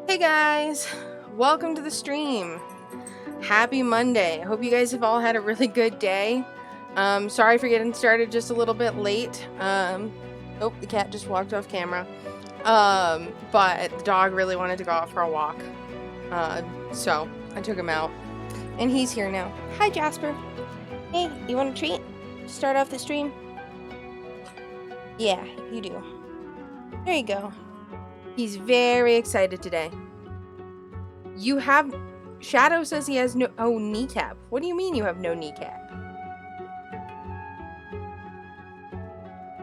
Hey guys, welcome to the stream. Happy Monday. I hope you guys have all had a really good day. Sorry for getting started just a little bit late. Oh, the cat just walked off camera. But the dog really wanted to go out for a walk. So I took him out. And he's here now. Hi, Jasper. Hey, you want a treat? Start off the stream? Yeah, you do. There you go. He's very excited today. You have... Shadow says he has no... Oh, kneecap. What do you mean you have no kneecap?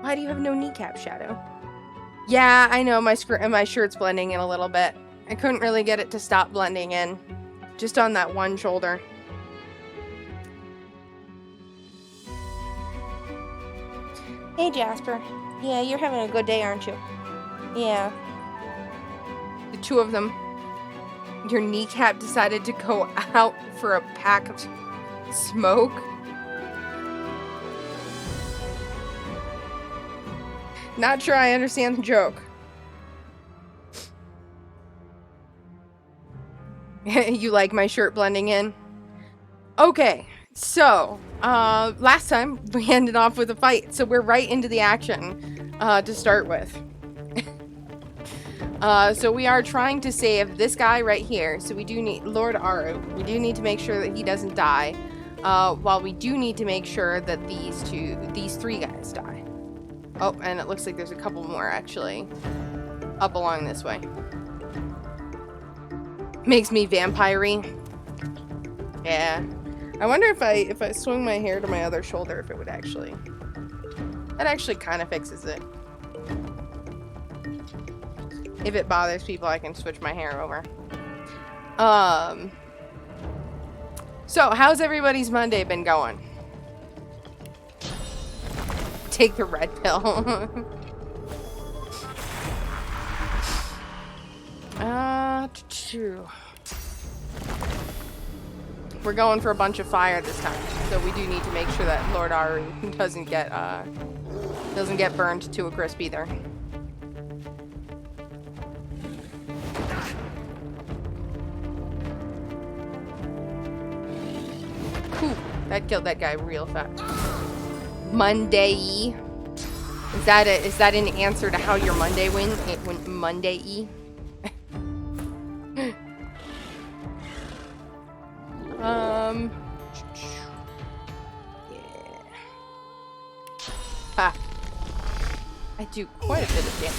Why do you have no kneecap, Shadow? Yeah, I know my shirt's blending in a little bit. I couldn't really get it to stop blending in. Just on that one shoulder. Hey, Jasper. Yeah, you're having a good day, aren't you? Yeah. The two of them. Your kneecap decided to go out for a pack of smoke. Not sure I understand the joke. You like my shirt blending in? Okay, so, last time we ended off with a fight, so we're right into the action, to start with. So we are trying to save this guy right here, so we do need, Lord Aru, we do need to make sure that he doesn't die, while we do need to make sure that these three guys die. Oh, and it looks like there's a couple more, actually, up along this way. Makes me vampire-y. Yeah. I wonder if I swing my hair to my other shoulder, if it would actually... That actually kind of fixes it. If it bothers people, I can switch my hair over. So, how's everybody's Monday been going? Take the red pill. We're going for a bunch of fire this time, so we do need to make sure that Lord Aru doesn't get burned to a crisp either. Cool. That killed that guy real fast. Monday. Is that an answer to how your Monday went? It went Monday-y. Yeah. Ha. I do quite a bit of damage.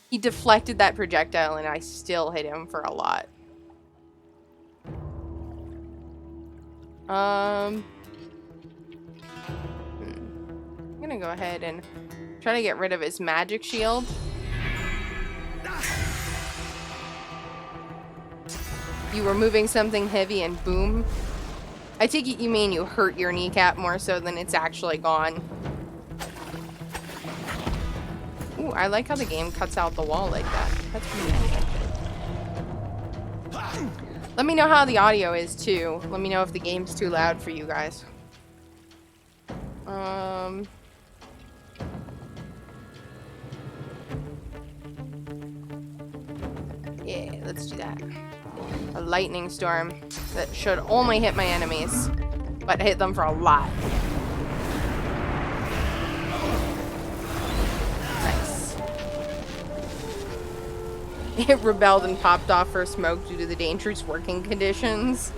He deflected that projectile and I still hit him for a lot. I'm gonna go ahead and try to get rid of his magic shield. You were moving something heavy and boom. I take it you mean you hurt your kneecap more so than it's actually gone. Ooh, I like how the game cuts out the wall like that. That's pretty nice. Let me know how the audio is too. Let me know if the game's too loud for you guys. Yeah, let's do that. A lightning storm that should only hit my enemies, but hit them for a lot. Nice. It rebelled and popped off for smoke due to the dangerous working conditions.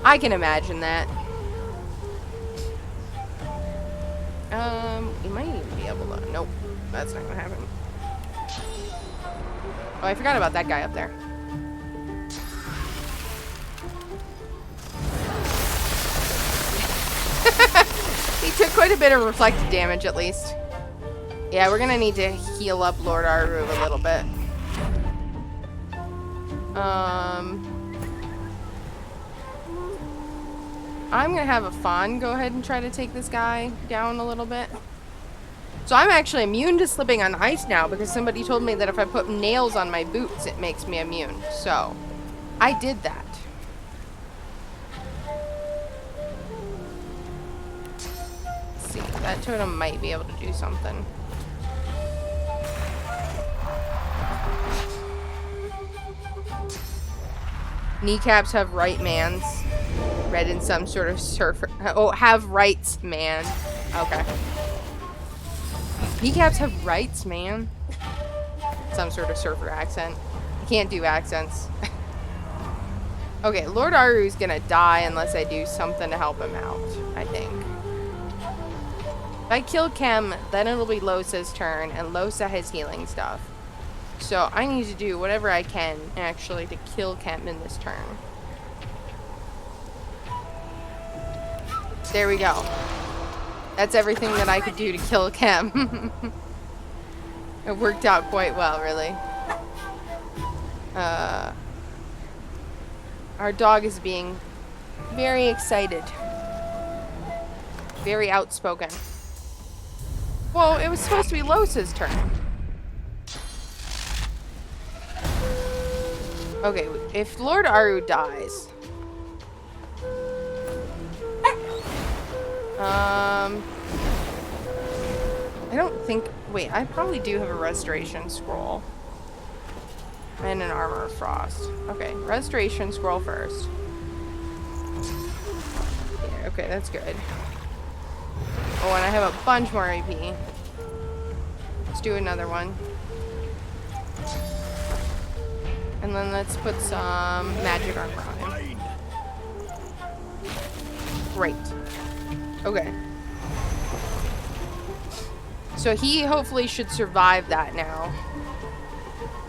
I can imagine that. We might even be able to... Nope, that's not gonna happen. Oh, I forgot about that guy up there. He took quite a bit of reflected damage, at least. Yeah, we're gonna need to heal up Lord Aru a little bit. I'm gonna have Ifan go ahead and try to take this guy down a little bit. So I'm actually immune to slipping on ice now because somebody told me that if I put nails on my boots, it makes me immune. So I did that. see. That totem might be able to do something. Kneecaps have right mans. Read in some sort of surfer. Oh, have rights, man. Okay. Kneecaps have rights, man. Some sort of surfer accent. I can't do accents. Okay, Lord Aru's gonna die unless I do something to help him out, I think. If I kill Kem, then it'll be Lohse's turn, and Lohse has healing stuff. So I need to do whatever I can, actually, to kill Kem in this turn. There we go. That's everything that I could do to kill Kem. It worked out quite well, really. Our dog is being very excited. Very outspoken. Well, it was supposed to be Lohse's turn. Okay, if Lord Aru dies... I don't think... Wait, I probably do have a restoration scroll. And an armor of frost. Okay, restoration scroll first. Yeah, okay, that's good. Oh, and I have a bunch more AP. Let's do another one. And then let's put some magic armor on him. Great. Okay. So he hopefully should survive that now.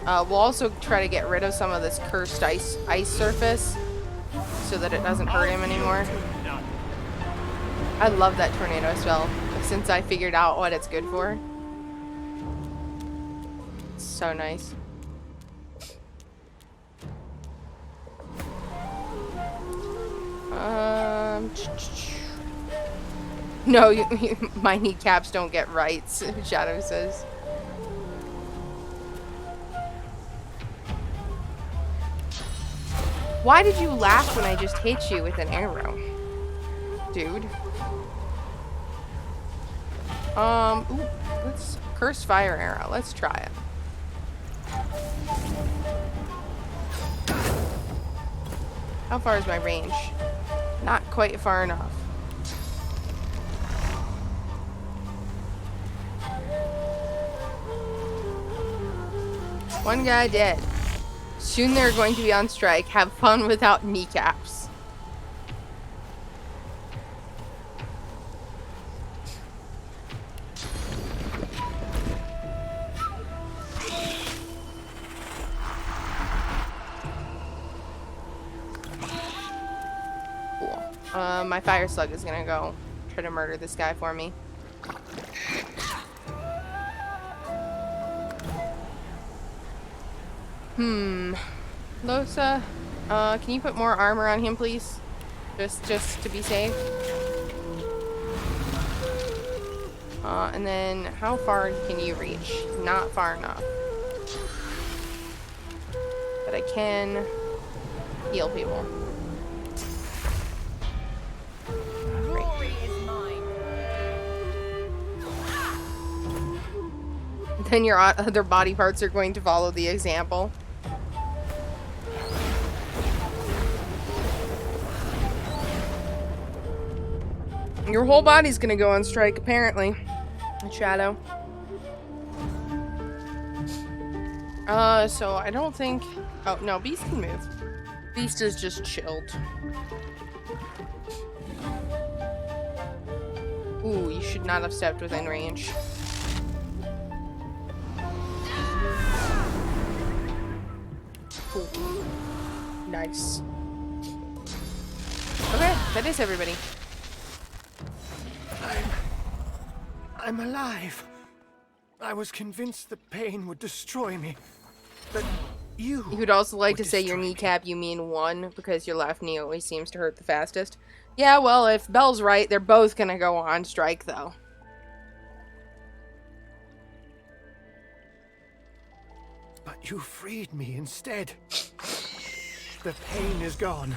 We'll also try to get rid of some of this cursed ice surface so that it doesn't hurt him anymore. I love that tornado spell since I figured out what it's good for. It's so nice. No, my kneecaps don't get rights, Shadow says. Why did you laugh when I just hit you with an arrow? Dude. Ooh, let's curse fire arrow. Let's try it. How far is my range? Not quite far enough. One guy dead. Soon they're going to be on strike. Have fun without kneecaps. Cool. My fire slug is gonna go try to murder this guy for me. Lohse, can you put more armor on him, please? Just to be safe. And then how far can you reach? Not far enough. But I can heal people. Great. Then your other body parts are going to follow the example. Your whole body's gonna go on strike, apparently. Shadow. So I don't think... Oh, no, Beast can move. Beast is just chilled. Ooh, you should not have stepped within range. Cool. Nice. Okay, that is everybody. I'm alive. I was convinced the pain would destroy me. But you would also like to say your destroy me. kneecap, you mean one, because your left knee always seems to hurt the fastest. Yeah, well, if Belle's right, they're both gonna go on strike, though. But you freed me instead. The pain is gone.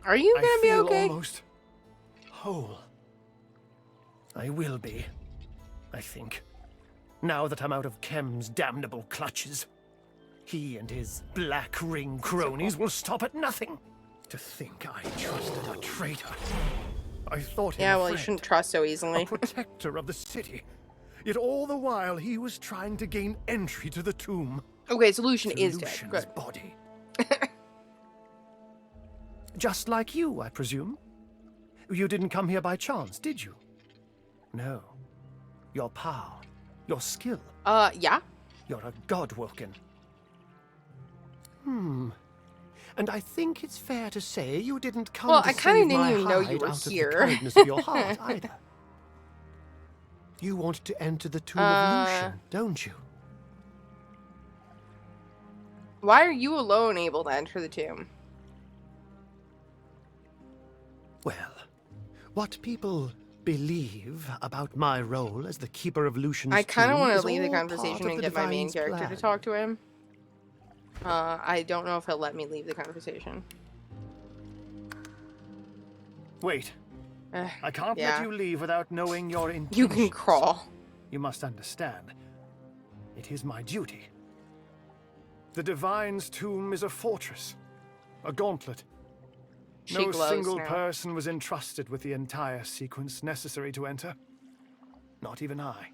Are you gonna be I feel okay? almost whole. I will be, I think. Now that I'm out of Kem's damnable clutches. He and his black ring cronies will stop at nothing. To think I trusted a traitor. I thought him Yeah, a well, you friend, shouldn't trust so easily. a protector of the city. Yet all the while he was trying to gain entry to the tomb. Okay, so Lucian is dead. Lucian's Good. body. Just like you, I presume? You didn't come here by chance, did you? No. Your power, your skill. Yeah. You're a god-woken. And I think it's fair to say you didn't come Well, to I kinda save didn't my even know you hide were out of here. the kindness of your heart either. You want to enter the tomb of Lucian, don't you? Why are you alone able to enter the tomb? Well, what people believe about my role as the keeper of Lucian's I kind of tomb want is to leave the all part conversation of and the get my main Divine's character to plan. talk to him. I don't know if he'll let me leave the conversation. Wait, I can't yeah. let you leave without knowing your intentions. You can crawl. You must understand. It is my duty. The Divine's tomb is a fortress, a gauntlet. She No glows single now. person was entrusted with the entire sequence necessary to enter. Not even I.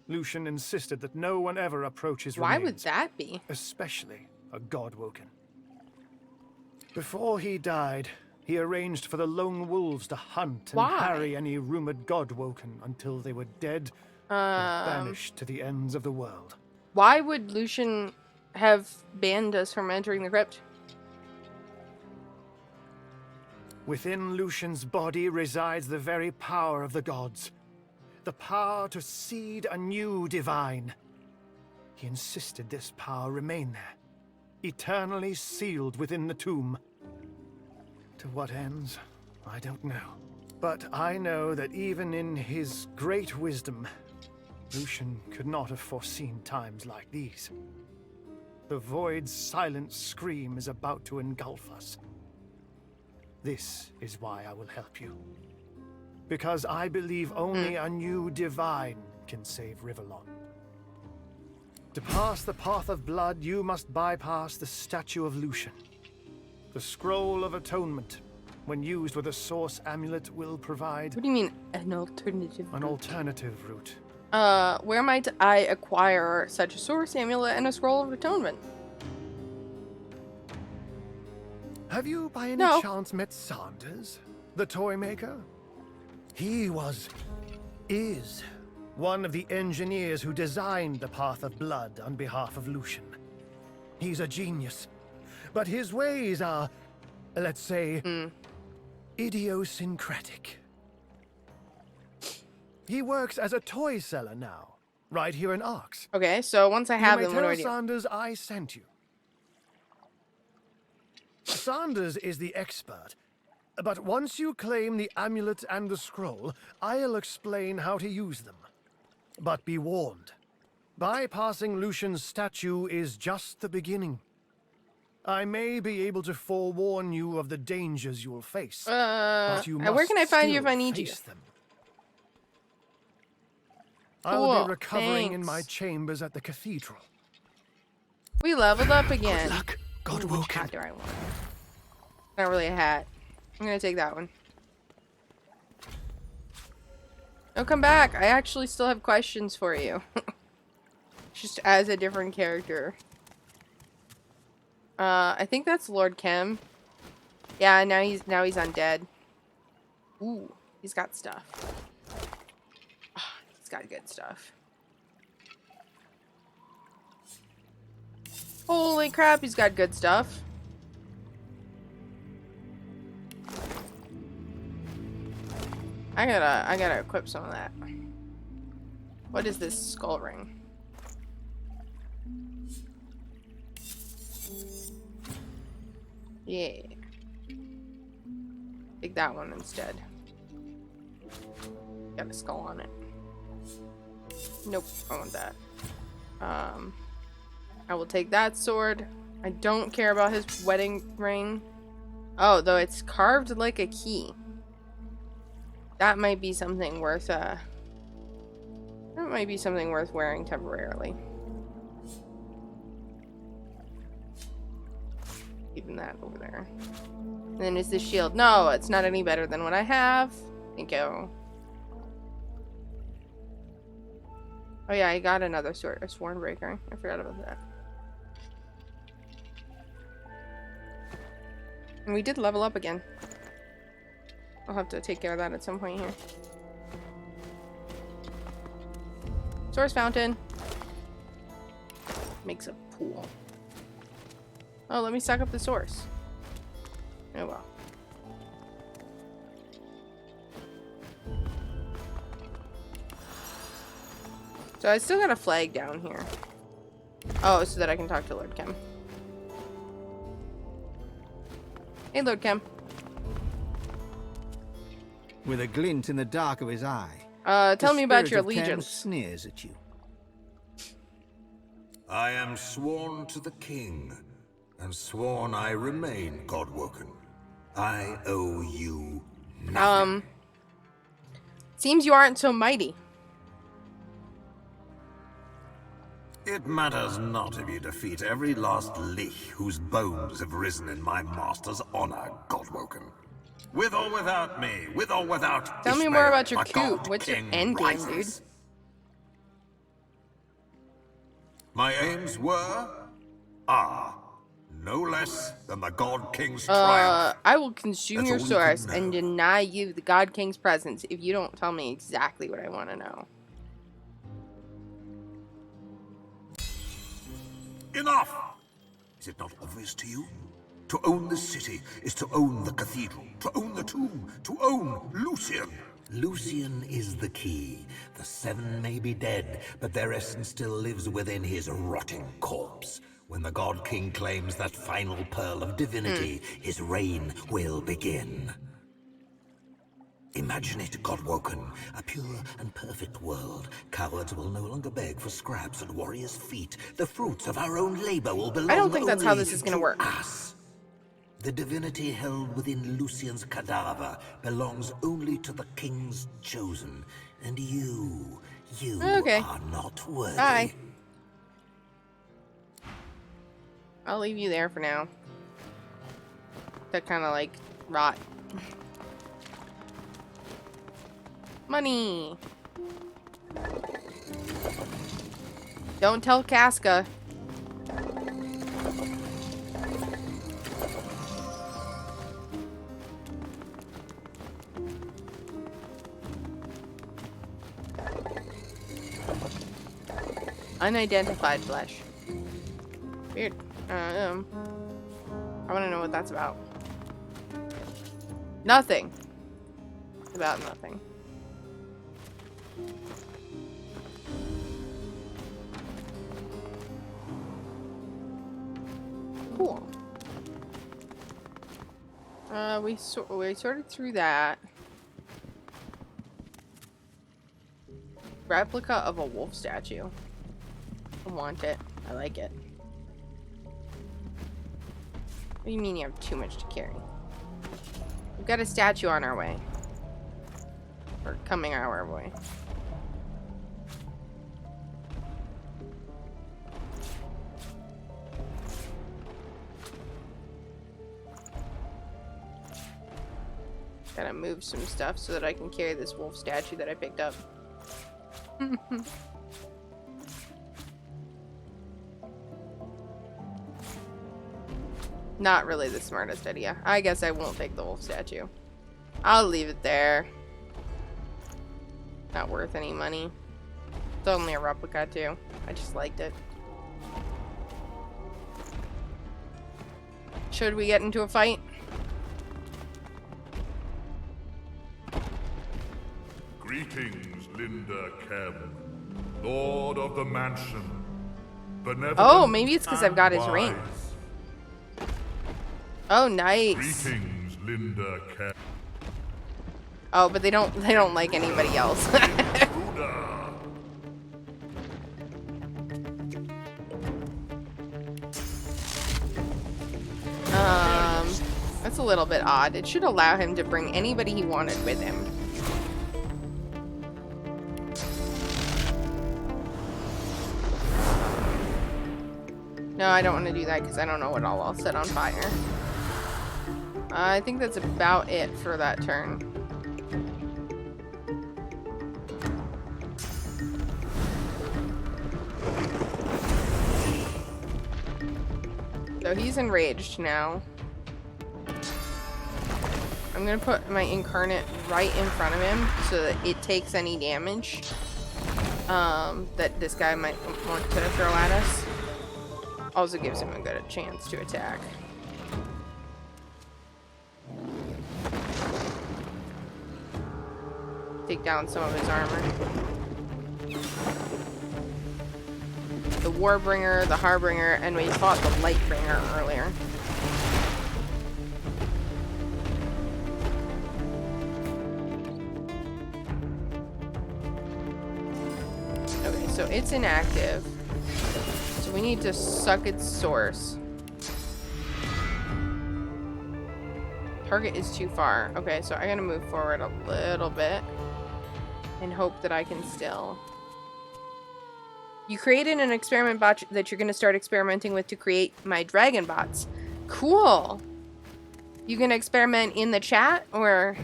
Lucian insisted that no one ever approach his Why would remains, that be? especially a god-woken. Before he died, he arranged for the lone wolves to hunt and Why? harry any rumored god-woken until they were dead or banished to the ends of the world. Why would Lucian have banned us from entering the crypt? Within Lucian's body resides the very power of the gods. The power to seed a new divine. He insisted this power remain there, eternally sealed within the tomb. To what ends, I don't know. But I know that even in his great wisdom, Lucian could not have foreseen times like these. The void's silent scream is about to engulf us. This is why I will help you. Because I believe only a new divine can save Rivellon. To pass the path of blood, you must bypass the statue of Lucian. The scroll of atonement, when used with a source amulet, will provide What do you mean, an alternative? an alternative route. Where might I acquire such a source amulet and a scroll of atonement? Have you by any No. chance met Sanders, the toy maker? He is one of the engineers who designed the Path of Blood on behalf of Lucian. He's a genius, but his ways are, let's say, idiosyncratic. He works as a toy seller now, right here in Arx. Okay, so once I have You them, may what do tell I do? Sanders I sent you. Sanders is the expert, but once you claim the amulet and the scroll, I'll explain how to use them. But be warned, bypassing Lucian's statue is just the beginning. I may be able to forewarn you of the dangers you will face, but you must where can I find you if still I need you? face them. Cool, I'll be recovering in thanks. my chambers at the cathedral. We leveled up again. Good luck, God Which woken. hat do I want? Not really a hat. I'm gonna take that one. No, come back. I actually still have questions for you. Just as a different character. I think that's Lord Kem. Yeah, now he's undead. Ooh, he's got stuff. Ah, he's got good stuff. Holy crap, he's got good stuff. I gotta equip some of that. What is this skull ring? Yeah. Take that one instead. Got a skull on it. Nope, I want that. I will take that sword. I don't care about his wedding ring. Oh, though it's carved like a key. That might be something worth, that might be something worth wearing temporarily. Keeping that over there. And then is the shield? No, it's not any better than what I have. Thank you. Oh yeah, I got another sword, a sworn breaker. I forgot about that. And we did level up again. I'll have to take care of that at some point here. Source fountain. Makes a pool. Oh, let me stock up the source. Oh well. So I still got a flag down here. Oh, so that I can talk to Lord Kim. Hey, Lord Kim. With a glint in the dark of his eye. Tell me about your the spirit of Ken allegiance. sneers at you. I am sworn to the king, and sworn I remain, Godwoken. I owe you nothing. Seems you aren't so mighty. It matters not if you defeat every last lich whose bones have risen in my master's honor, Godwoken. With or without me, with or without Tell me Ishmael, more about your a coup. god What's your king end game, dude? rises. My aims were, no less than the God King's triumph. I will consume That's your all you can source know. and deny you the God King's presence if you don't tell me exactly what I want to know. Enough! Is it not obvious to you? To own this city is to own the cathedral, to own the tomb, to own Lucian. Lucian is the key. The seven may be dead, but their essence still lives within his rotting corpse. When the God King claims that final pearl of divinity, his reign will begin. Imagine it, Godwoken, a pure and perfect world. Cowards will no longer beg for scraps at warriors' feet. The fruits of our own labor will belong I don't think that's how only this is gonna work. us. The divinity held within Lucian's cadaver belongs only to the king's chosen. And you Okay. are not worthy. Bye. I'll leave you there for now. To kind of like rot. Money. Don't tell Casca. Unidentified flesh. Weird. I want to know what that's about. Nothing. It's about nothing. Cool. We sorted through that. Replica of a wolf statue. I want it. I like it. What do you mean you have too much to carry? We've got a statue on our way. Or coming our way. Gotta move some stuff so that I can carry this wolf statue that I picked up. Not really the smartest idea. I guess I won't take the wolf statue. I'll leave it there. Not worth any money. It's only a replica too. I just liked it. Should we get into a fight? Greetings, Linda Kem, Lord of the Mansion. Benevolent Oh, maybe it's because I've and got his wise. ring. Oh, nice. Greetings, Linda Kem. Oh, but they don't like anybody else. Intruder. That's a little bit odd. It should allow him to bring anybody he wanted with him. No, I don't want to do that because I don't know what I'll set on fire. I think that's about it for that turn. So he's enraged now. I'm gonna put my incarnate right in front of him so that it takes any damage that this guy might want to throw at us. Also gives him a good chance to attack. Take down some of his armor. The Warbringer, the Harbinger, and we fought the Lightbringer earlier. Okay, so it's inactive. So we need to suck its source. Target is too far. Okay, so I gotta move forward a little bit and hope that I can still... You created an experiment bot that you're going to start experimenting with to create my dragon bots. Cool. You going to experiment in the chat or...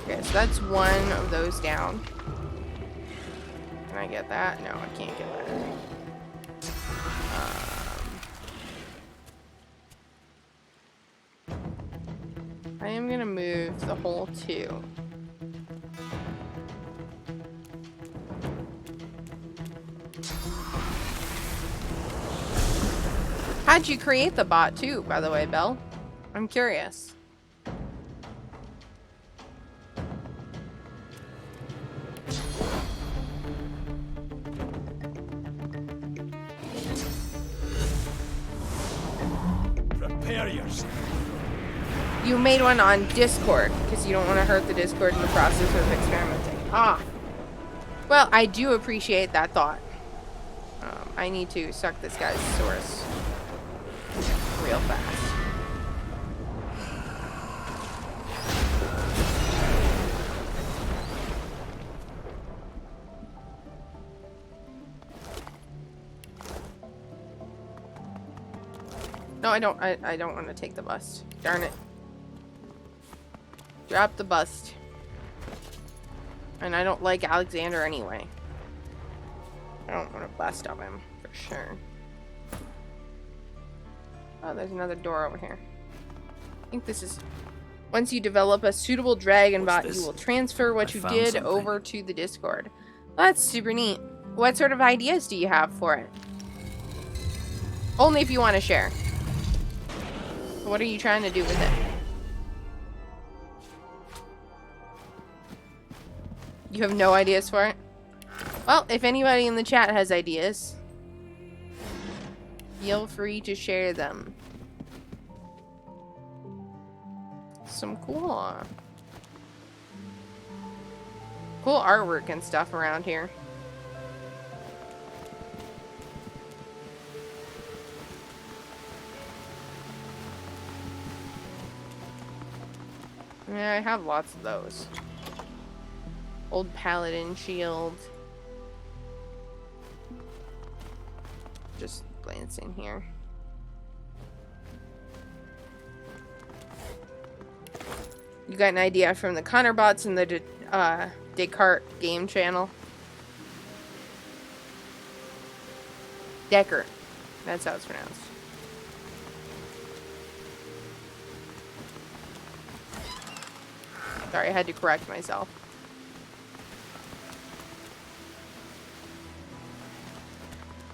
Okay, so that's one of those down. Can I get that? No, I can't get that. I am gonna move the whole 2. How'd you create the bot too, by the way, Belle? I'm curious. Prepare yourself. You made one on Discord, because you don't want to hurt the Discord in the process of experimenting. Ah. Well, I do appreciate that thought. I need to suck this guy's source real fast. No, I don't. I don't want to take the bust. Darn it. Drop the bust. And I don't like Alexander anyway. I don't want to bust up him, for sure. Oh, there's another door over here. I think this is... Once you develop a suitable dragon bot, you will transfer what you did over to the Discord. Well, that's super neat. What sort of ideas do you have for it? Only if you want to share. What are you trying to do with it? You have no ideas for it? Well, if anybody in the chat has ideas, feel free to share them. Some cool artwork and stuff around here. Yeah, I have lots of those. Old paladin shield. Just glancing here. You got an idea from the Connor bots and the Descartes game channel? Decker. That's how it's pronounced. Sorry, I had to correct myself.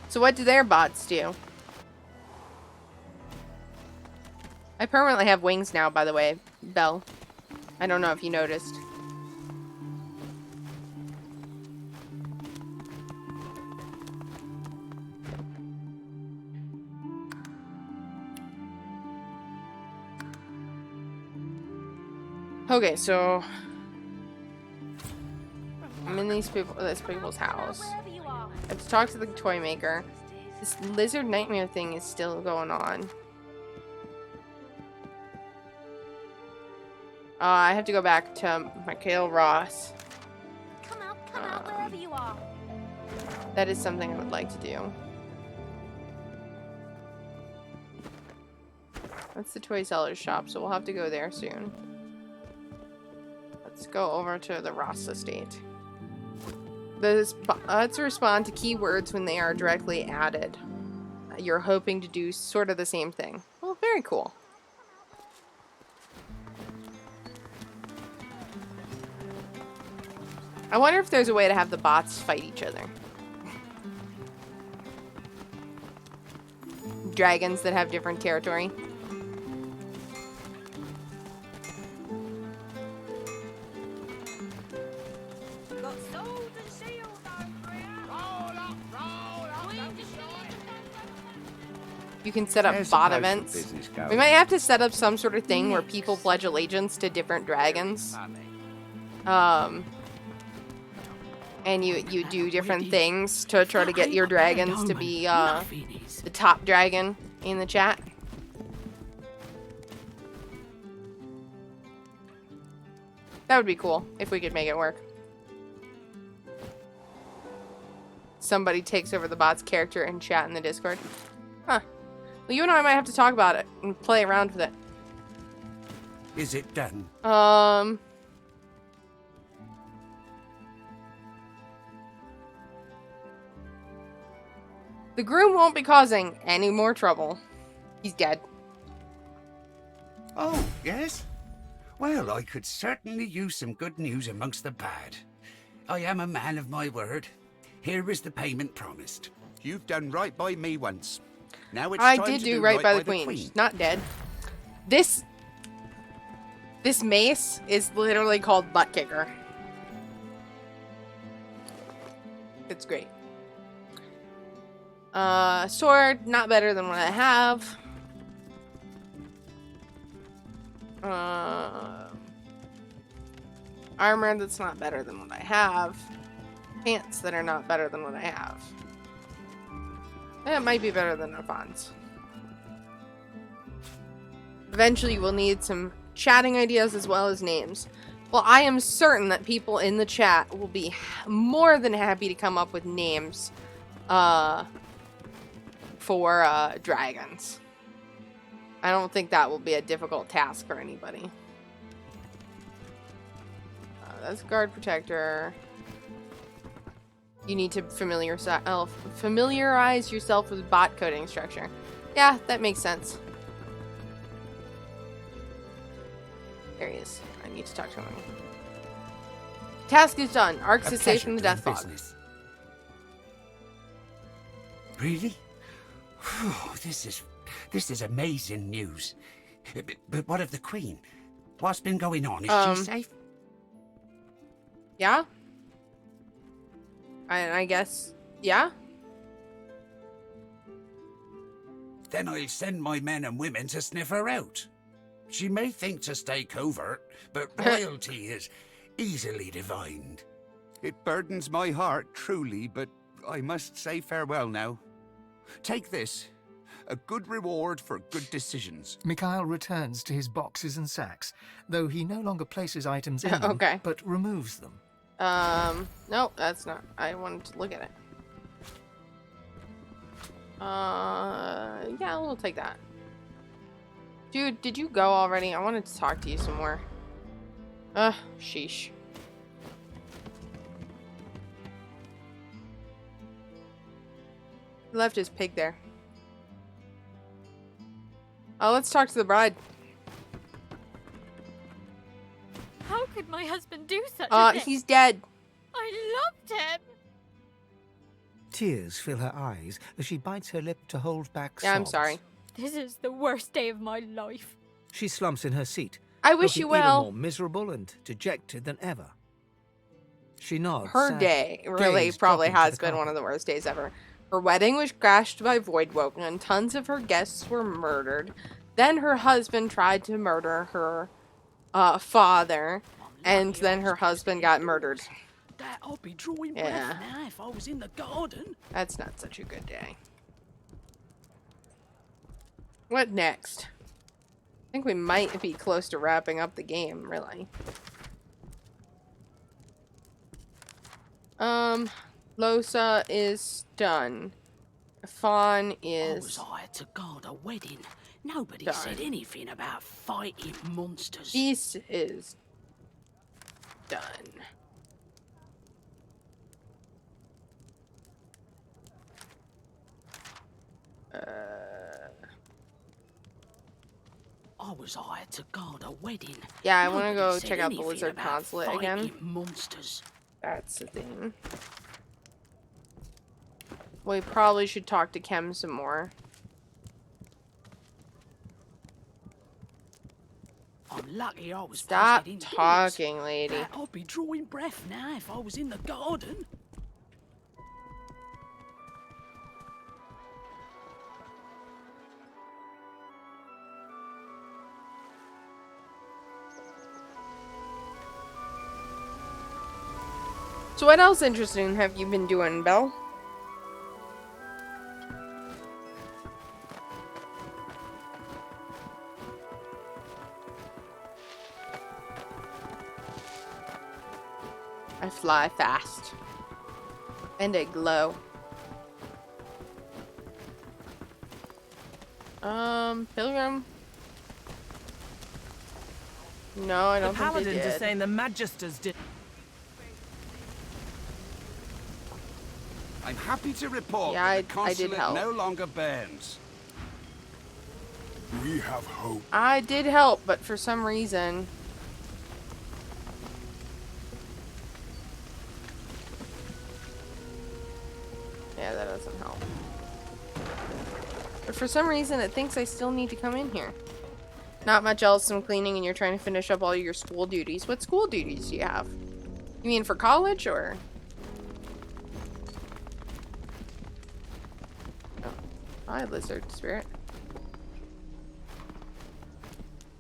So what do their bots do? I permanently have wings now, by the way, Belle. I don't know if you noticed. Okay, so I'm in this people's house. I have to talk to the toy maker. This lizard nightmare thing is still going on. I have to go back to Michael Ross. Come whoever you are. That is something I would like to do. That's the toy seller's shop, so we'll have to go there soon. Let's go over to the Lohse estate. Let's respond to keywords when they are directly added. You're hoping to do sort of the same thing. Well, very cool. I wonder if there's a way to have the bots fight each other. Dragons that have different territory. Got swords and shields over here. You can set up There's bot supposed to events. business going. We might have to set up some sort of thing where people pledge allegiance to different dragons. And you do different things to try to get your dragons to be the top dragon in the chat. That would be cool if we could make it work. Somebody takes over the bot's character and chat in the Discord. Huh. Well, you and I might have to talk about it and play around with it. Is it done? The groom won't be causing any more trouble. He's dead. Oh, yes? Well, I could certainly use some good news amongst the bad. I am a man of my word. Here is the payment promised. You've done right by me once. Now it's I time did to do right by the queen. She's not dead. This mace is literally called Butt Kicker. It's great. Sword, not better than what I have. Armor that's not better than what I have. Pants that are not better than what I have. It might be better than Ifan's. Eventually we'll need some chatting ideas as well as names. Well, I am certain that people in the chat will be more than happy to come up with names for dragons. I don't think that will be a difficult task for anybody. That's guard protector. You need to familiarize yourself with bot coding structure. Yeah, that makes sense. There he is. I need to talk to him. Task is done. Arx is safe from the death fog. Really? Whew, this is amazing news. But what of the Queen? What's been going on? Is she safe? Yeah? I guess, yeah? Then I'll send my men and women to sniff her out. She may think to stay covert, but royalty is easily divined. It burdens my heart, truly, but I must say farewell now. Take this. A good reward for good decisions. Mikhail returns to his boxes and sacks, though he no longer places items in them, Okay. but removes them. No, that's not. I wanted to look at it. Yeah, we'll take that. Dude, did you go already? I wanted to talk to you some more. Sheesh. He left his pig there. Oh, let's talk to the bride. How could my husband do such a thing? He's dead. I loved him. Tears fill her eyes as she bites her lip to hold back sobs. Yeah, I'm sorry. This is the worst day of my life. She slumps in her seat. I wish looking you well. Even more miserable and dejected than ever. She nods. Her sadly, day really gaze probably dropping to has the been one carpet. of the worst days ever. Her wedding was crashed by Voidwoken and tons of her guests were murdered. Then her husband tried to murder her father, and then her husband got murdered. That I'd be drawing Yeah. breath now if I was in the garden. That's not such a good day. What next? I think we might be close to wrapping up the game, really. Lohse is done. Ifan I was is hired to guard a wedding. Nobody done. said anything about fighting monsters. Beast is done. I was hired to guard a wedding. Yeah, I want to Nobody go said check out the anything lizard about consulate again. fighting monsters. That's the thing. We probably should talk to Kem some more. I'm lucky I was Stop posted indoors. talking, lady. Bet I'd be drawing breath now if I was in the garden. So what else interesting have you been doing, Belle? I fly fast. And I glow. Pilgrim? No, I don't The think they paladins are did. saying the magisters did. I'm happy to report Yeah, that the I did consulate help. no longer burns. We have hope. I did help, but for some reason... Yeah, that doesn't help. But for some reason, it thinks I still need to come in here. Not much else than cleaning, and you're trying to finish up all your school duties. What school duties do you have? You mean for college, or...? Oh. Hi, lizard spirit.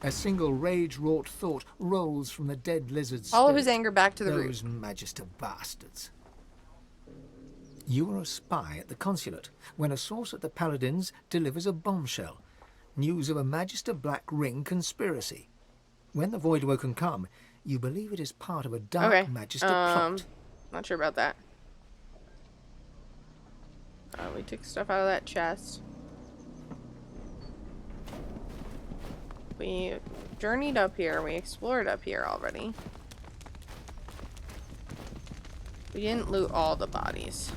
A single rage-wrought thought rolls from the dead lizard's Follow spirit. his anger back to the root. Those magister bastards. You are a spy at the consulate when a source at the Paladins delivers a bombshell. News of a Magister Black Ring conspiracy. When the Voidwoken come, you believe it is part of a dark Magister plot. Not sure about that. We took stuff out of that chest. We journeyed up here. We explored up here already. We didn't loot all the bodies.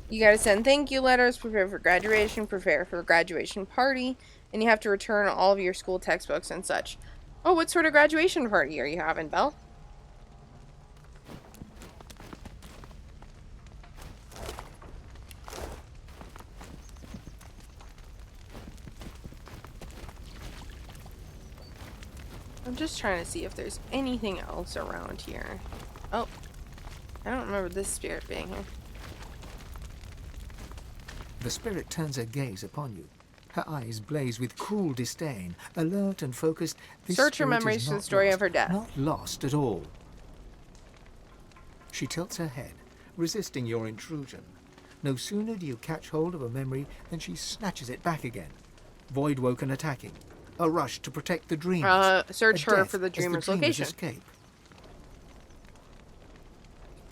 You gotta send thank you letters, prepare for graduation, prepare for a graduation party, and you have to return all of your school textbooks and such. Oh, what sort of graduation party are you having, Belle? I'm just trying to see if there's anything else around here. Oh, I don't remember this spirit being here. The spirit turns her gaze upon you. Her eyes blaze with cruel disdain, alert and focused. This Search her spirit is memories for the not story lost, of her death. Not lost at all. She tilts her head, resisting your intrusion. No sooner do you catch hold of a memory than she snatches it back again. Voidwoken attacking. A rush to protect the dreamers. Search A her death for the as dreamer's dreamers location. escape.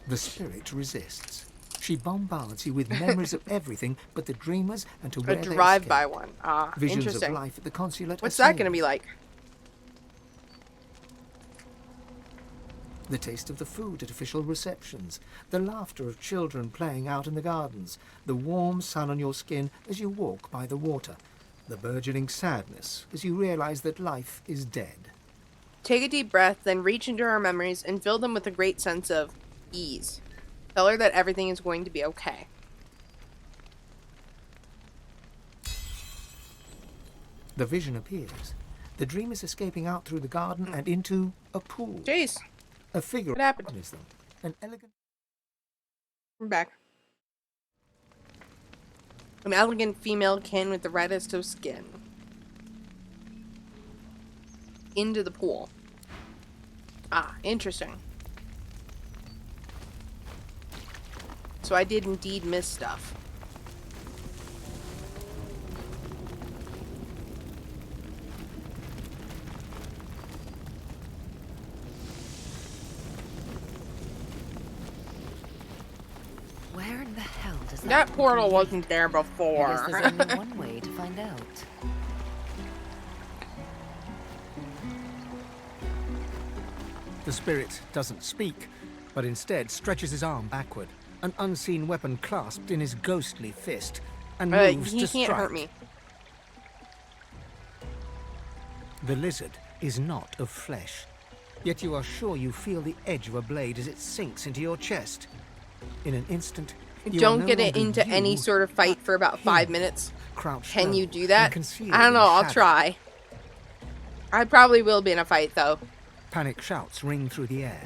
The spirit resists. She bombards you with memories of everything but the dreamers and to A where they drive-by escape. one. Ah, Visions interesting. of life at the consulate. What's that assail gonna be you. like? The taste of the food at official receptions, the laughter of children playing out in the gardens, the warm sun on your skin as you walk by the water, the burgeoning sadness as you realize that life is dead. Take a deep breath, then reach into her memories and fill them with a great sense of ease. Tell her that everything is going to be okay. The vision appears. The dream is escaping out through the garden and into a pool. Jeez, A figure what happened? accompanies them. An elegant... We're back. An elegant female kin with the reddest of skin. Into the pool. Ah, interesting. So I did indeed miss stuff. Does That portal wasn't there I guess before. there's only one way to find out. The spirit doesn't speak, but instead stretches his arm backward, an unseen weapon clasped in his ghostly fist, and moves he to can't strike. hurt me. The lizard is not of flesh, yet you are sure you feel the edge of a blade as it sinks into your chest. In an instant, you are Don't no get it longer into you, any sort of fight for about 5 him, minutes. crouched Can low you do and that? concealed I don't in know. I'll shadow. try. I probably will be in a fight, though. Panic shouts ring through the air,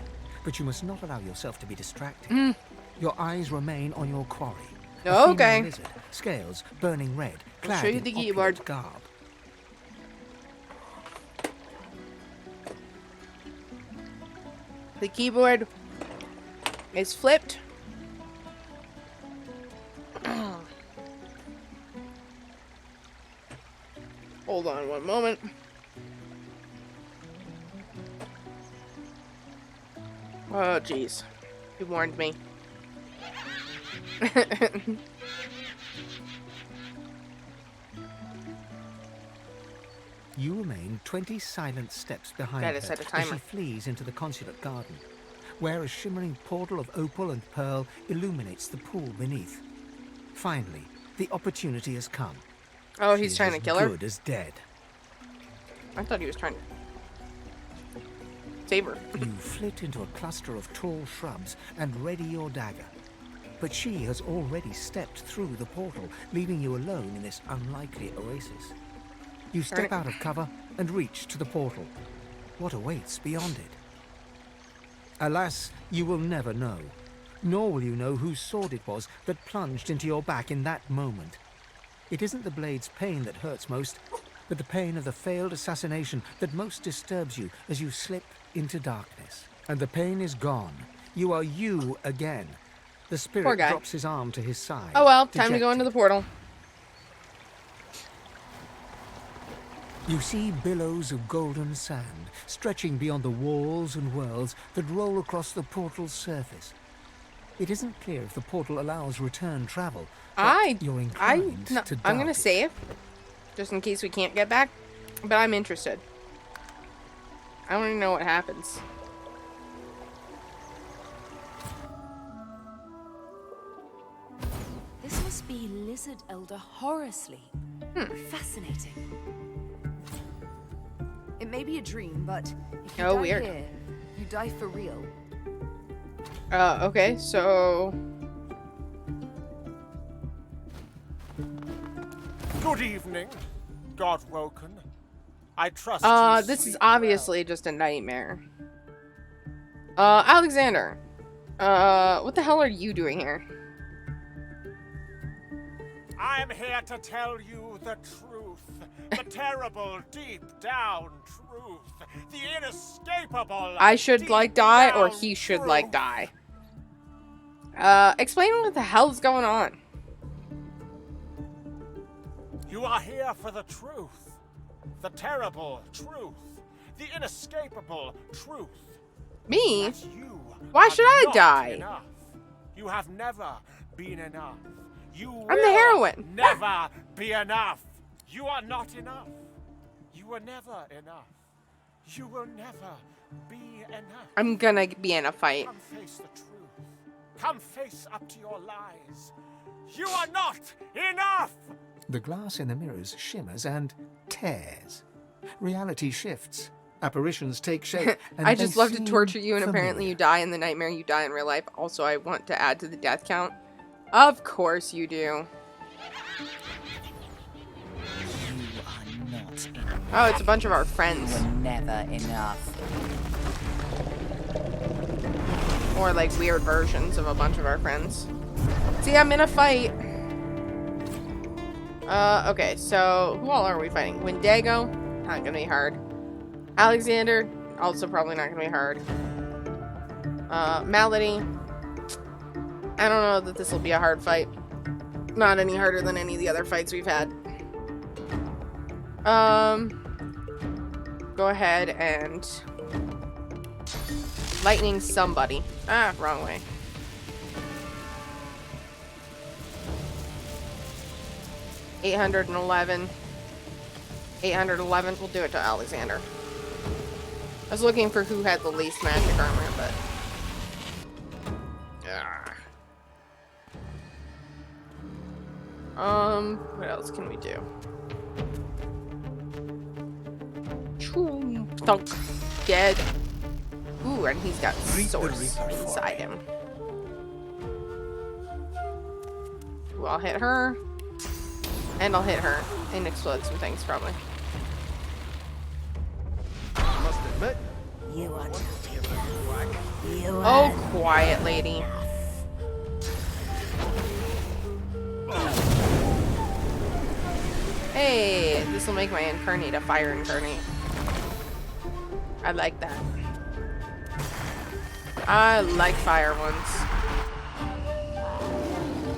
but you must not allow yourself to be distracted. Your eyes remain on your quarry. A female Okay. lizard, scales burning red, I'll clad show you in the opulent keyboard. garb. The keyboard is flipped. Hold on one moment. Oh, jeez. You warned me. You remain 20 silent steps behind Gotta her set a as timer. she flees into the consulate garden, where a shimmering portal of opal and pearl illuminates the pool beneath. Finally, the opportunity has come. Oh, She he's is trying to as kill her? good as dead. I thought he was trying to save her. You flit into a cluster of tall shrubs and ready your dagger. But she has already stepped through the portal, leaving you alone in this unlikely oasis. You step Right. out of cover and reach to the portal. What awaits beyond it? Alas, you will never know. Nor will you know whose sword it was that plunged into your back in that moment. It isn't the blade's pain that hurts most, but the pain of the failed assassination that most disturbs you as you slip into darkness. And the pain is gone. You are you again. The Poor spirit guy. drops his arm to his side. Oh well, time to go into dejected. the portal. You see billows of golden sand stretching beyond the walls and worlds that roll across the portal's surface. It isn't clear if the portal allows return travel, but you're inclined to I'm doubt gonna it. save, just in case we can't get back, but I'm interested. I want to know what happens. This must be Lizard Elder Horrorsley. Fascinating. It may be a dream, but if you Oh, die weird. here, you die for real. Okay, so Good evening, God-woken. I trust you this is sleep obviously just a nightmare. Alexander, what the hell are you doing here? well. I'm here to tell you the truth. The terrible, deep-down truth. The inescapable, I should like die, or deep-down he should like truth. die. Explain what the hell's going on. You are here for the truth. The terrible truth. The inescapable truth. Me? That you Why are should I not die? Enough. You have never been enough. You I'm the will heroine. never be enough. You are not enough. You were never enough. You will never be enough. I'm gonna be in a fight. Come face the truth. Come face up to your lies. You are not enough. The glass in the mirrors shimmers and tears. Reality shifts. Apparitions take shape. And I they just love to seem torture you, and apparently you familiar. die in the nightmare, you die in real life. Also, I want to add to the death count. Of course you do. You are not enough. Oh, it's a bunch of our friends. You were never enough. Or like weird versions of a bunch of our friends. See, I'm in a fight. Okay, so who all are we fighting? Wendigo? Not gonna be hard. Alexander? Also probably not gonna be hard. Malady? I don't know that this will be a hard fight. Not any harder than any of the other fights we've had. Go ahead and lightning somebody. Ah, wrong way. 811. 811. We'll do it to Alexander. I was looking for who had the least magic armor, but... what else can we do? Choo, thunk. Dead. Ooh, and he's got source inside him. Ooh, I'll hit her. And I'll hit her. And explode some things, probably. Must admit, You are Oh, quiet, lady. Hey, this will make my incarnate a fire incarnate. I like that. I like fire ones.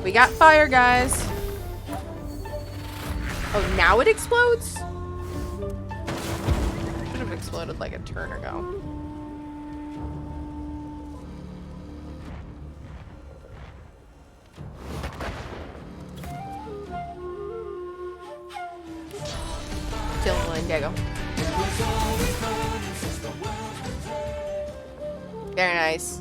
We got fire, guys. Oh, now it explodes? Should have exploded like a turn ago. Kill the Wendigo. Very nice.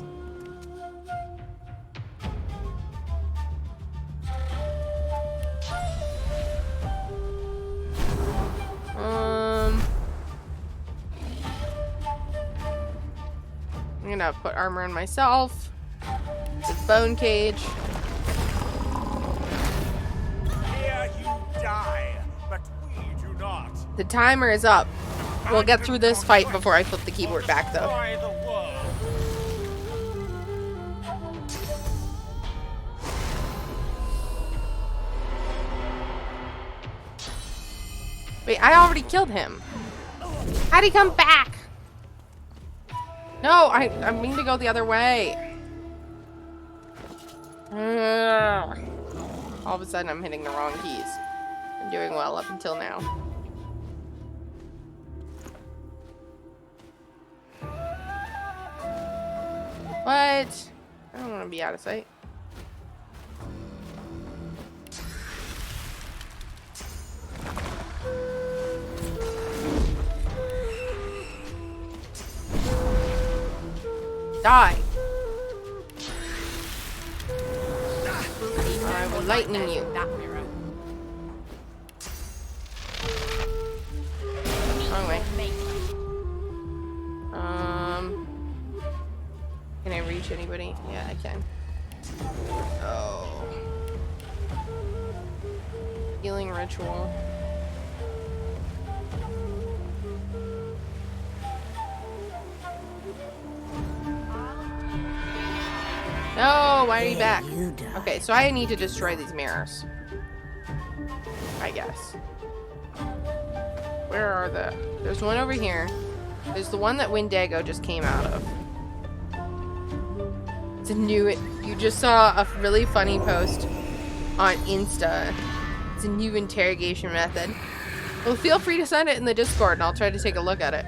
I'm gonna put armor on myself. It's a bone cage. Here you die, but we do not. The timer is up. We'll get through this fight before I flip the keyboard back, though. Destroy the world. Wait, I already killed him. How'd he come back? No, I mean to go the other way. Ugh. All of a sudden, I'm hitting the wrong keys. I'm doing well up until now. What? I don't want to be out of sight. Die. I will lightning you. Wrong way. Can I reach anybody? Yeah, I can. Oh. Healing ritual. No, why are you back? Okay, so I need to destroy these mirrors. I guess. Where are the... There's one over here. There's the one that Wendigo just came out of. It's a new... You just saw a really funny post on Insta. It's a new interrogation method. Well, feel free to send it in the Discord and I'll try to take a look at it.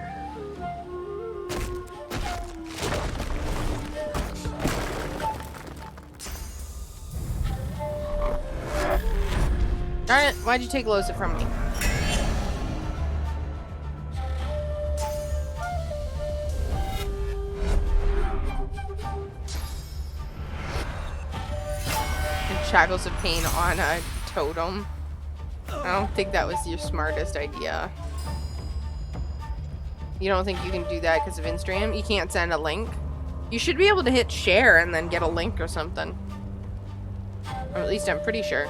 Darn it, why'd you take Lohse from me? And shackles of pain on a totem. I don't think that was your smartest idea. You don't think you can do that because of InStream? You can't send a link? You should be able to hit share and then get a link or something. Or at least I'm pretty sure.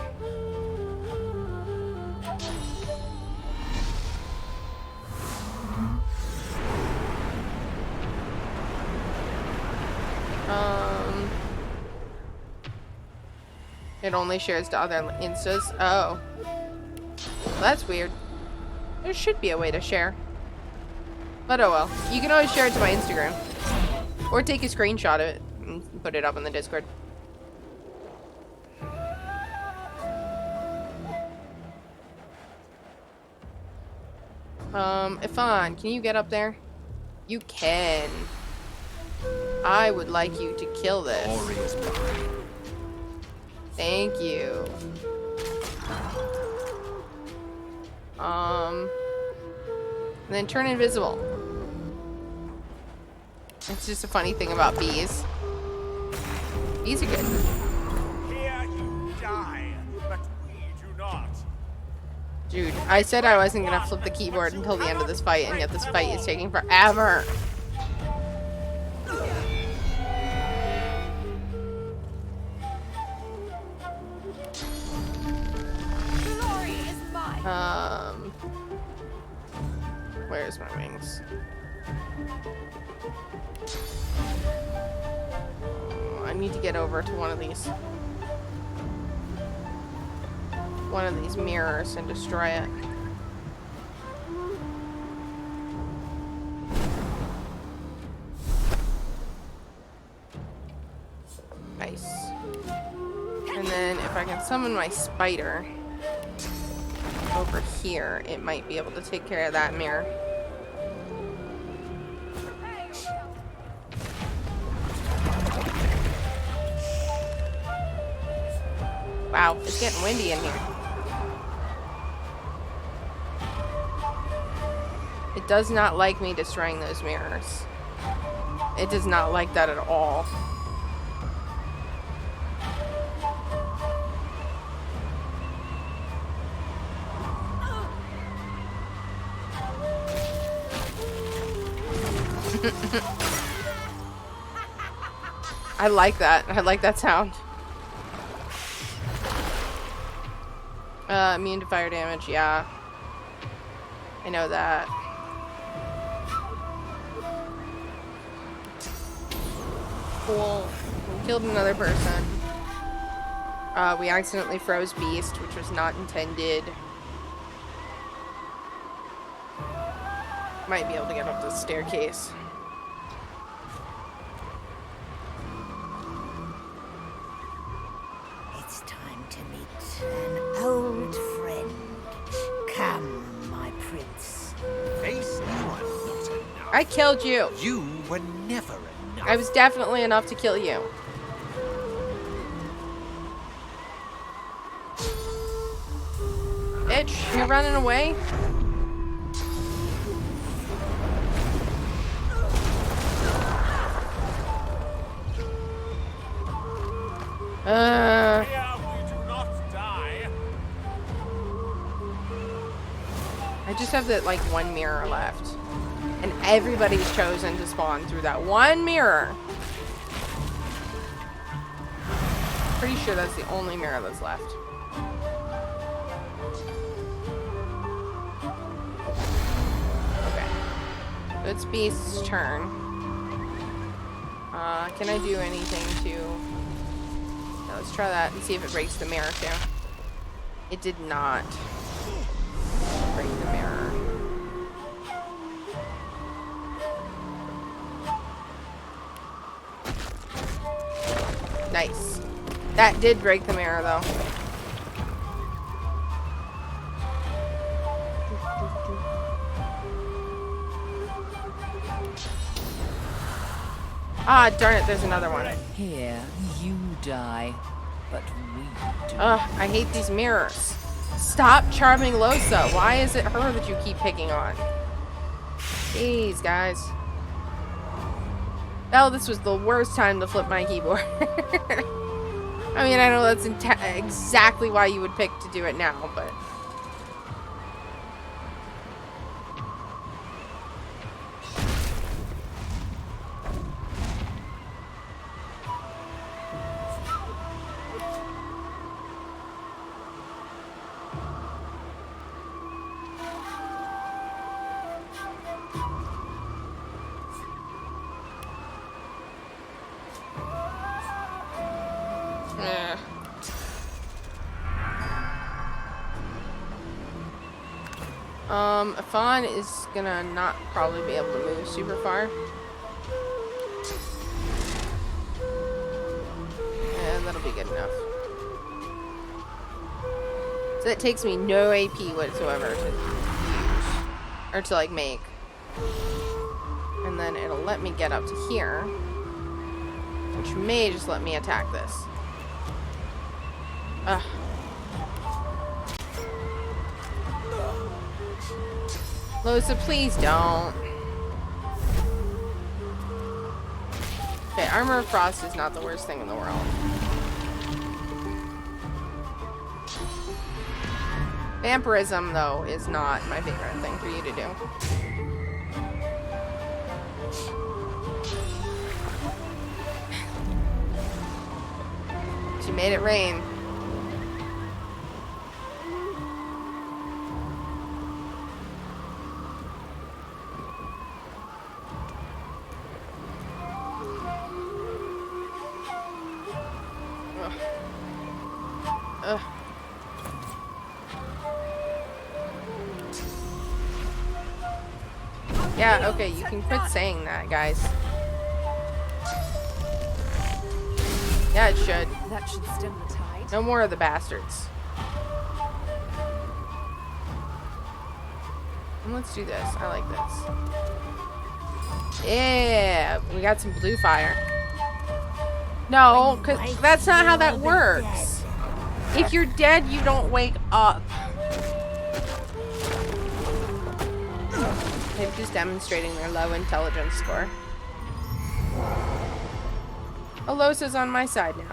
It only shares to other instas. Oh. Well, that's weird. There should be a way to share. But oh well. You can always share it to my Instagram. Or take a screenshot of it and put it up in the Discord. Ifan, can you get up there? You can. I would like you to kill this. Thank you. And then turn invisible. It's just a funny thing about bees. Bees are good. Here you die, but we do not. Dude, I said I wasn't gonna flip the keyboard until the end of this fight, and yet this fight is taking forever. Glory is mine. Where's my wings? I need to get over to one of these mirrors and destroy it. Nice. And then if I can summon my spider over here, it might be able to take care of that mirror. Wow, it's getting windy in here. It does not like me destroying those mirrors. It does not like that at all. I like that. I like that sound. Immune to fire damage, yeah. I know that. Cool. We killed another person. We accidentally froze Beast, which was not intended. Might be able to get up the staircase. It's time to meet an old friend. Come, my prince. Face, you are not enough. I killed you. You were never enough. I was definitely enough to kill you. Bitch, you're running away? Here we do not die. I just have that like one mirror left. And everybody's chosen to spawn through that one mirror. Pretty sure that's the only mirror that's left. Okay. So it's Beast's turn. Can I do anything to... No, let's try that and see if it breaks the mirror too. It did not break the mirror. Nice. That did break the mirror though. Ah, darn it, there's another one. Here, you die, but we do. Ugh, I hate these mirrors. Stop charming Lohse. Why is it her that you keep picking on? Jeez, guys. Oh, this was the worst time to flip my keyboard. I mean, I know that's exactly why you would pick to do it now, but... Ifan is gonna not probably be able to move super far. And that'll be good enough. So that takes me no AP whatsoever to use. Or to like make. And then it'll let me get up to here. Which may just let me attack this. Ugh. Lohse, please don't. Okay, Armor of Frost is not the worst thing in the world. Vampirism, though, is not my favorite thing for you to do. She made it rain. Ugh. Yeah, okay, you can quit saying that, guys. Yeah, it should. That should stem the tide. No more of the bastards. And let's do this. I like this. Yeah, we got some blue fire. No, because that's not how that works. If you're dead, you don't wake up. They're just demonstrating their low intelligence score. Lohse's on my side now.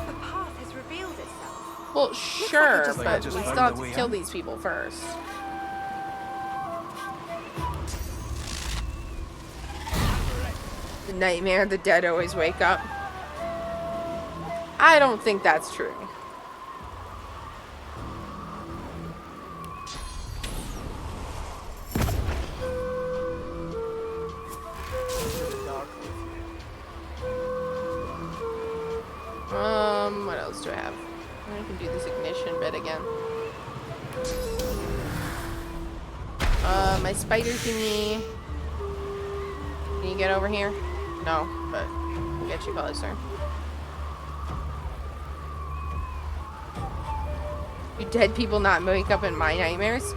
The path has revealed itself. Well, sure, but we still have to kill these people first. The nightmare, the dead always wake up. I don't think that's true. What else do I have? I can do this ignition bit again. My spider thingy. Can you get over here? No, but we'll get you closer. Do dead people not wake up in my nightmares?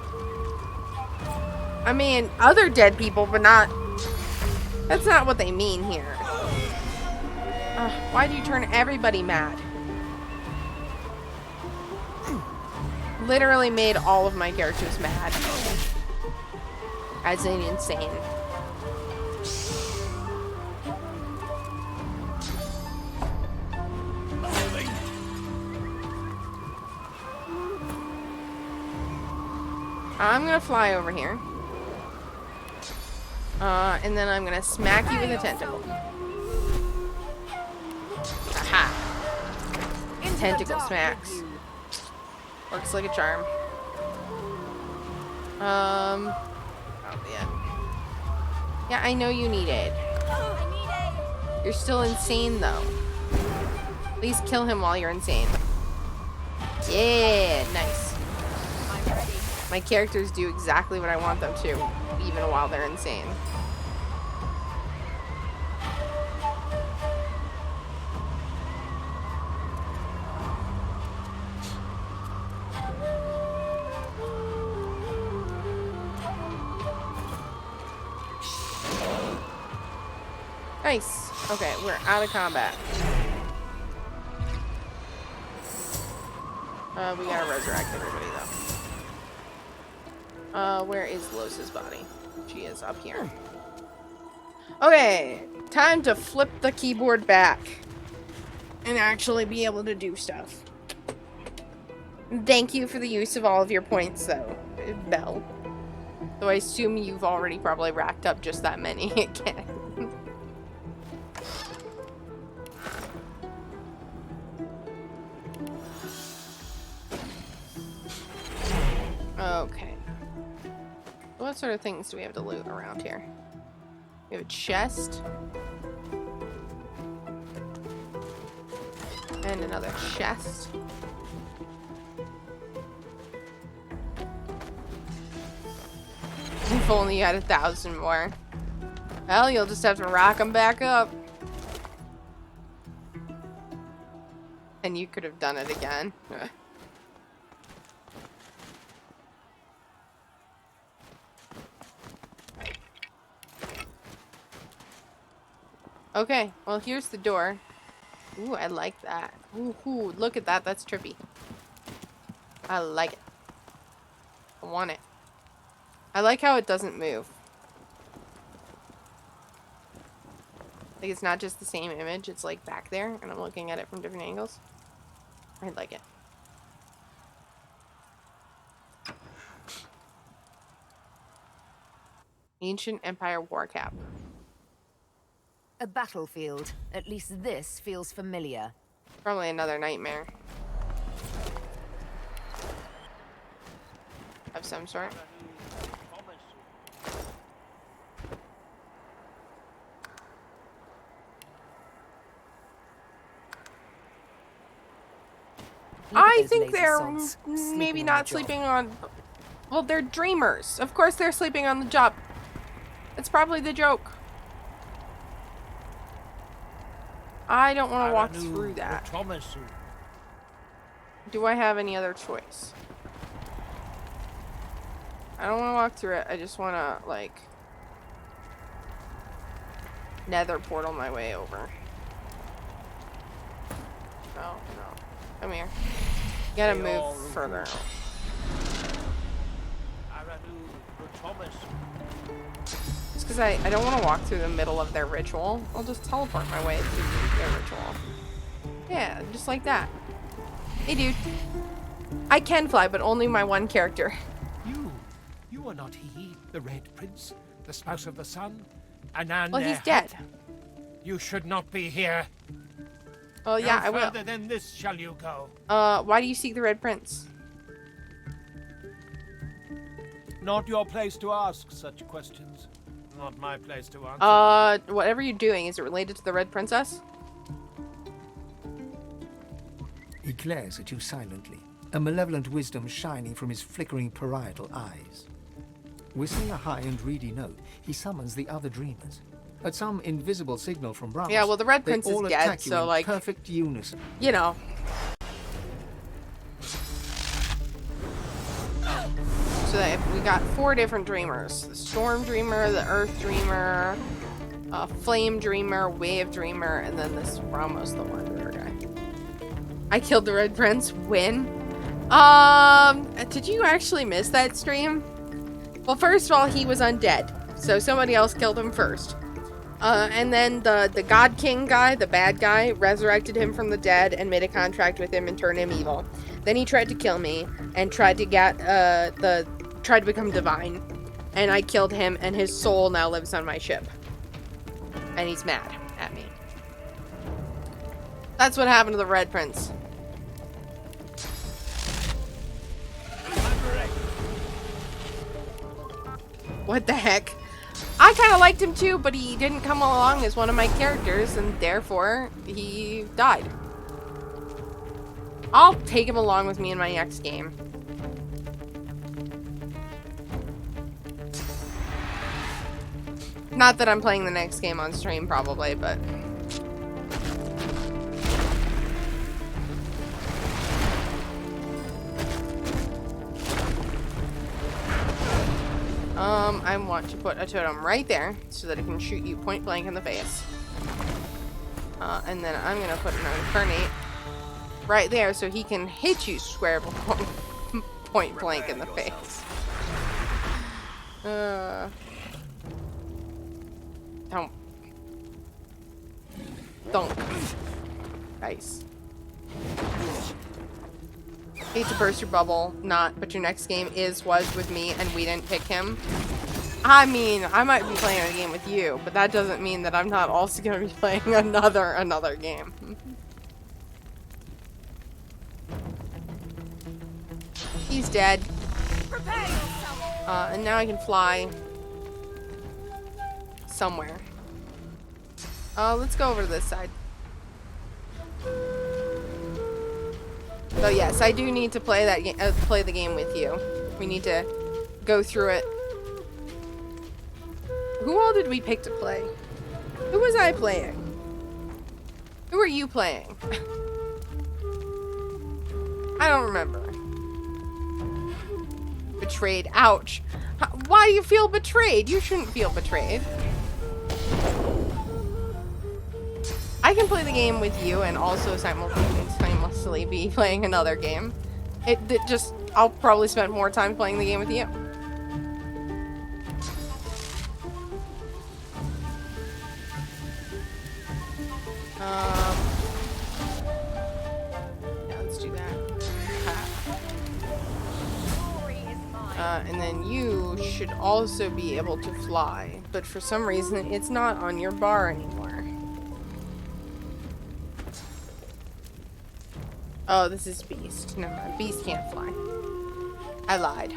I mean, other dead people, but not... That's not what they mean here. Why do you turn everybody mad? Literally made all of my characters mad. As in insane. I'm gonna fly over here. And then I'm gonna smack you with a tentacle. Aha! Tentacle smacks. Works like a charm. Oh, yeah. Yeah, I know you need aid. You're still insane, though. Please kill him while you're insane. Yeah, nice. My characters do exactly what I want them to, even while they're insane. Nice. Okay, we're out of combat. We gotta resurrect everybody, though. Where is Lohse's body? She is up here. Okay, time to flip the keyboard back and actually be able to do stuff. Thank you for the use of all of your points, though, Belle. Though I assume you've already probably racked up just that many again. Okay. What sort of things do we have to loot around here? We have a chest. And another chest. If only you had 1,000 more. Well, you'll just have to rock them back up. And you could have done it again. Okay, well, here's the door. Ooh, I like that. Ooh, look at that. That's trippy. I like it. I want it. I like how it doesn't move. Like, it's not just the same image. It's, like, back there, and I'm looking at it from different angles. I like it. Ancient Empire War Cap. A battlefield. At least this feels familiar. Probably another nightmare. Of some sort. I think they're maybe not sleeping on... Well, they're dreamers. Of course they're sleeping on the job. It's probably the joke. I don't want to walk through that. Do I have any other choice? I don't want to walk through it. I just want to, like, nether portal my way over. No. Come here. You gotta move further. Just because I don't want to walk through the middle of their ritual. I'll just teleport my way through their ritual. Yeah, just like that. Hey, dude. I can fly, but only my one character. You are not he, the Red Prince, the spouse of the sun, Anan. Well, he's dead. You should not be here. Oh, yeah, I will. No further than this shall you go. Why do you seek the Red Prince? Not your place to ask such questions. Not my place to answer. Whatever you're doing, is it related to the Red Princess? He glares at you silently, a malevolent wisdom shining from his flickering parietal eyes. Whistling a high and reedy note, he summons the other dreamers. At some invisible signal from Brahms, yeah, well, the Red Prince is dead, so, like, perfect unison. You know. So that we got 4 different dreamers. The Storm Dreamer, the Earth Dreamer, Flame Dreamer, Wave Dreamer, and then this Ramos the Wanderer guy. I killed the Red Prince. Win. Did you actually miss that stream? Well, first of all, he was undead, so somebody else killed him first. And then the God King guy, the bad guy, resurrected him from the dead and made a contract with him and turned him evil. Then he tried to kill me and tried to get tried to become divine. And I killed him, and his soul now lives on my ship. And he's mad at me. That's what happened to the Red Prince. What the heck? I kind of liked him too, but he didn't come along as one of my characters, and therefore he died. I'll take him along with me in my next game. Not that I'm playing the next game on stream, probably, but... I want to put a totem right there so that it can shoot you point blank in the face. And then I'm gonna put an incarnate right there so he can hit you square point blank in the face. Don't. Nice. Hate to burst your bubble, but your next game was with me and we didn't pick him. I mean, I might be playing a game with you, but that doesn't mean that I'm not also going to be playing another game. He's dead. And now I can fly somewhere. Let's go over to this side. So yes, I do need to play that play the game with you. We need to go through it. Who all did we pick to play? Who was I playing? Who were you playing? I don't remember. Betrayed. Ouch. Why do you feel betrayed? You shouldn't feel betrayed. I I can play the game with you and also simultaneously be playing another game. I'll probably spend more time playing the game with you. Yeah, let's do that. And then you should also be able to fly, but for some reason it's not on your bar anymore. Oh, this is Beast. Never mind. Beast can't fly. I lied.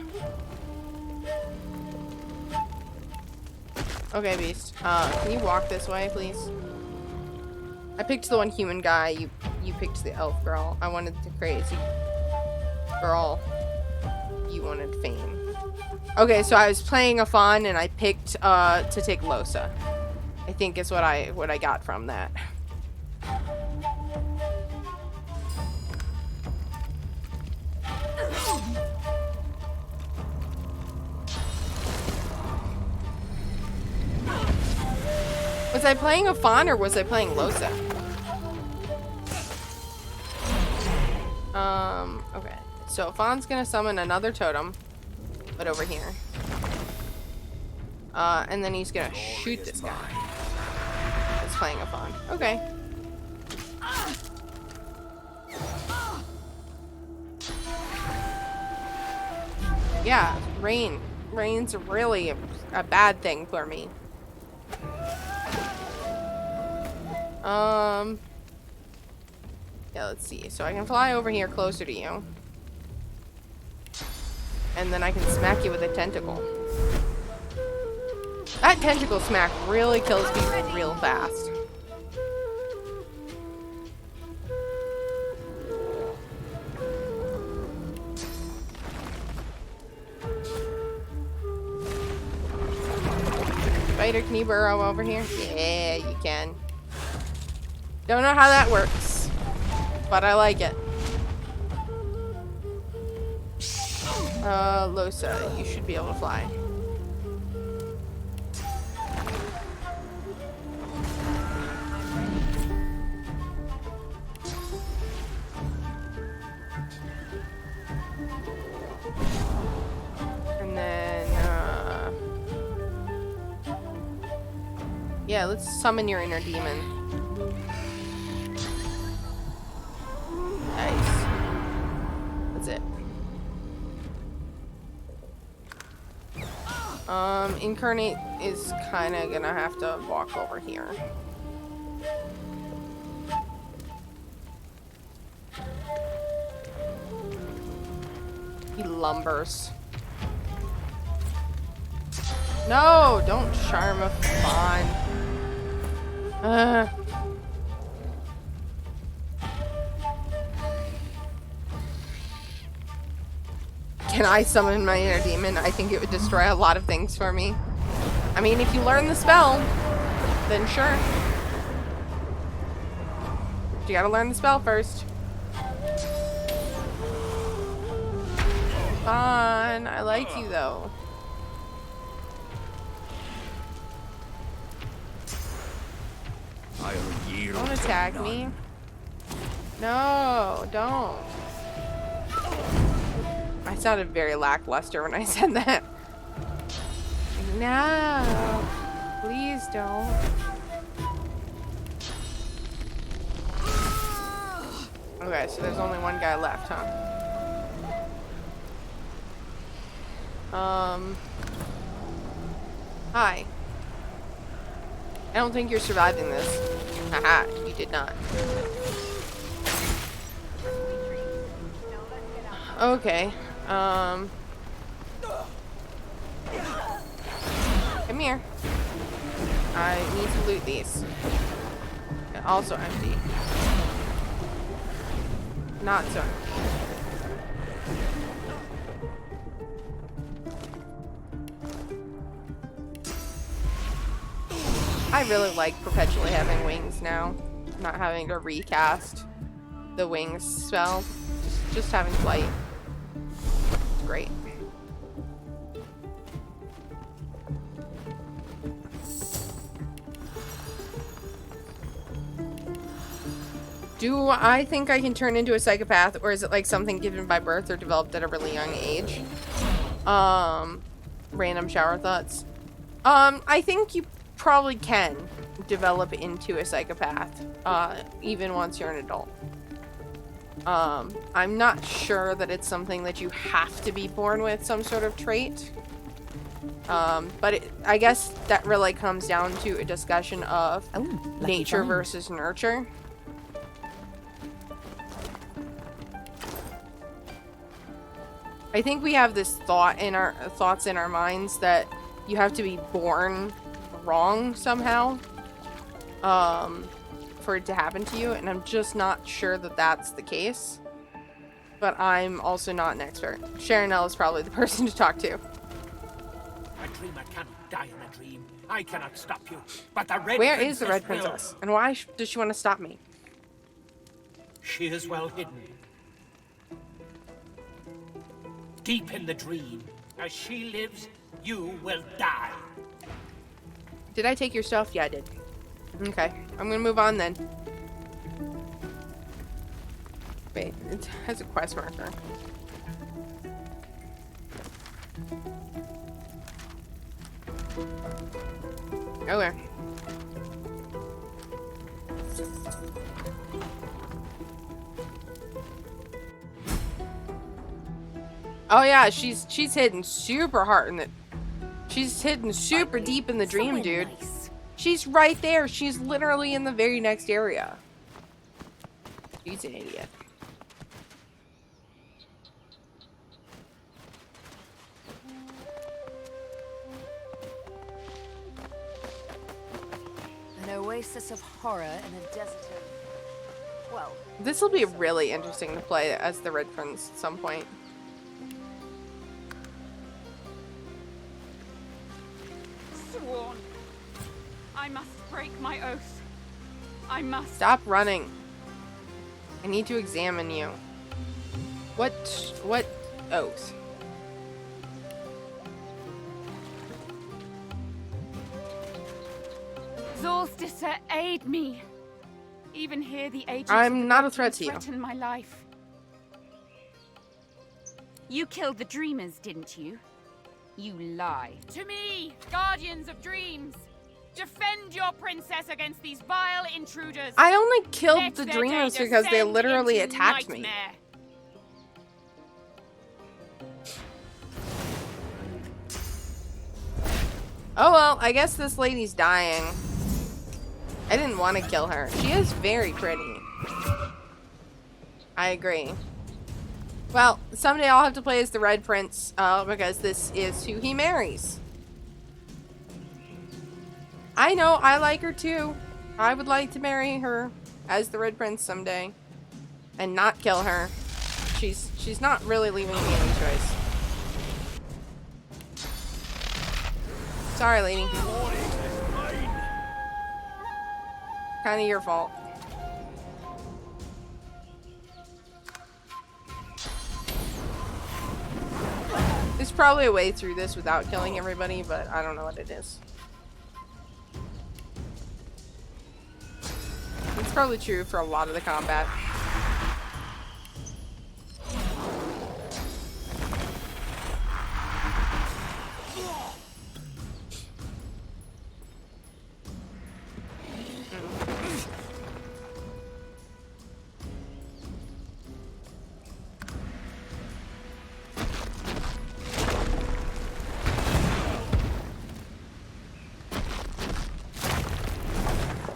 Okay, Beast. Can you walk this way, please? I picked the one human guy. You picked the elf girl. I wanted the crazy girl. You wanted fame. Okay, so I was playing Ifan and I picked to take Lohse. I think is what I got from that. Was I playing Ifan or was I playing Lohse? Okay. So Ifan's gonna summon another totem, but over here. And then he's gonna shoot this guy. That's playing Ifan. Okay. Yeah, rain's really a bad thing for me. Yeah, let's see. So I can fly over here closer to you. And then I can smack you with a tentacle. That tentacle smack really kills people real fast. Spider, can you burrow over here? Yeah, you can. Don't know how that works, but I like it. Lohse, you should be able to fly. And then, yeah, let's summon your inner demon. Nice. That's it. Incarnate is kind of gonna have to walk over here. He lumbers. No, don't charm a fawn. Can I summon my inner demon? I think it would destroy a lot of things for me. I mean, if you learn the spell, then sure. But you gotta learn the spell first. Fun. I like you though. Don't attack me. No, don't. I sounded very lackluster when I said that. No, please don't. Okay, so there's only one guy left, huh? Hi. I don't think you're surviving this. Haha, you did not. Okay, come here. I need to loot these. They're also empty. Not so empty. I really like perpetually having wings now. Not having to recast the wings spell. Just having flight. It's great. Do I think I can turn into a psychopath, or is it like something given by birth or developed at a really young age? Random shower thoughts. I think you probably can develop into a psychopath, even once you're an adult. I'm not sure that it's something that you have to be born with some sort of trait. But I guess that really comes down to a discussion of nature versus nurture. I think we have this thoughts in our minds that you have to be born wrong somehow for it to happen to you, and I'm just not sure that that's the case. But I'm also not an expert. Sharonelle is probably the person to talk to. A dreamer cannot die in a dream. I cannot stop you. But the Red Where Princess is the Red will. Princess? And why does she want to stop me? She is well hidden. Deep in the dream. As she lives, you will die. Did I take your stuff? Yeah, I did. Okay, I'm gonna move on then. Wait, it has a quest marker. Okay. Oh yeah, she's hidden super hard in the. She's hidden super deep in the dream, dude. She's right there. She's literally in the very next area. She's an idiot. An oasis of horror in a desert of... Well... This will be really interesting to play as the Red Prince at some point. Sworn. I must break my oath. I must. Stop running. I need to examine you. What oath? Solsticer, aid me. Even here, the agents I'm not a threat to you. threaten my life. You killed the dreamers, didn't you? You lie. To me, guardians of dreams! Defend your princess against these vile intruders! I only killed Let the their dreamers day because they descend literally into attacked me. nightmare. Oh well, I guess this lady's dying. I didn't want to kill her. She is very pretty. I agree. Well, someday I'll have to play as the Red Prince, because this is who he marries. I know, I like her too. I would like to marry her as the Red Prince someday. And not kill her. She's not really leaving me any choice. Sorry, lady. Kinda your fault. There's probably a way through this without killing everybody, but I don't know what it is. It's probably true for a lot of the combat.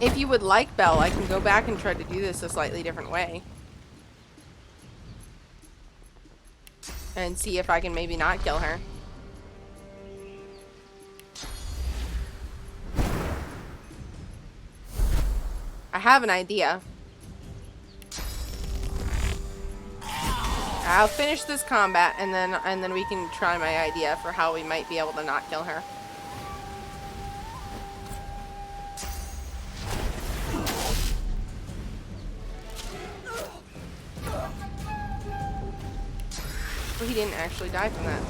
If you would like, Belle, I can go back and try to do this a slightly different way. And see if I can maybe not kill her. I have an idea. I'll finish this combat and then we can try my idea for how we might be able to not kill her. Well, he didn't actually die from that.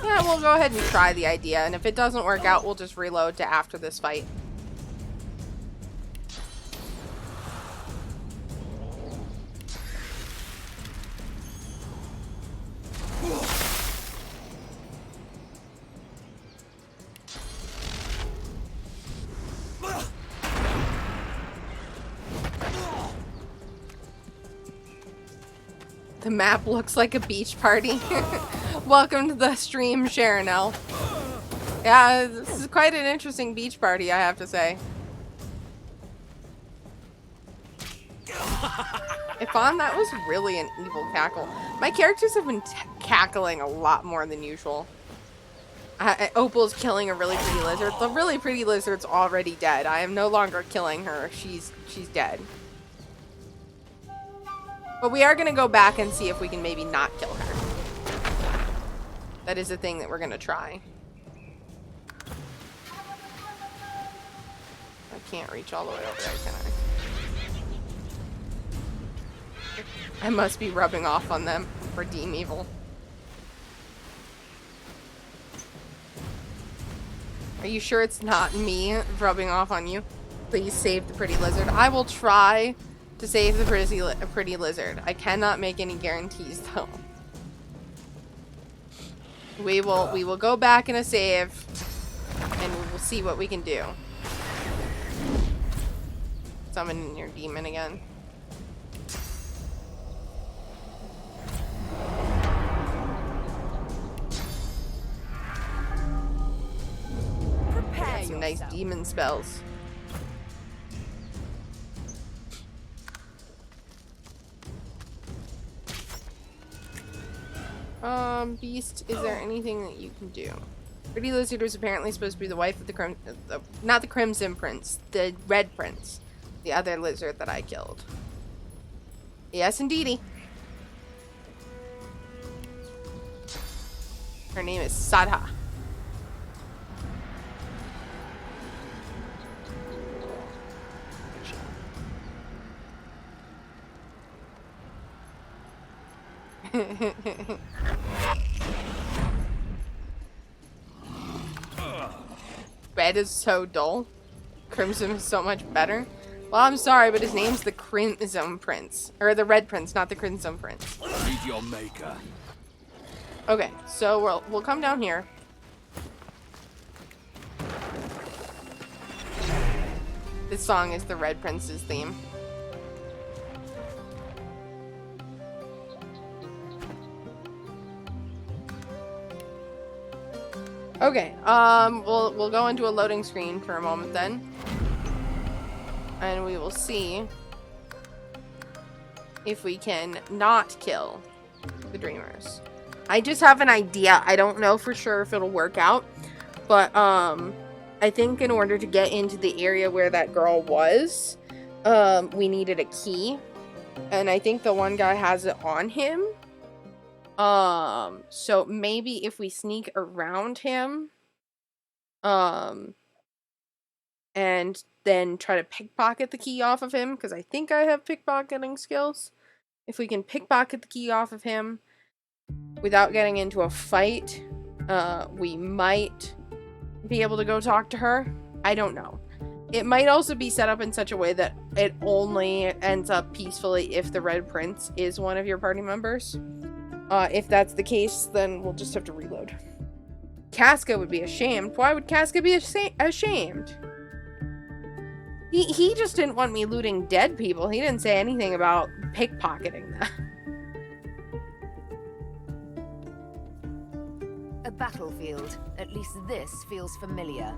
Yeah, we'll go ahead and try the idea, and if it doesn't work out, we'll just reload to after this fight. The map looks like a beach party. Welcome to the stream, Sharonell. Yeah, this is quite an interesting beach party, I have to say. Ifan, that was really an evil cackle. My characters have been cackling a lot more than usual. Opal's killing a really pretty lizard. The really pretty lizard's already dead. I am no longer killing her. She's dead. But we are going to go back and see if we can maybe not kill her. That is a thing that we're going to try. I can't reach all the way over there, can I? I must be rubbing off on them for Deem Evil. Are you sure it's not me rubbing off on you? Please save the pretty lizard. I will try to save the pretty lizard. I cannot make any guarantees though. We will go back in a save and we will see what we can do. Summon your demon again. Got some nice demon spells. Beast, is there anything that you can do? Pretty Lizard was apparently supposed to be the wife of the not the Crimson Prince, the Red Prince, the other lizard that I killed. Yes, indeedy. Her name is Sadha. Red is so dull. Crimson is so much better. Well, I'm sorry, but his name's the Crimson Prince. Or the Red Prince, not the Crimson Prince. Read your maker. Okay, so we'll come down here. This song is the Red Prince's theme. Okay, we'll go into a loading screen for a moment then. And we will see if we can not kill the Dreamers. I just have an idea. I don't know for sure if it'll work out. But, I think in order to get into the area where that girl was, we needed a key. And I think the one guy has it on him. So maybe if we sneak around him, and then try to pickpocket the key off of him, because I think I have pickpocketing skills. If we can pickpocket the key off of him without getting into a fight, we might be able to go talk to her. I don't know. It might also be set up in such a way that it only ends up peacefully if the Red Prince is one of your party members. If that's the case, then we'll just have to reload. Casca would be ashamed. Why would Casca be ashamed? He just didn't want me looting dead people. He didn't say anything about pickpocketing them. A battlefield. At least this feels familiar.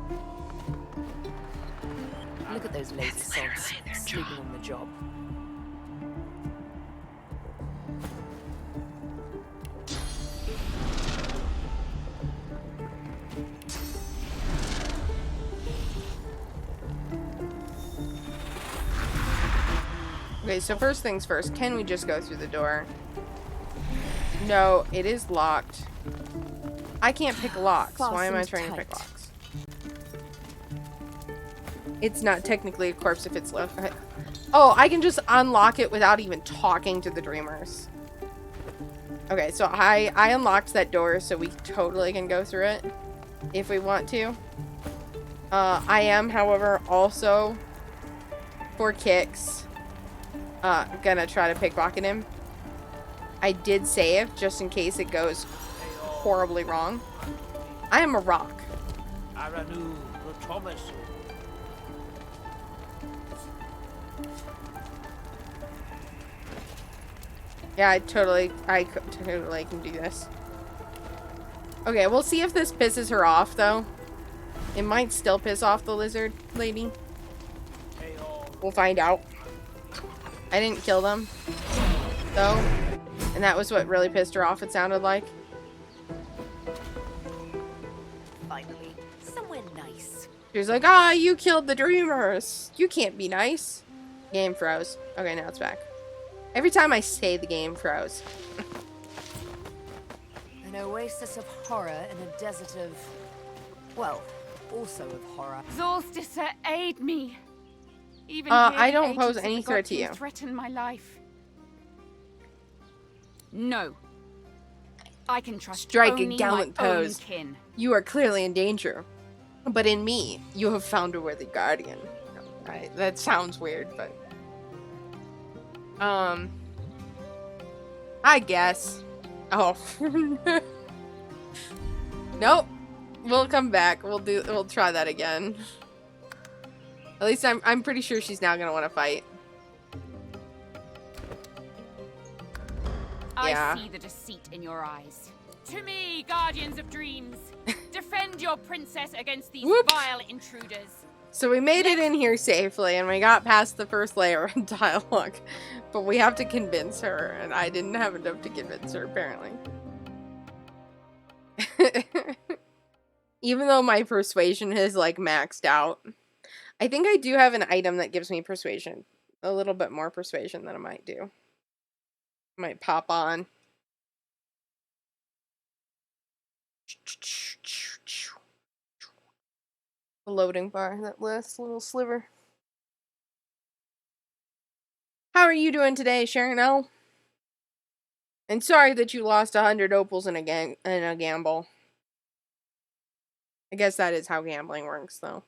Look at those lazy sods sleeping on the job. Okay, so first things first, can we just go through the door? No, it is locked. I can't pick locks. Why am I trying to pick locks? It's not technically a corpse if it's left. Oh, I can just unlock it without even talking to the Dreamers. Okay, so I unlocked that door so we totally can go through it if we want to. I am, however, also, for kicks, gonna try to pickpocket him. I did save just in case it goes horribly wrong. I am a rock. Yeah, I totally can do this. Okay, we'll see if this pisses her off, though. It might still piss off the lizard lady. We'll find out. I didn't kill them, though. And that was what really pissed her off, it sounded like. Finally, somewhere nice. She was like, ah, you killed the dreamers. You can't be nice. Game froze. Okay, now it's back. Every time I say the game froze. An oasis of horror in a desert of... well, also of horror. Zorsticer, aid me. Even I here, don't pose agents of any the threat gods to you. Threaten my life. No. I can trust Strike only a gallant my own pose. kin. You are clearly in danger. But in me, you have found a worthy guardian. Right, that sounds weird, but... I guess. Oh. Nope. We'll come back. We'll try that again. At least I'm pretty sure she's now gonna want to fight. Yeah. I see the deceit in your eyes. To me, guardians of dreams, defend your princess against these vile intruders. So we made it in here safely, and we got past the first layer of dialogue. But we have to convince her, and I didn't have enough to convince her, apparently. Even though my persuasion is, like, maxed out. I think I do have an item that gives me persuasion. A little bit more persuasion than I might do. Might pop on. The loading bar, that last little sliver. How are you doing today, Sharon L? And sorry that you lost 100 opals in a gamble. I guess that is how gambling works, though.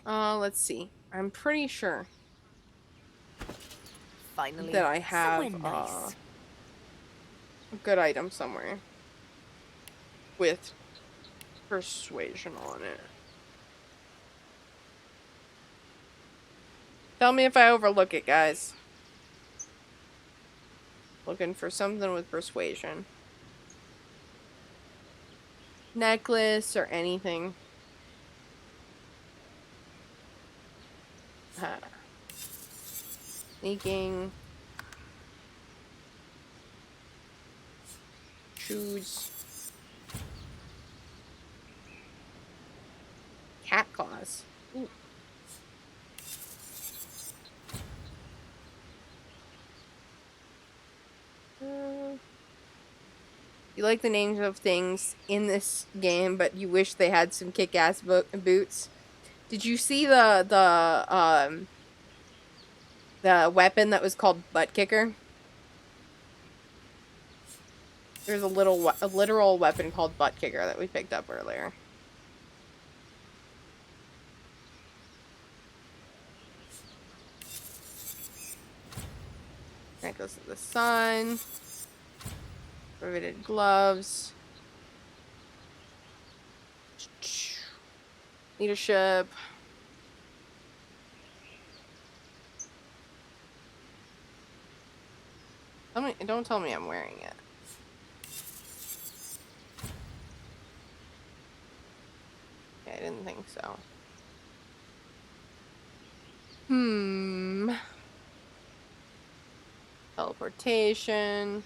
Let's see. I'm pretty sure Finally, that I have nice. a good item somewhere with persuasion on it. Tell me if I overlook it, guys. Looking for something with persuasion. Necklace or anything. Sneaking. Shoes. Cat claws. Ooh. You like the names of things in this game, but you wish they had some kick-ass boots. Did you see the weapon that was called Butt Kicker? There's a literal weapon called Butt Kicker that we picked up earlier. Necklace of the Sun. Riveted gloves. Leadership. Don't tell me I'm wearing it. Okay, I didn't think so. Teleportation.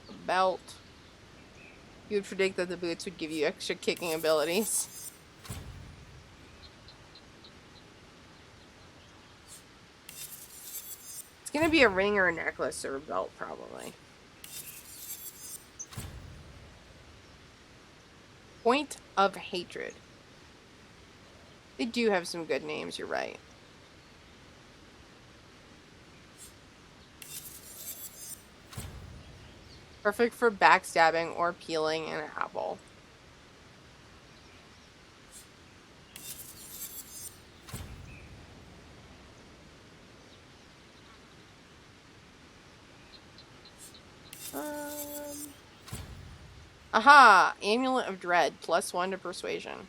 A belt. You would predict that the boots would give you extra kicking abilities. It's gonna be a ring or a necklace or a belt, probably. Point of hatred. They do have some good names, you're right. Perfect for backstabbing or peeling an apple. Aha! Amulet of Dread, +1 to persuasion.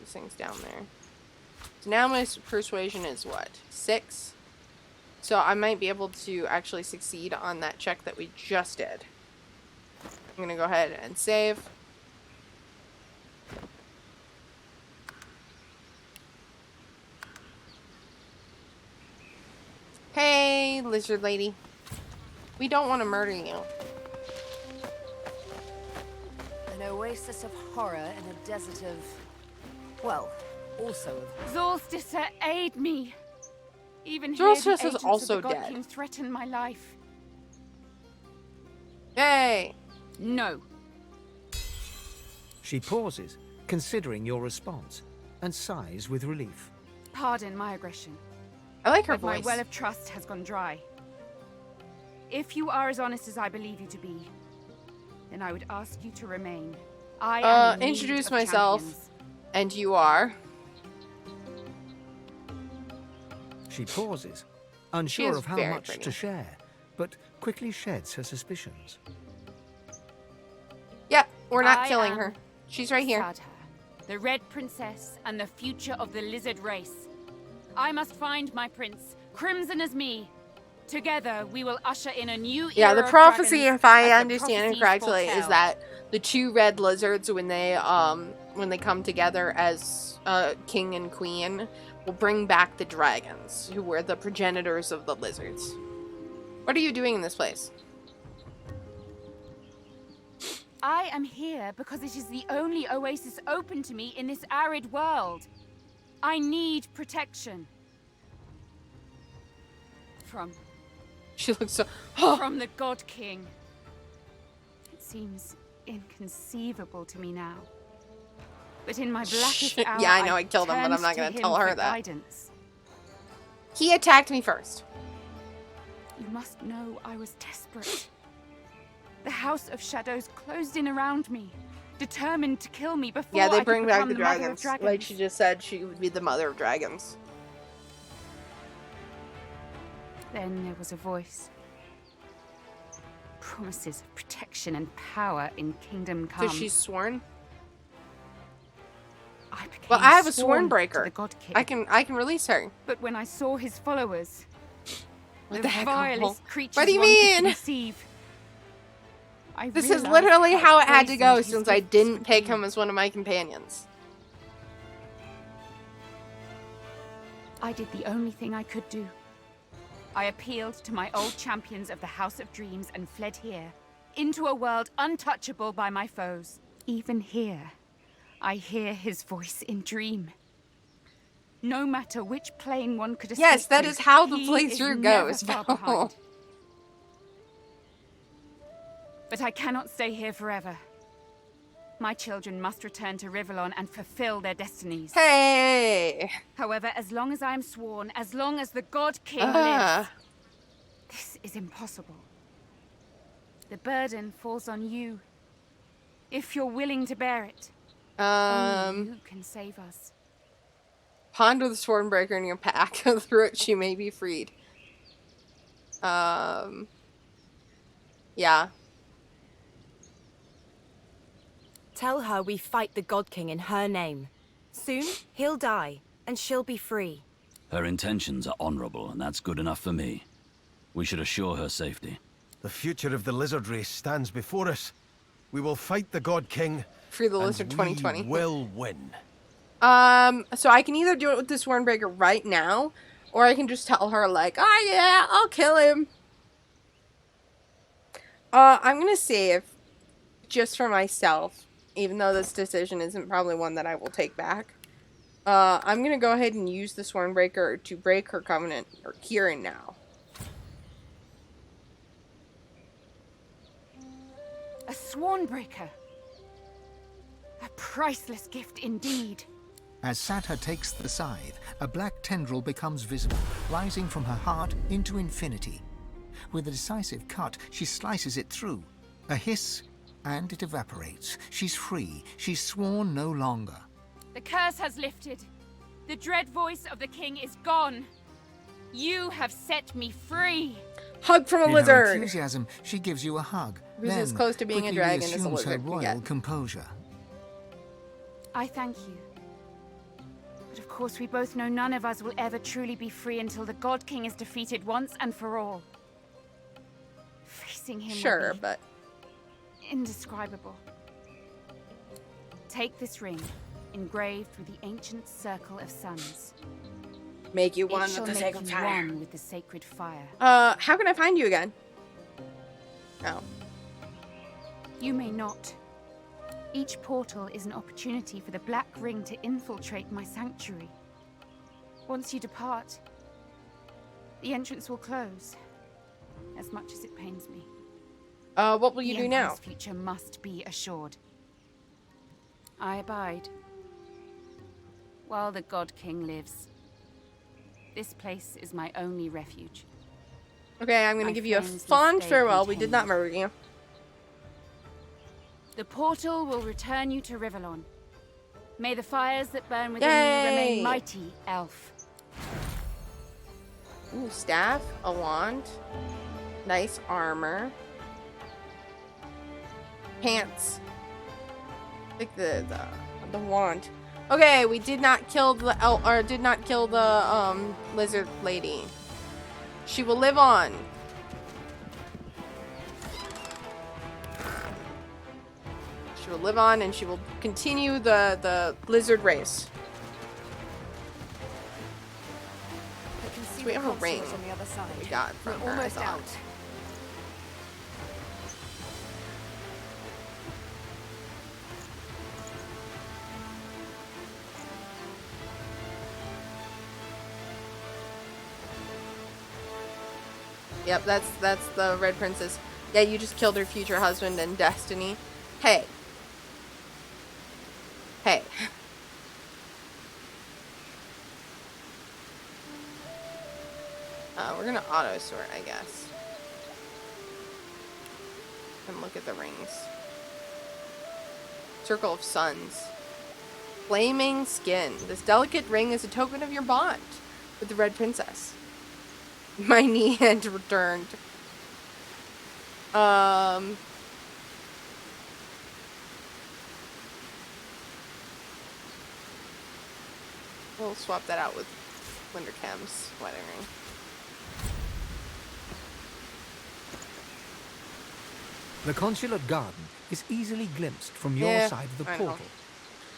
This thing's down there. So now my persuasion is what? 6? So I might be able to actually succeed on that check that we just did. I'm gonna go ahead and save. Hey, lizard lady. We don't want to murder you. An oasis of horror in a desert of... well, also of... Solsticer, aid me! Even Solstice here, is the agents also of the God dead. King threaten my life. Yay! No. She pauses, considering your response, and sighs with relief. Pardon my aggression. I like her but my voice. well of trust has gone dry. If you are as honest as I believe you to be, then I would ask you to remain. I am in need introduce of myself. champions. And you are? She pauses, She unsure is of how very much pretty. to share, but quickly sheds her suspicions. Yep, we're not I killing am her. She's right here. Sadha, the Red Princess and the future of the lizard race. I must find my prince, crimson as me. Together, we will usher in a new era Yeah, the of prophecy, dragons, if I as the understand it prophecies correctly, is foretell. that the 2 red lizards, when they come together as king and queen, will bring back the dragons, who were the progenitors of the lizards. What are you doing in this place? I am here because it is the only oasis open to me in this arid world. I need protection. She looks so... From the God King. It seems inconceivable to me now. But in my blackest hour, Yeah, I know I killed him, but I'm not going gonna to tell her for that. Guidance. He attacked me first. You must know I was desperate. The House of Shadows closed in around me, determined to kill me before Yeah, they I bring could back become the the mother of dragons. dragons. Like she just said, she would be the mother of dragons. Then there was a voice. Promises of protection and power in Kingdom Come. So she's sworn? I became Well, I have a sworn sworn to breaker. the God King. I can release her. But when I saw his followers, What the the heck, vilest Cole? creatures What do you one could mean? conceive, I This is realized literally how it had to go poisoned his since I gifts didn't would pick be. him as one of my companions. I did the only thing I could do. I appealed to my old champions of the House of Dreams and fled here, into a world untouchable by my foes. Even here, I hear his voice in dream. No matter which plane one could escape Yes, that to, is how the he playthrough is never goes. far behind. But I cannot stay here forever. My children must return to Rivellon and fulfill their destinies. Hey! However, as long as I am sworn, as long as the God King Ah. lives, this is impossible. The burden falls on you. If you're willing to bear it, only you can save us. Ponder the Stormbreaker in your pack. Through it, she may be freed. Yeah. Tell her we fight the God King in her name. Soon, he'll die, and she'll be free. Her intentions are honorable, and that's good enough for me. We should assure her safety. The future of the lizard race stands before us. We will fight the God King. Free the Lizard and 2020. We will win. So I can either do it with the Stormbreaker right now, or I can just tell her, like, oh yeah, I'll kill him. I'm gonna save, just for myself, even though this decision isn't probably one that I will take back. I'm gonna go ahead and use the Stormbreaker to break her covenant here and now. A Swornbreaker. A priceless gift indeed. As Sata takes the scythe, a black tendril becomes visible, rising from her heart into infinity. With a decisive cut, she slices it through. A hiss, and it evaporates. She's free. She's sworn no longer. The curse has lifted. The dread voice of the king is gone. You have set me free. Hug from a In her lizard. enthusiasm, she gives you a hug. Who's then as close to being a quickly dragon as a reassumes lizard her can royal get. composure. I thank you. But of course we both know none of us will ever truly be free until the God King is defeated once and for all. Facing him Sure, will be but indescribable. Take this ring, engraved with the ancient circle of suns. make you It one shall with the make sacred you fire. one with the sacred fire. How can I find you again? Oh. You may not. Each portal is an opportunity for the Black Ring to infiltrate my sanctuary. Once you depart, the entrance will close, as much as it pains me. What will you The do now? Empire's future must be assured. I abide. While the God King lives, this place is my only refuge. Okay, I'm gonna My give you a friends must fond stay farewell. We did contained. not murder you. The portal will return you to Rivellon. May the fires that burn within Yay! you remain mighty, elf. Ooh, staff, a wand, nice armor, pants. Like the wand. Okay, we did not kill the lizard lady. She will live on. She will live on, and she will continue the lizard race. I can see So we the have a ring. consoles on the other side. We got from We're her, I almost thought. out. Yep, that's the Red Princess. Yeah, you just killed her future husband and Destiny. Hey. Hey. We're gonna auto sort, I guess. And look at the rings. Circle of Suns. Flaming Skin. This delicate ring is a token of your bond with the Red Princess. My knee had returned. We'll swap that out with Winterchem's wedding ring. The consulate garden is easily glimpsed from your Yeah, side of the I know. portal.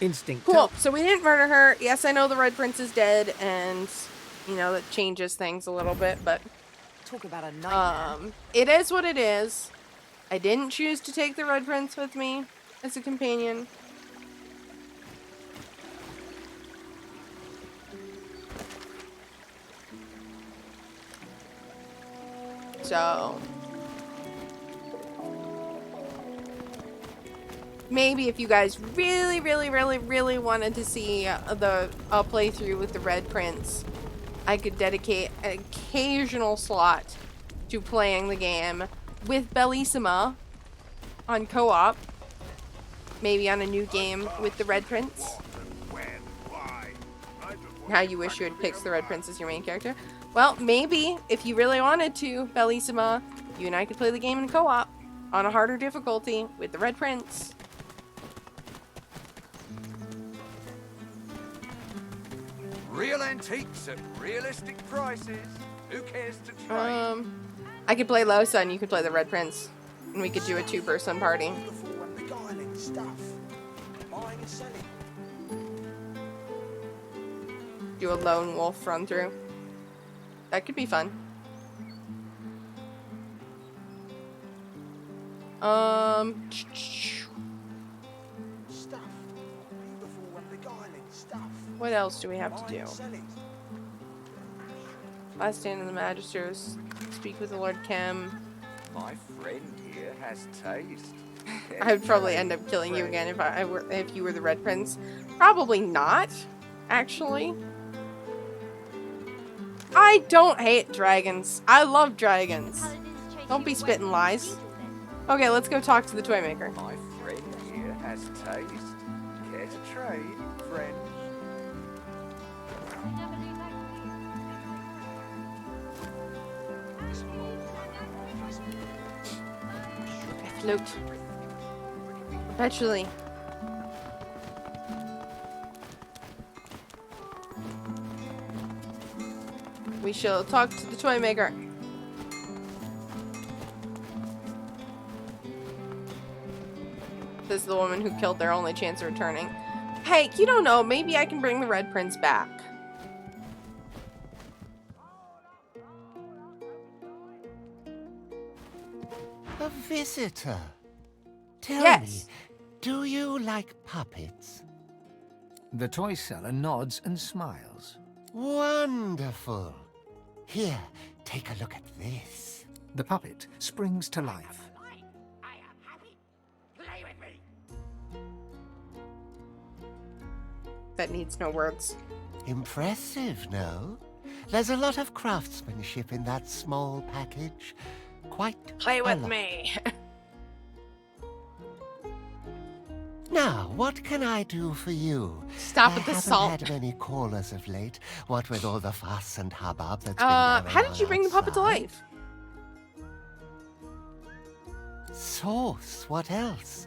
Instinct. Cool. So we didn't murder her. Yes, I know the Red Prince is dead, and you know that changes things a little bit, but Talk about a nightmare. it is what it is. I didn't choose to take the Red Prince with me as a companion. So maybe if you guys really wanted to see the playthrough with the Red Prince, I could dedicate an occasional slot to playing the game with Bellissima on co-op. Maybe on a new game with the Red Prince. How you wish you had picked the Red Prince as your main character. Well, maybe if you really wanted to, Bellissima, you and I could play the game in co-op on a harder difficulty with the Red Prince. Real antiques at realistic prices. Who cares to trade? I could play Lohse and you could play the Red Prince. And we could do a two-person party. Do a lone wolf run through. That could be fun. What else do we have to do? Last stand in the Magisters. Speak with the Lord Chem. My friend here has taste. I would probably end up killing you again if you were the Red Prince. Probably not, actually. I don't hate dragons. I love dragons. Don't be spitting lies. Okay, let's go talk to the toy maker. My friend here has taste. Care to trade, friend? I float. Perpetually. We shall talk to the toy maker. This is the woman who killed their only chance of returning. Hey, you don't know. Maybe I can bring the Red Prince back. A visitor. Tell Yes. me, do you like puppets? The toy seller nods and smiles. Wonderful. Here, take a look at this. The puppet springs to life. That needs no words. Impressive, no? There's a lot of craftsmanship in that small package. Quite Play a with lot. me. Now, what can I do for you? Stop I with the haven't salt. had many callers of late. What with all the fuss and hubbub that's been How going did you bring the puppet to outside. life? Sauce, what else?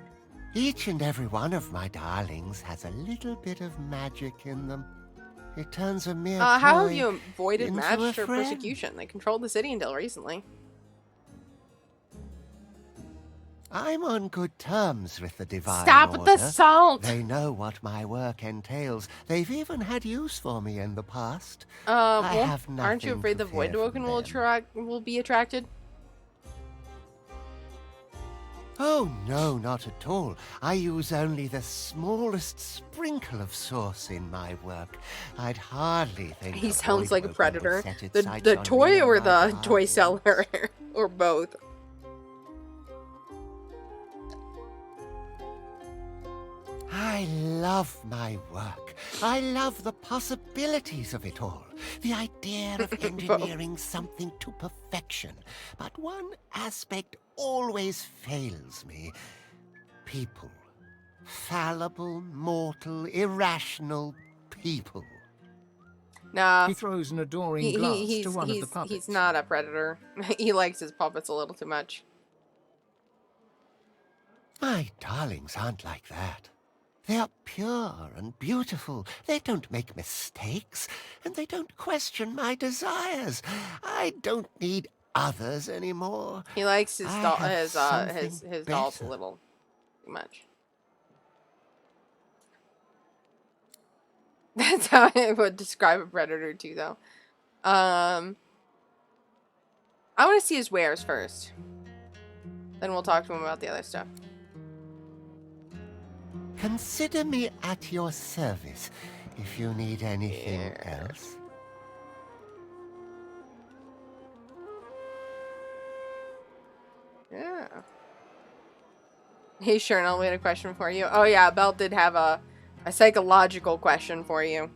Each and every one of my darlings has a little bit of magic in them. It turns a mere How have toy you avoided into match a or friend. persecution? They controlled the city until recently. I'm on good terms with the Divine Stop with the Order. salt! They know what my work entails. They've even had use for me in the past. Well, I have aren't you nothing afraid to the Void fear Woken from will be attracted? Oh, no, not at all. I use only the smallest sprinkle of sauce in my work. I'd hardly think He the sounds Void like a Woken predator. would set its The sights on toy me or and my the toy seller? Or both? I love my work. I love the possibilities of it all. The idea of engineering something to perfection. But one aspect always fails me. People. Fallible, mortal, irrational people. Nah. He throws an adoring glance to one of the puppets. He's not a predator. He likes his puppets a little too much. My darlings aren't like that. They are pure and beautiful. They don't make mistakes, and they don't question my desires. I don't need others anymore. He likes his I doll, have his something dolls a better. little too much. That's how I would describe a predator too, though. I want to see his wares first. Then we'll talk to him about the other stuff. Consider me at your service if you need anything else. Yeah. Hey, sure, and we had a question for you. Oh yeah, Belle did have a psychological question for you.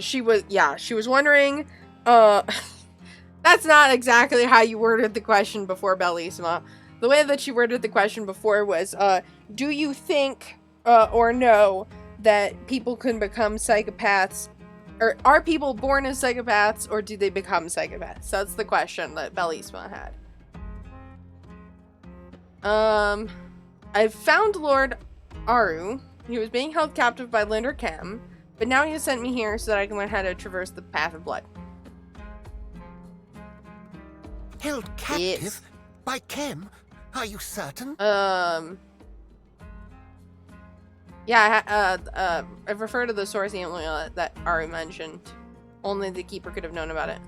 She was wondering, that's not exactly how you worded the question before, Bellissima. The way that she worded the question before was, do you think, or know that people can become psychopaths, or are people born as psychopaths, or do they become psychopaths? That's the question that Bellissima had. I found Lord Aru. He was being held captive by Linder Kem, but now he has sent me here so that I can learn how to traverse the path of blood. Held captive? Yes. By Kem? Are you certain? Yeah, I refer to the source amulet that Aru mentioned. Only the Keeper could have known about it.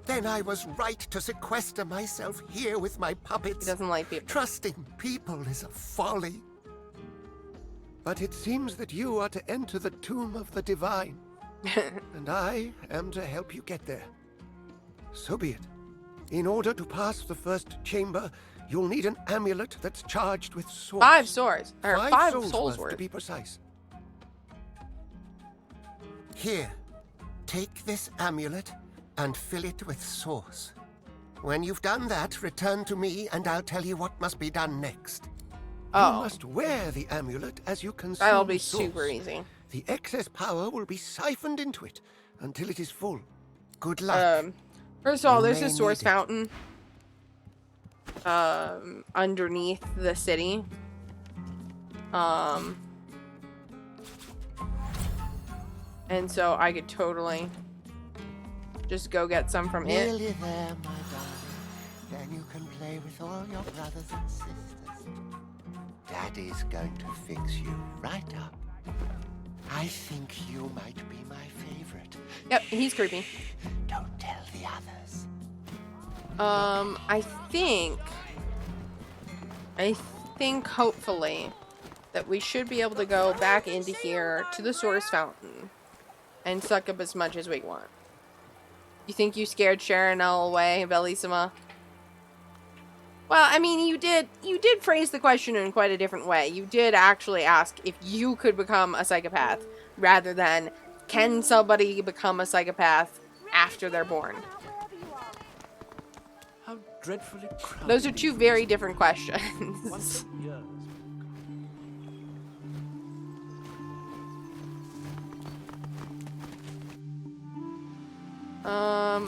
Then I was right to sequester myself here with my puppets. He doesn't like people. Trusting people is a folly. But it seems that you are to enter the tomb of the divine. And I am to help you get there. So be it. In order to pass the first chamber, you'll need an amulet that's charged with souls. 5 swords. Or 5 5 souls souls worth, worth. to be precise. Here, take this amulet and fill it with source. When you've done that, return to me and I'll tell you what must be done next. Oh. You must wear the amulet as you consume That'll be source. super easy. The excess power will be siphoned into it until it is full. Good luck. First of all, You there's may a source need it. fountain underneath the city. And so I could totally just go get some from it. Nearly there, my darling. Then you can play with all your brothers and sisters. Daddy's going to fix you right up. I think you might be my favorite. Yep, he's creepy. Don't tell the others. I think hopefully that we should be able to go back into here to the source fountain and suck up as much as we want. You think you scared Sharonelle away, Bellissima? Well, I mean, you did phrase the question in quite a different way. You did actually ask if you could become a psychopath rather than can somebody become a psychopath after they're born. How dreadfully crowded. Those are two very different questions.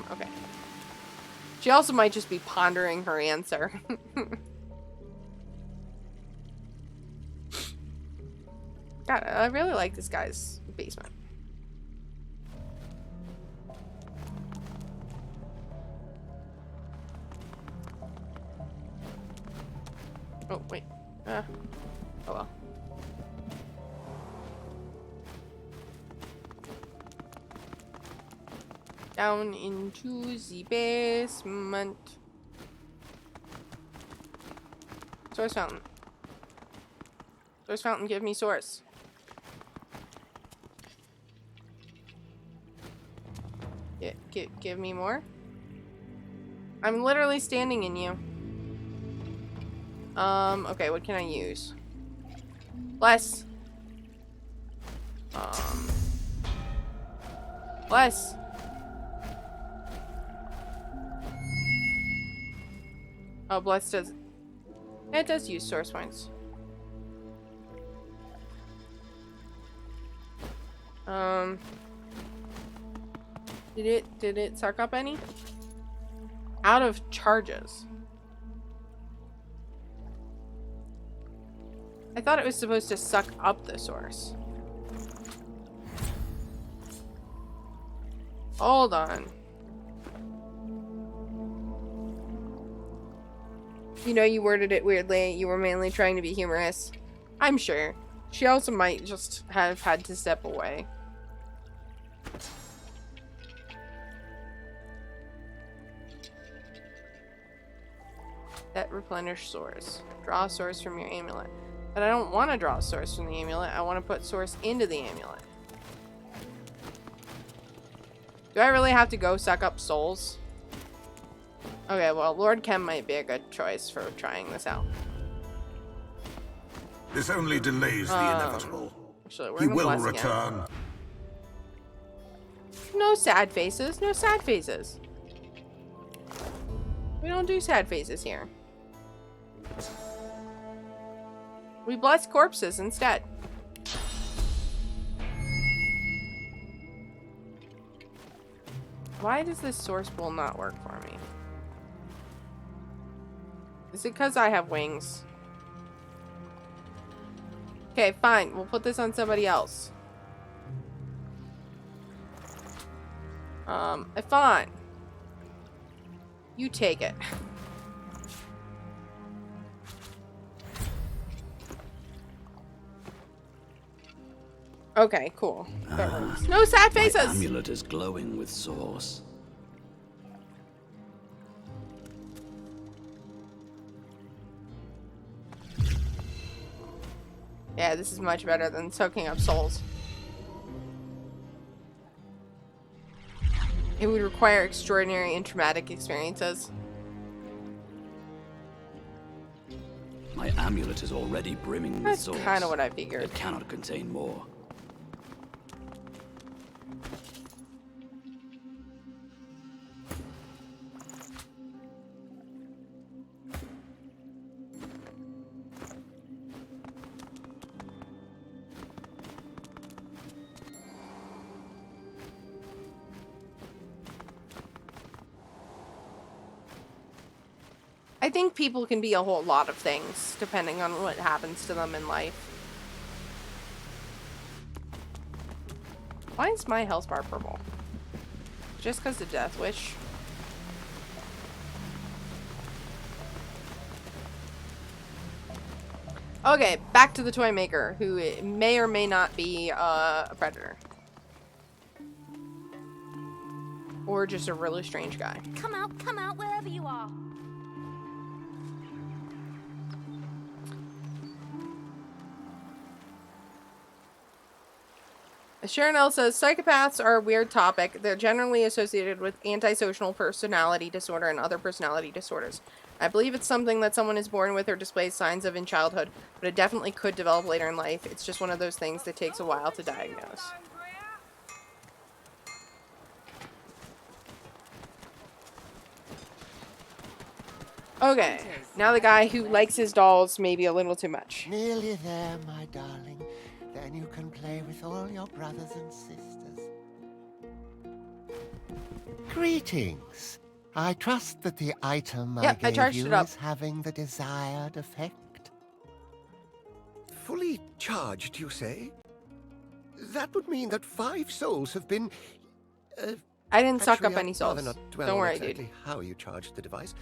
Okay. She also might just be pondering her answer. God, I really like this guy's basement. Oh, wait. Oh well. Down into the basement. Source fountain. Source fountain, give me source. Give me more. I'm literally standing in you. Okay, what can I use? Bless. Bless. Oh, Bless does... It does use source points. Did it suck up any? Out of charges. I thought it was supposed to suck up the source. Hold on. You know, you worded it weirdly. You were mainly trying to be humorous. I'm sure. She also might just have had to step away. That replenish source. Draw a source from your amulet. But I don't want to draw a source from the amulet. I want to put source into the amulet. Do I really have to go suck up souls? Okay, well, Lord Kem might be a good choice for trying this out. This only delays the inevitable. Actually, He gonna will bless return. again. No sad faces. No sad faces. We don't do sad faces here. We bless corpses instead. Why does this source pool not work for me? Is it because I have wings? Okay, fine. We'll put this on somebody else. Ifan. You take it. Okay, cool. That works. No sad faces! My amulet is glowing with source. Yeah, this is much better than soaking up souls. It would require extraordinary and traumatic experiences. amulet is already brimming with That's souls. kind of what I figured. It cannot contain more. I think people can be a whole lot of things, depending on what happens to them in life. Why is my health bar purple? Just because of Death Wish? Okay, back to the toy maker, who may or may not be a predator. Or just a really strange guy. Come out, wherever you are. Sharon L says, psychopaths are a weird topic. They're generally associated with antisocial personality disorder and other personality disorders. I believe it's something that someone is born with or displays signs of in childhood, but it definitely could develop later in life. It's just one of those things that takes a while to diagnose. Okay, now the guy who likes his dolls maybe a little too much. Nearly there, my darling. Then you can play with all your brothers and sisters. Greetings. I trust that the item I gave you is having the desired effect. Fully charged, you say? That would mean that 5 souls have been... I didn't suck up I'd any souls. rather not dwell Don't on worry, exactly dude. how you charged the device.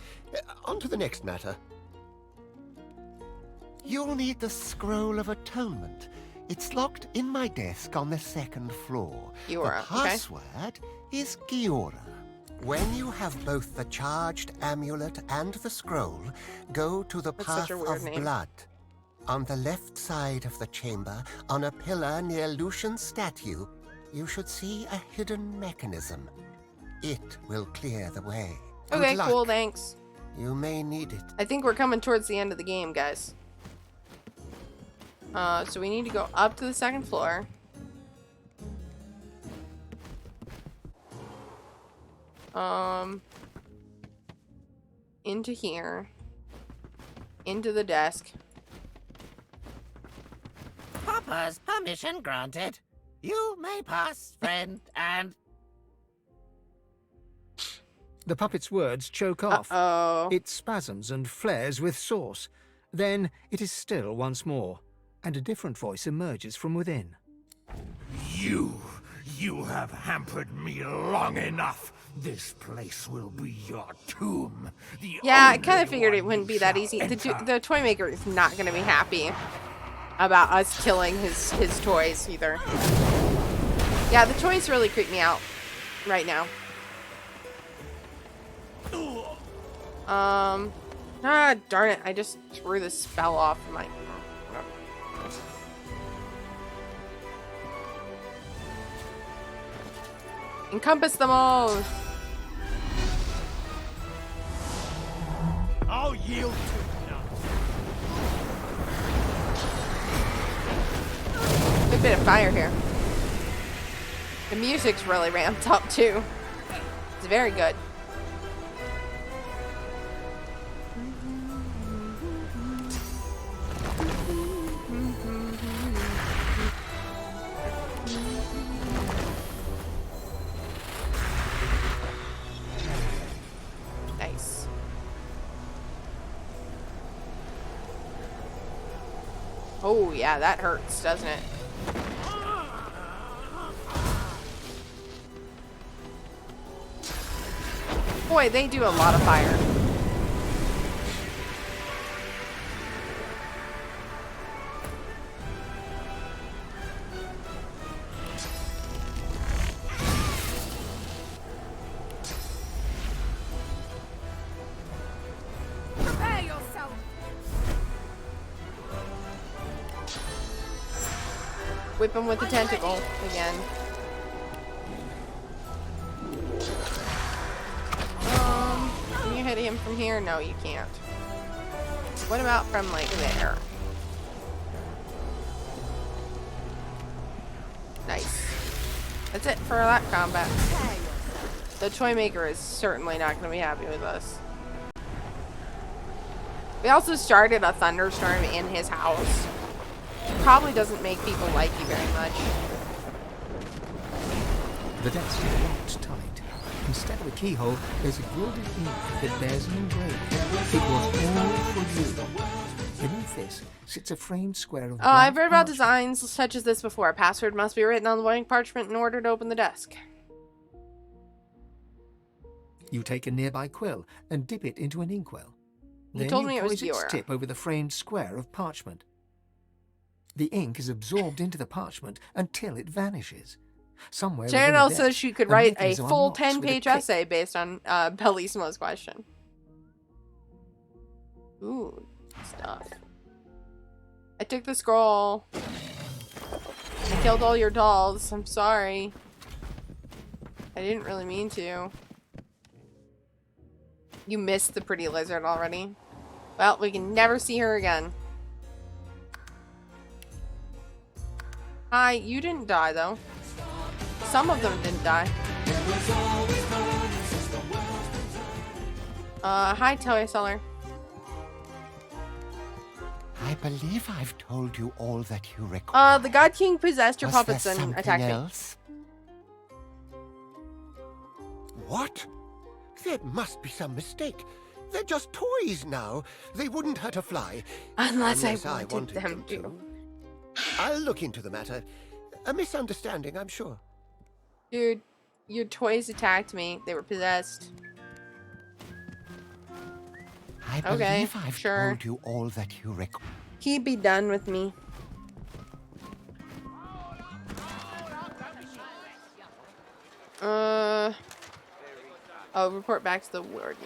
On to the next matter. You'll need the Scroll of Atonement. It's locked in my desk on the 2nd floor. Giora, the password is Giora. When you have both the charged amulet and the scroll, go to the Path of Blood. On the left side of the chamber, on a pillar near Lucian's statue, you should see a hidden mechanism. It will clear the way. Okay, Good luck. cool, thanks. You may need it. I think we're coming towards the end of the game, guys. So we need to go up to the 2nd floor. Into here. Into the desk. Papa's permission granted. You may pass, friend, and... The puppet's words choke off. It spasms and flares with sauce. Then it is still once more, and a different voice emerges from within. You have hampered me long enough. This place will be your tomb. Yeah, I kind of figured it wouldn't be that easy. The toy maker is not going to be happy about us killing his toys either. Yeah, the toys really creep me out right now. Ah, darn it. I just threw the spell off my... Encompass them all! I'll yield to none. Good bit of fire here. The music's really ramped up too. It's very good. Nice. Oh yeah, that hurts, doesn't it? Boy, they do a lot of fire. Prepare yourself. Whip him with the tentacle again. Can you hit him from here? No, you can't. What about from, like, there? Nice. That's it for that combat. The toy maker is certainly not going to be happy with us. We also started a thunderstorm in his house. Probably doesn't make people like you very much. The desk is locked tight. Instead of a keyhole, there's a gilded ink that bears an engraving. It was all for you. Beneath this sits a framed square of I've read about designs such as this before. A password must be written on the blank parchment in order to open the desk. You take a nearby quill and dip it into an inkwell. You Then told me it was poise its Diora. tip over the framed square of parchment. The ink is absorbed into the parchment until it vanishes. Somewhere within the Janelle desk, says she could write a mechanism full unlocks with a 10-page click. essay based on Bellissimo's question. Ooh, stuff. I took the scroll. I killed all your dolls. I'm sorry. I didn't really mean to. You missed the pretty lizard already. Well, we can never see her again. Hi, you didn't die though. Some of them didn't die. Hi, toy seller. I believe I've told you all that you require. The God King possessed your Was there puppets and something attacked else? What? There must be some mistake. They're just toys now. They wouldn't hurt a fly. Unless I Unless wanted them to. I'll look into the matter. A misunderstanding, I'm sure. Dude, your toys attacked me. They were possessed. I Okay, believe I've sure. told you all that you require. He'd be done with me. Oh, report back to the warden.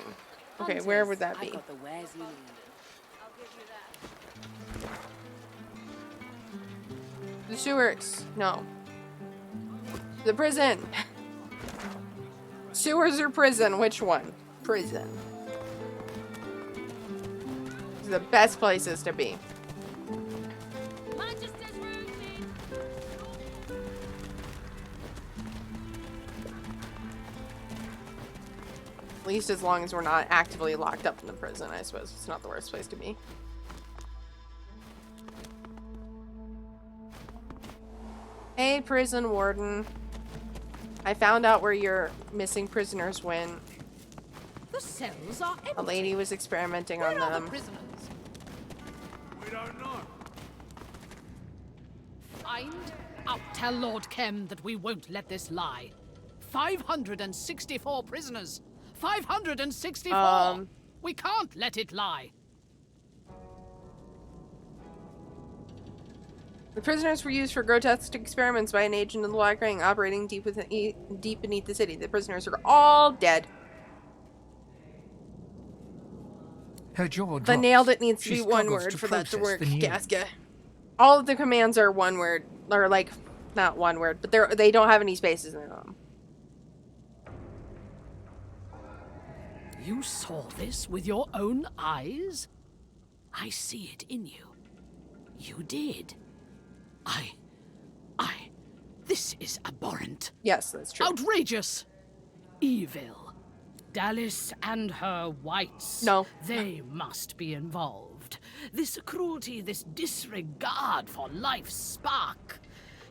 Okay, where would that be? The sewers. No. The prison. Sewers or prison? Which one? Prison. These are the best places to be. At least as long as we're not actively locked up in the prison, I suppose. It's not the worst place to be. Hey, prison warden. I found out where your missing prisoners went. The cells are empty. A lady was experimenting Where on are them. the prisoners? We don't know. Find out. Tell Lord Kem that we won't let this lie. 564 prisoners. 564. We can't let it lie. The prisoners were used for grotesque experiments by an agent of the Black Ring operating deep beneath the city. The prisoners are all dead. Her jaw The drops. nailed it needs to She be one struggles word to for that to process work, the news. Casca. All of the commands are one word, or like, not one word, but they don't have any spaces in them. You saw this with your own eyes? I see it in you. You did. This is abhorrent. Yes, that's true. Outrageous. Evil. Dallas and her whites. No. They must be involved. This cruelty, this disregard for life's spark.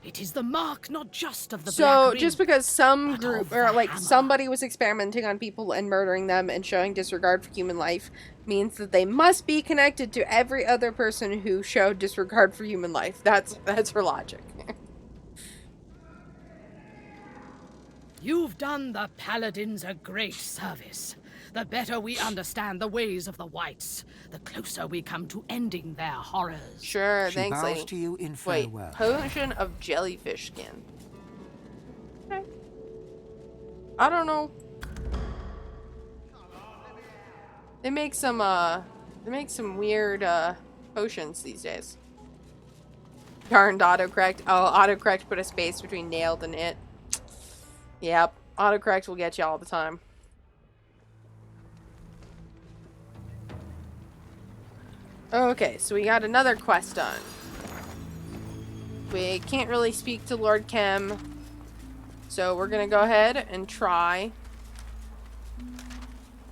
It is the mark not just of the Black So Ring, just because some group of or the like hammer. somebody was experimenting on people and murdering them and showing disregard for human life means that they must be connected to every other person who showed disregard for human life. That's her logic. You've done the Paladins a great service. The better we understand the ways of the whites, the closer we come to ending their horrors. Sure, She thanks, bows lady. to you in Wait, farewell. potion of jellyfish skin. Okay. I don't know. They make some weird potions these days. Darned autocorrect. Oh, autocorrect put a space between nailed and it. Yep, autocorrect will get you all the time. Okay, so we got another quest done. We can't really speak to Lord Kem, so we're gonna go ahead and try.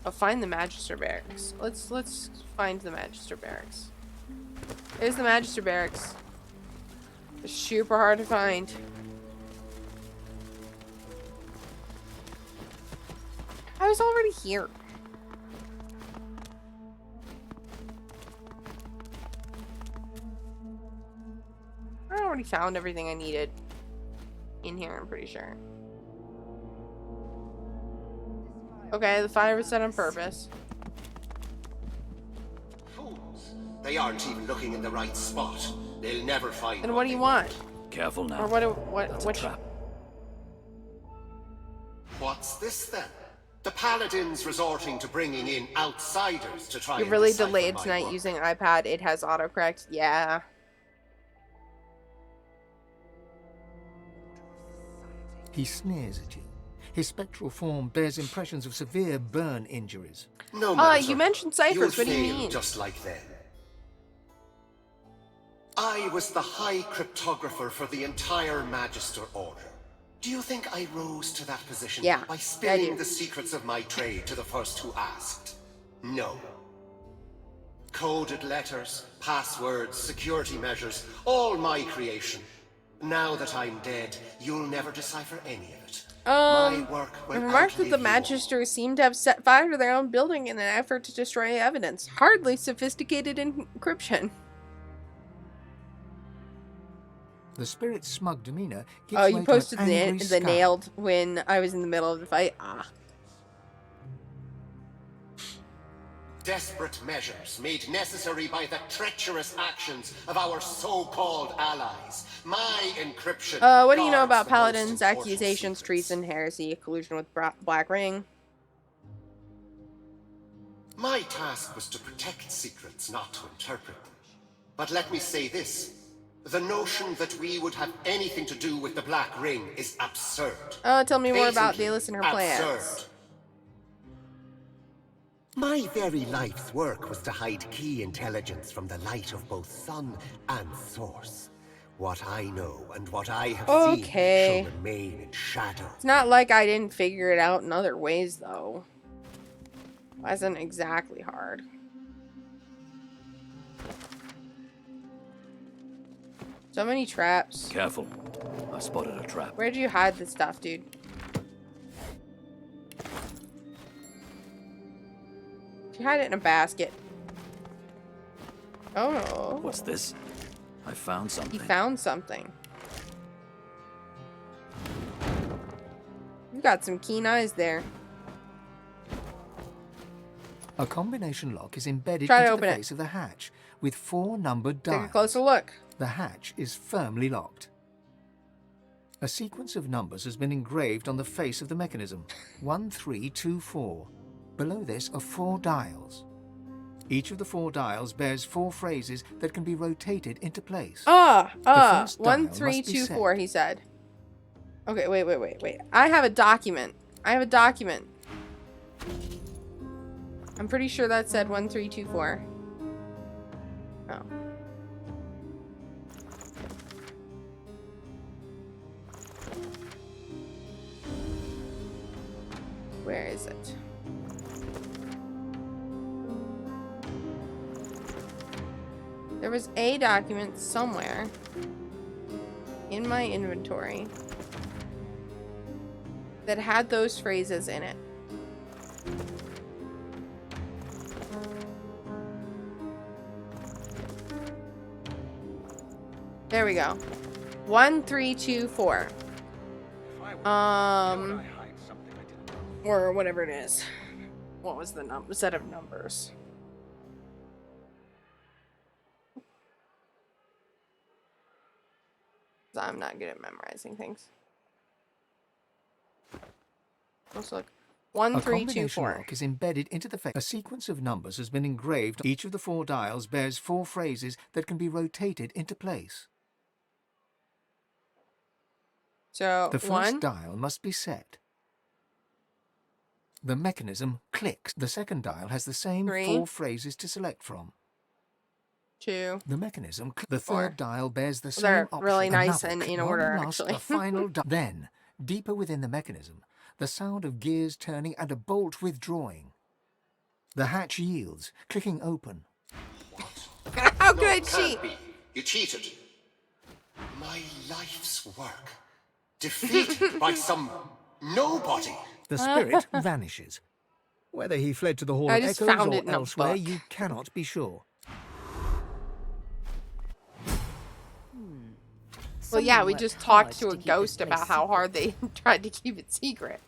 Oh, find the Magister Barracks. Let's find the Magister Barracks. There's the Magister Barracks. It's super hard to find. I was already here. I already found everything I needed in here, I'm pretty sure. Okay, the fire was set on purpose. Fools. They aren't even looking in the right spot. They'll never find. Then what do you want? Careful now. Or what trap. What's this then? The paladins resorting to bringing in outsiders to try. You're and really decipher delayed my tonight work. using iPad. It has autocorrect. Yeah. He sneers at you. His spectral form bears impressions of severe burn injuries. No matter. You mentioned ciphers. You'll What do you fail mean? just like them. I was the High Cryptographer for the entire Magister Order. Do you think I rose to that position Yeah, by I spilling do. the secrets of my trade to the first who asked? No. Coded letters, passwords, security measures, all my creation. Now that I'm dead, you'll never decipher any of it. My work I will remarked that outlive the you Magisters seem to have set fire to their own building in an effort to destroy evidence. Hardly sophisticated encryption. The spirit's smug demeanor gives Oh, way you to an posted angry the scowl. nailed when I was in the middle of the fight. Ah. Desperate measures made necessary by the treacherous actions of our so-called allies. My encryption. What do you know guards about the most Paladins, important accusations, secrets. treason, heresy, collusion with Black Ring? My task was to protect secrets, not to interpret them. But let me say this. The notion that we would have anything to do with the Black Ring is absurd. Tell me more about Patently Dalis and her plans. absurd. My very life's work was to hide key intelligence from the light of both sun and source. What I know and what I have seen Okay. shall remain in shadow. It's not like I didn't figure it out in other ways, though. Wasn't exactly hard. So many traps. Careful. I spotted a trap. Where'd you hide the stuff, dude? You hide it in a basket. Oh. What's this? I found something. He found something. You got some keen eyes there. A combination lock is embedded Try to into open the it. face of the hatch with 4 numbered dials. Take a closer look. The hatch is firmly locked. A sequence of numbers has been engraved on the face of the mechanism. 1324. Below this are 4 dials. Each of the 4 dials bears 4 phrases that can be rotated into place. Ah, The first dial 1324, must be he said. Okay, wait. I have a document. I'm pretty sure that said 1324. Oh. Where is it? There was a document somewhere in my inventory that had those phrases in it. There we go. 1324. Or whatever it is. What was the set of numbers? I'm not good at memorizing things. Let's look. A combination 1324. lock is embedded into the face. A sequence of numbers has been engraved. Each of the 4 dials bears 4 phrases that can be rotated into place. So, The first 1. dial must be set. The mechanism clicks. The second dial has the same 3. 4 phrases to select from. 2. The mechanism, the third dial bears the same They're option. really nice Another, and in one order, last, actually. a final then, deeper within the mechanism, the sound of gears turning and a bolt withdrawing. The hatch yields, clicking open. How could she? Can't be. You cheated. My life's work. Defeated by some nobody. The spirit vanishes. Whether he fled to the Hall I of just Echoes found or it in a elsewhere, book. you cannot be sure. Well, yeah, we Someone just worked talked hard to to a keep this ghost place about how hard they tried to keep it secret.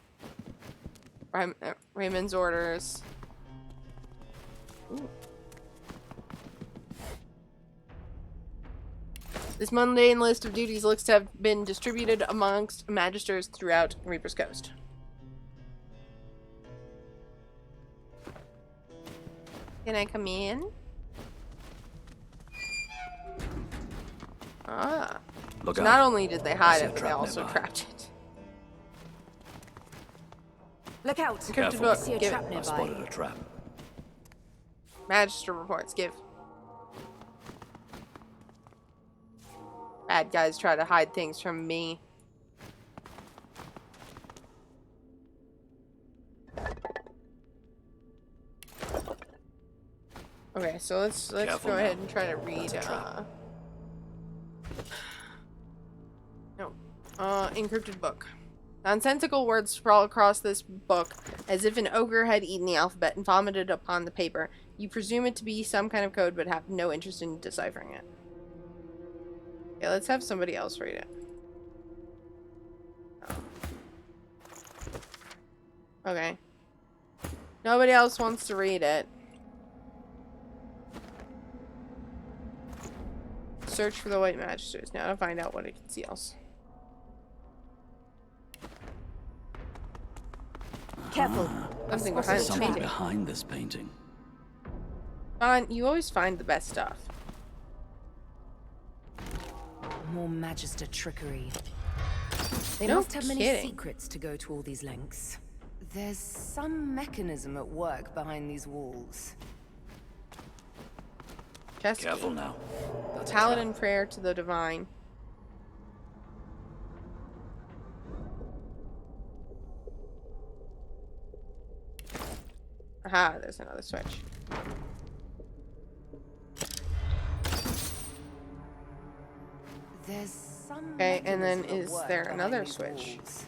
Raymond's orders. Ooh. This mundane list of duties looks to have been distributed amongst magisters throughout Reaper's Coast. Can I come in? Ah. Look So out. not only did they hide I see a it, but they trap also nearby. trapped it. Look out! Encrypted Careful. book. See a Give trap it. I nearby. spotted a trap. Magister reports. Give. Bad guys try to hide things from me. Okay, so let's Careful go now. ahead and try to read. Encrypted book. Nonsensical words sprawl across this book as if an ogre had eaten the alphabet and vomited upon the paper. You presume it to be some kind of code, but have no interest in deciphering it. Okay, let's have somebody else read it. Okay. Nobody else wants to read it. Search for the White Magisters. Now to find out what it conceals. Careful. Something There's behind the something painting. behind this painting. Fine, you always find the best stuff. More Magister trickery. They No must have many kidding. secrets to go to all these lengths. There's some mechanism at work behind these walls. Chest Careful key. now. That's a Paladin prayer to the divine. Aha, there's another switch. There's some Okay, and then mechanism at is work there behind another these switch? walls.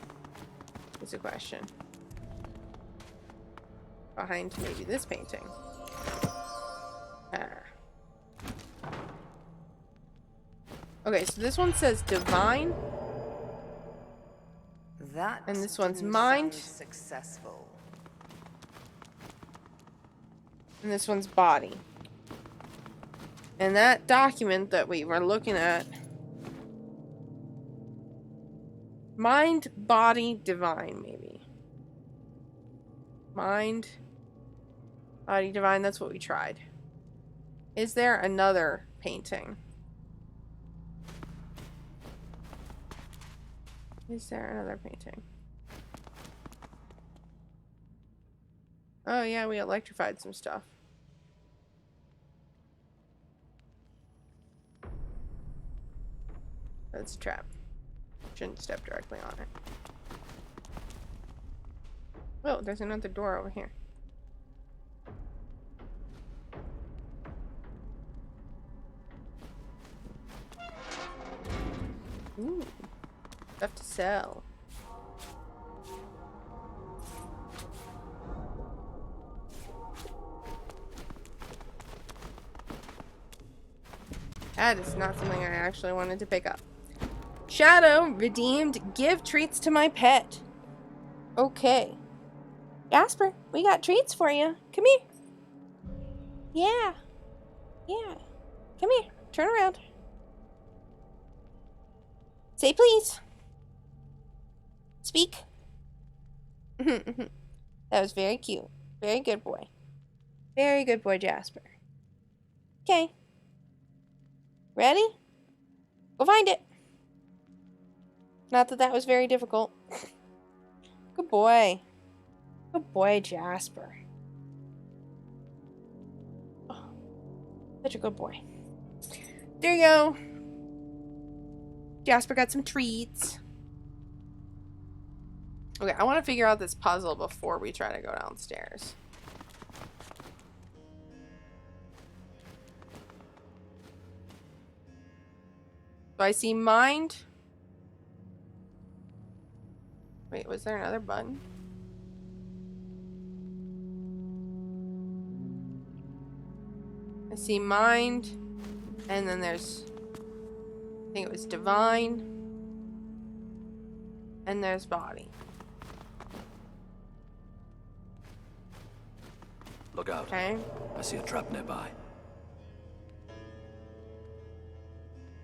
Is a question. Behind maybe this painting. Ah. Okay, so this one says divine, That and this one's didn't mind, sound successful. and this one's body. And that document that we were looking at, mind, body, divine, maybe. Mind, body, divine, that's what we tried. Is there another painting? Is there another painting? Oh yeah, we electrified some stuff. That's a trap. Shouldn't step directly on it. Oh, there's another door over here. Ooh. Stuff to sell. That is not something I actually wanted to pick up. Shadow redeemed. Give treats to my pet. Okay. Jasper, we got treats for you. Come here. Yeah. Yeah. Come here. Turn around. Say please. Speak. That was very cute. Very good boy. Very good boy, Jasper. Okay. Ready? Go find it. Not that that was very difficult. Good boy. Good boy, Jasper. Oh, such a good boy. There you go. Jasper got some treats. Okay, I want to figure out this puzzle before we try to go downstairs. So I see mind. Wait, was there another button? I see mind. And then there's... I think it was divine. And there's body. Look out. Okay. I see a trap nearby.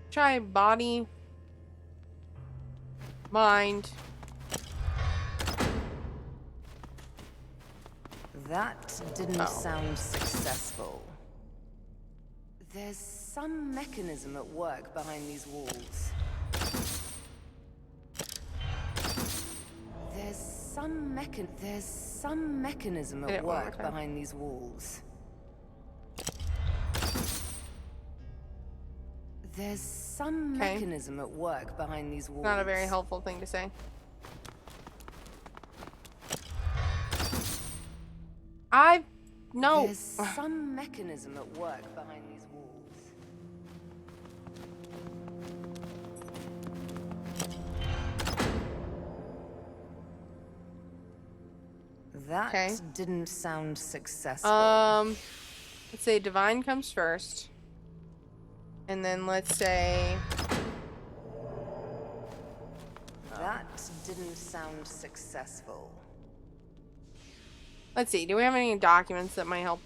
Try body. Mind. That didn't sound successful. There's some mechanism at work behind these walls. There's some mechanism at work behind these walls. There's some mechanism at work behind these walls. Not a very helpful thing to say. No. There's some mechanism at work behind these walls. That didn't sound successful. Let's say divine comes first. And then let's say... That didn't sound successful. Let's see, do we have any documents that might help?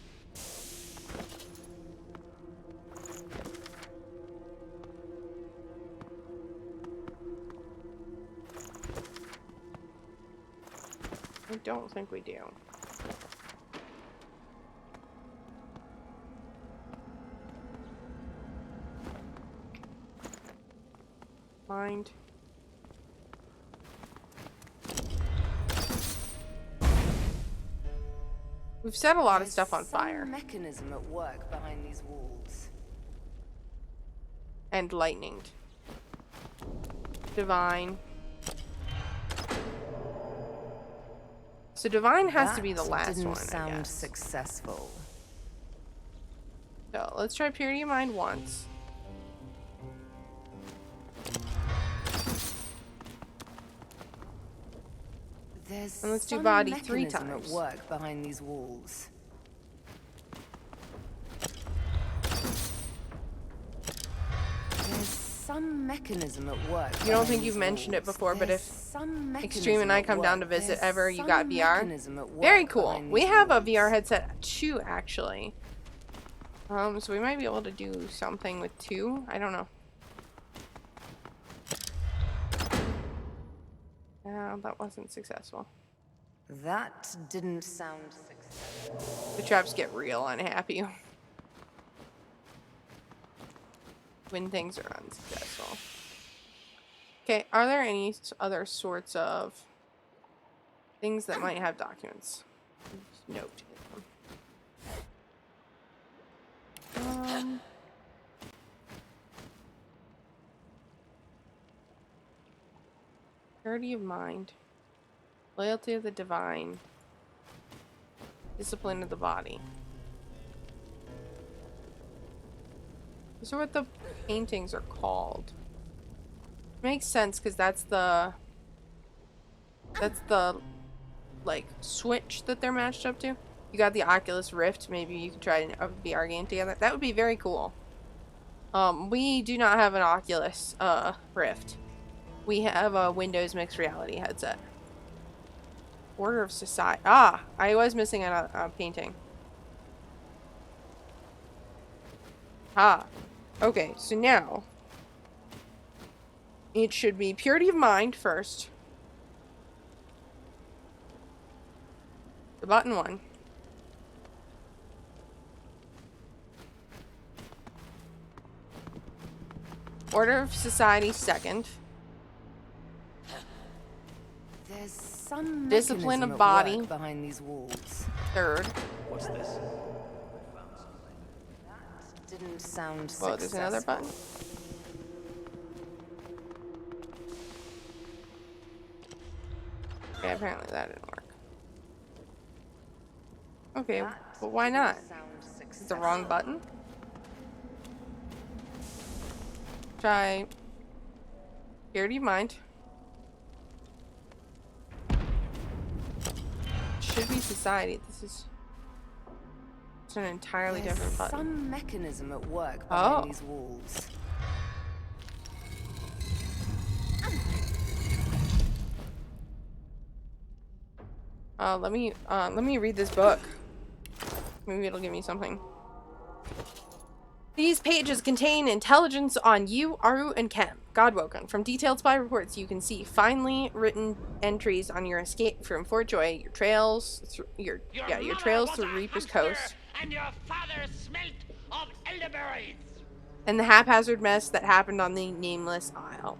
I don't think we do. Mind. We've set a lot of stuff on fire. Mechanism at work behind these walls. And lightning. Divine. So divine has to be the last one, I guess. Successful. So let's try purity of mind once. There's and let's do body 3 mechanism times. At work behind these walls. There's some mechanism at work. You don't think you've mentioned it before, but if Extreme and I come down to visit ever, you got VR. Very cool. We have a VR headset too, actually. So we might be able to do something with 2. I don't know. That wasn't successful. That didn't sound successful. The traps get real unhappy when things are unsuccessful. Okay, are there any other sorts of things that might have documents? Note in them. Purity of mind, loyalty of the divine, discipline of the body. These are what the paintings are called. Makes sense because that's the like switch that they're matched up to. You got the Oculus Rift. Maybe you could try a VR game together. That would be very cool. We do not have an Oculus Rift. We have a Windows mixed reality headset. Order of Society. Ah, I was missing a painting. Ah, okay. So now it should be purity of mind first. The button 1. Order of Society second. There's some discipline of at body work behind these walls. Third. What's this? didn't sound Whoa, there's another button. Okay, apparently that didn't work. Okay, but why not? Is it the wrong button? Try. Here, do you mind? Should be society. This is. It's an entirely different button. Some mechanism at work behind these walls. Let me read this book. Maybe it'll give me something. These pages contain intelligence on you, Aru, and Kem, Godwoken. From detailed spy reports, you can see finely written entries on your escape from Fort Joy, your trails, your trails through Reaper's Coast, and your father smelt of elderberries, and the haphazard mess that happened on the Nameless Isle.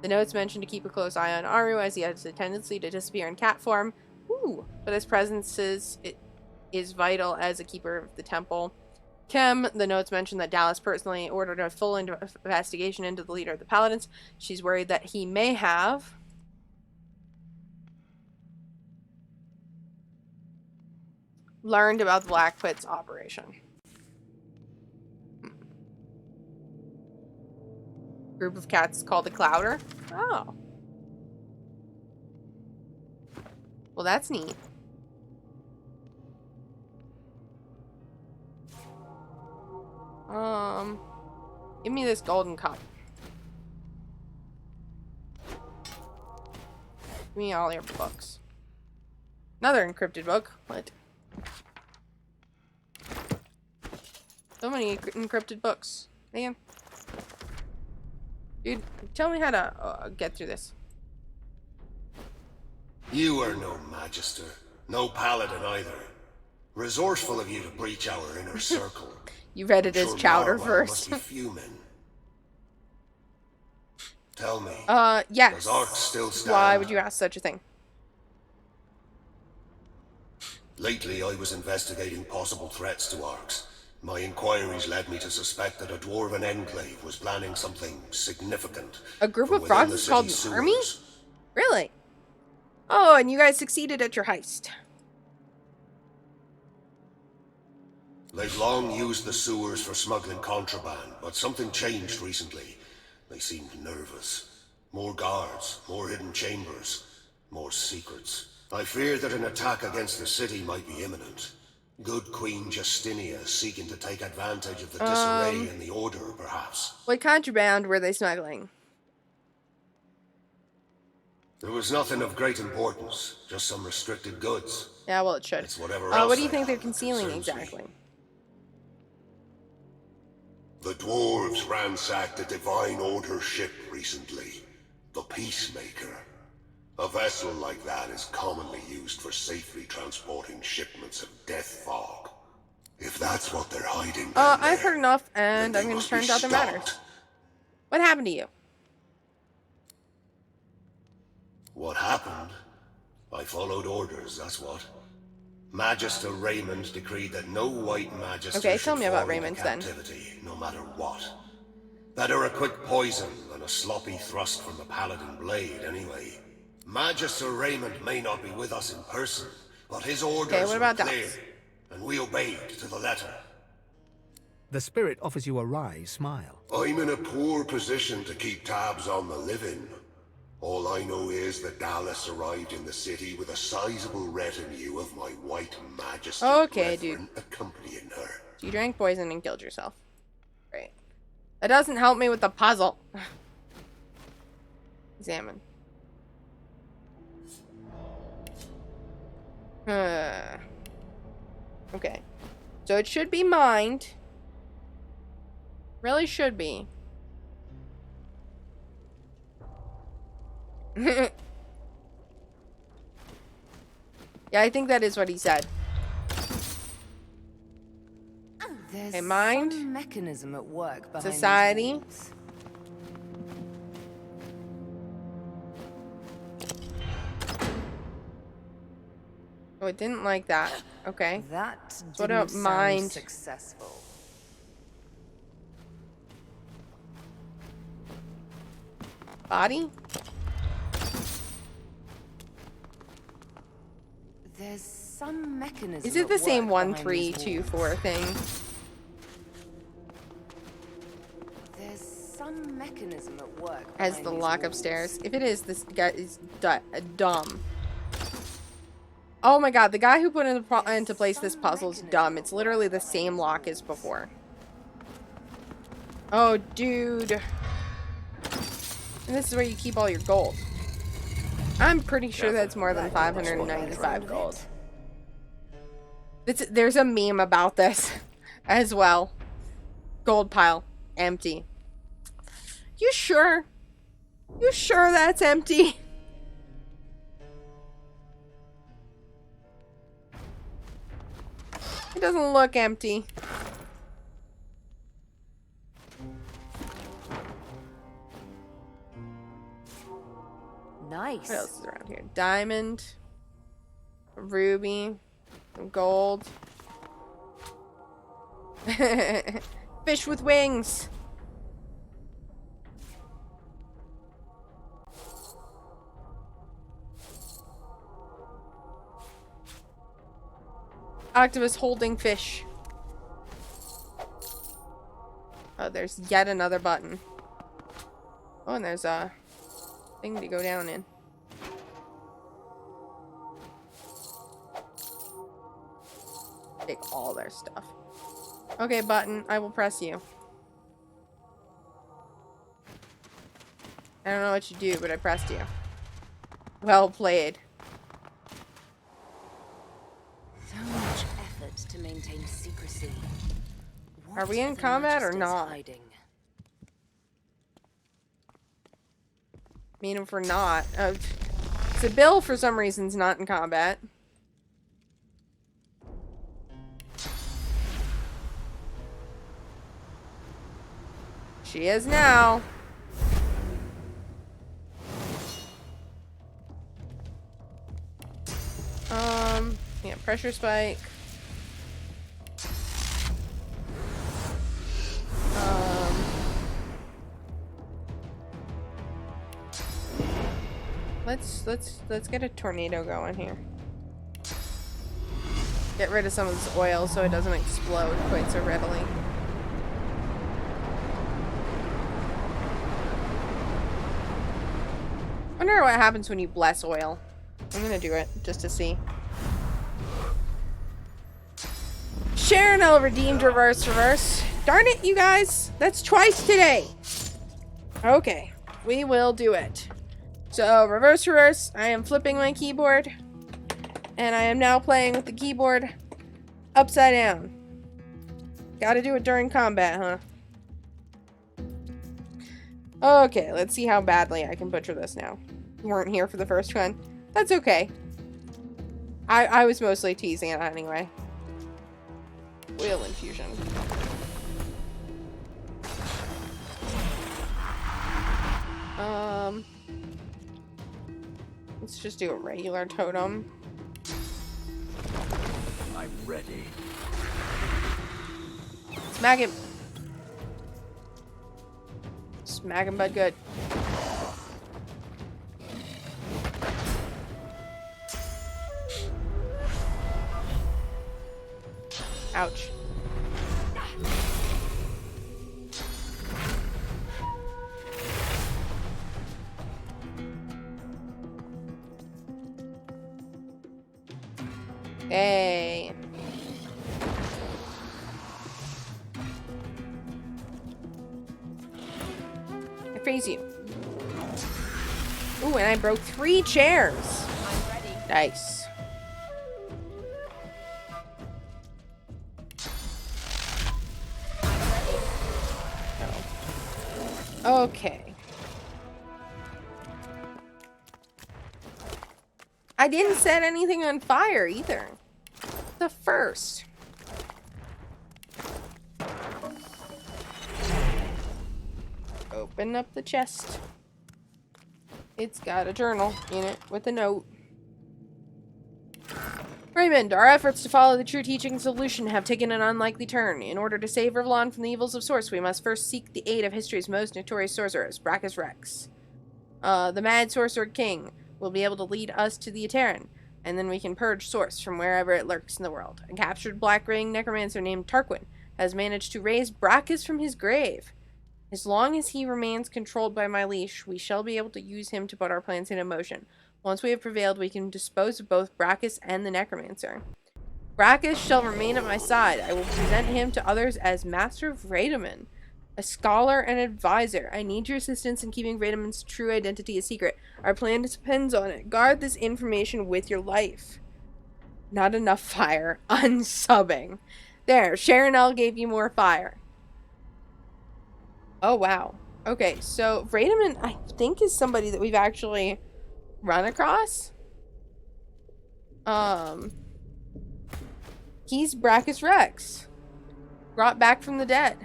The notes mention to keep a close eye on Aru, as he has a tendency to disappear in cat form. Ooh, but his presence is vital as a keeper of the temple. Kem, the notes mention that Dallas personally ordered a full investigation into the leader of the Paladins. She's worried that he may have learned about the Black Pit's operation. Group of cats called a Clouder. Oh. Well, that's neat. Give me this golden cup. Give me all your books. Another encrypted book. What? So many encrypted books. Man. Dude, tell me how to get through this. You are no Magister, no Paladin either. Resourceful of you to breach our inner circle. You read it as Chowder first. Must be fuming. Tell me. Yes. Does Ark still stand? Why would you ask such a thing? Lately, I was investigating possible threats to Arks. My inquiries led me to suspect that a dwarven enclave was planning something significant. A group of frogs is called an army? Really? Oh, and you guys succeeded at your heist. They've long used the sewers for smuggling contraband, but something changed recently. They seemed nervous. More guards, more hidden chambers, more secrets. I fear that an attack against the city might be imminent. Good Queen Justinia seeking to take advantage of the disarray in the Order, perhaps. What contraband were they smuggling? There was nothing of great importance, just some restricted goods. Yeah, well, it should. It's whatever else what do you they think they're have that concealing concerns exactly? me. The dwarves ransacked a Divine Order ship recently. The Peacemaker. A vessel like that is commonly used for safely transporting shipments of death fog. If that's what they're hiding I've heard enough, and I'm going to turn down the matters. What happened to you? What happened? I followed orders, that's what. Magister Raymond decreed that no white magister Okay, tell me about fall into Raymond then. captivity, no matter what. Better a quick poison than a sloppy thrust from the Paladin blade, anyway. Magister Raymond may not be with us in person, but his orders what about were clear, Dallas? and we obeyed to the letter. The spirit offers you a wry smile. I'm in a poor position to keep tabs on the living. All I know is that Dallas arrived in the city with a sizable retinue of my white magister Okay, brethren accompanying her. You drank poison and killed yourself. Great. That doesn't help me with the puzzle. Examine. Okay. So it should be mined. Really should be. Yeah, I think that is what he said. There's Okay, mind. some mechanism at work behind Society. these walls. Oh, it didn't like that. Okay. That So what about didn't sound mind? successful. Body? There's some mechanism. Is it the at same work 1, behind 3, these 2, walls. 4 thing? There's some mechanism at work. As behind the these lock walls. upstairs. If it is, this guy is dumb. Oh my god, the guy who put into place this puzzle is dumb. It's literally the same lock as before. Oh, dude. And this is where you keep all your gold. I'm pretty sure that's more than 595 gold. There's a meme about this as well. Gold pile. Empty. You sure? You sure that's empty? It doesn't look empty. Nice. What else is around here? Diamond. Ruby. Some gold. Fish with wings. Octopus holding fish. Oh, there's yet another button. Oh, and there's a thing to go down in. Take all their stuff. Okay, button. I will press you. I don't know what you do, but I pressed you. Well played. So much effort to maintain secrecy. Are we in combat or not? Hiding? I mean, if we're not. Sebille, for some reason, is not in combat. She is now. Yeah, pressure spike. Let's get a tornado going here. Get rid of some of this oil so it doesn't explode quite so readily. I wonder what happens when you bless oil. I'm gonna do it just to see. Sharonell redeemed reverse. Darn it, you guys! That's twice today! Okay, we will do it. So, reverse. I am flipping my keyboard. And I am now playing with the keyboard upside down. Gotta do it during combat, huh? Okay, let's see how badly I can butcher this now. You weren't here for the first one. That's okay. I was mostly teasing it anyway. Wheel infusion. Let's just do a regular totem. I'm ready. Smack him. Smack him, bud, good. Ouch. Hey. I praise you. Ooh, and I broke 3 chairs. I'm ready. Nice. Oh. Okay. I didn't set anything on fire either. The first. Open up the chest. It's got a journal in it with a note. Raymond, our efforts to follow the true teachings of Lucian have taken an unlikely turn. In order to save Rivellon from the evils of Source, we must first seek the aid of history's most notorious sorcerers, Brachus Rex. The Mad Sorcerer King will be able to lead us to the Aeterran, and then we can purge Source from wherever it lurks in the world. A captured Black Ring necromancer named Tarquin has managed to raise Brachus from his grave. As long as he remains controlled by my leash, we shall be able to use him to put our plans into motion. Once we have prevailed, we can dispose of both Brachus and the necromancer. Brachus shall remain at my side. I will present him to others as Master of Radomin, a scholar and advisor. I need your assistance in keeping Radomin's true identity a secret. Our plan depends on it. Guard this information with your life. Not enough fire. Unsubbing. There, Sharon L gave you more fire. Oh, wow. Okay, so Radomin, I think, is somebody that we've actually run across. He's Brachus Rex. Brought back from the dead.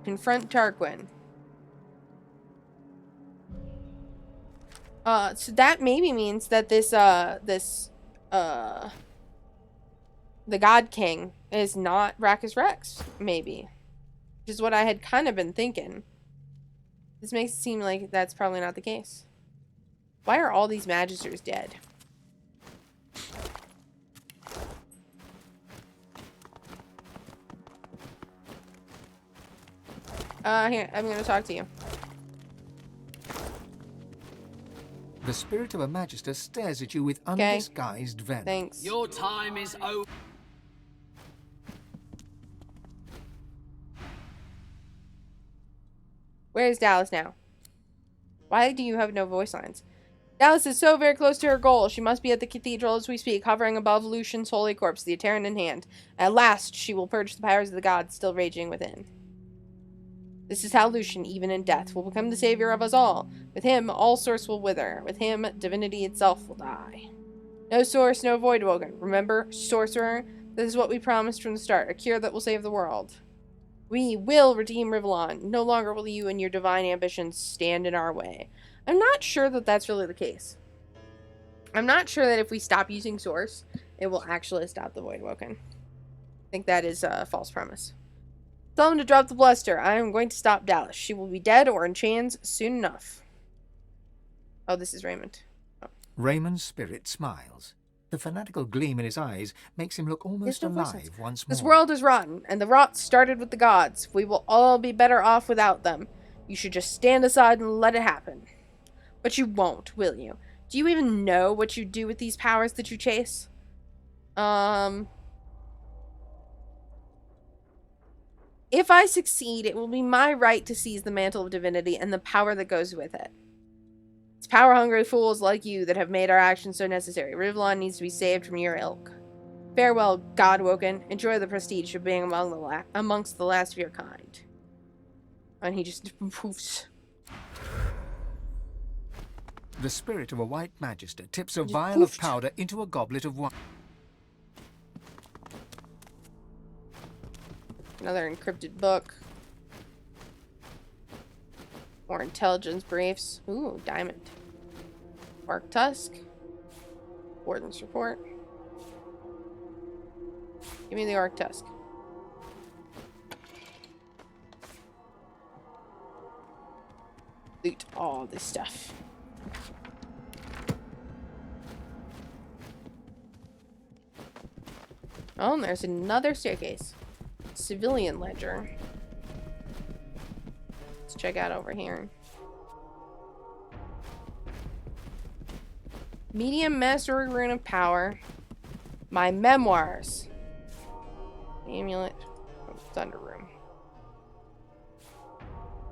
Confront Tarquin. So that maybe means that the God King is not Brachus Rex, maybe. Which is what I had kind of been thinking. This makes it seem like that's probably not the case. Why are all these Magisters dead? Here, I'm gonna talk to you. The spirit of a Magister stares at you with undisguised venom. Thanks. Your time is over. Where is Dallas now? Why do you have no voice lines? Dallas is so very close to her goal. She must be at the cathedral as we speak, hovering above Lucian's holy corpse, the Aeterran in hand. At last, she will purge the powers of the gods still raging within. This is how Lucian, even in death, will become the savior of us all. With him, all source will wither. With him, divinity itself will die. No source, no void woken. Remember, sorcerer, this is what we promised from the start, a cure that will save the world. We will redeem Rivellon. No longer will you and your divine ambitions stand in our way. I'm not sure that that's really the case. I'm not sure that if we stop using source, it will actually stop the void woken. I think that is a false premise. Tell him to drop the bluster. I am going to stop Dallas. She will be dead or in chains soon enough. Oh, this is Raymond. Oh. Raymond's spirit smiles. The fanatical gleam in his eyes makes him look almost alive once more. This world is rotten, and the rot started with the gods. We will all be better off without them. You should just stand aside and let it happen. But you won't, will you? Do you even know what you do with these powers that you chase? If I succeed, it will be my right to seize the mantle of divinity and the power that goes with it. It's power-hungry fools like you that have made our actions so necessary. Rivellon needs to be saved from your ilk. Farewell, God-woken. Enjoy the prestige of being amongst the last of your kind. And he just poofs. The spirit of a white Magister tips a vial of powder into a goblet of wine. Another encrypted book. More intelligence briefs. Ooh, diamond. Bark Tusk. Warden's report. Give me the Arc Tusk. Loot all this stuff. Oh, and there's another staircase. Civilian ledger. Let's check out over here. Medium Mastery Rune of Power. My memoirs. Amulet. Oh, Thunder Room.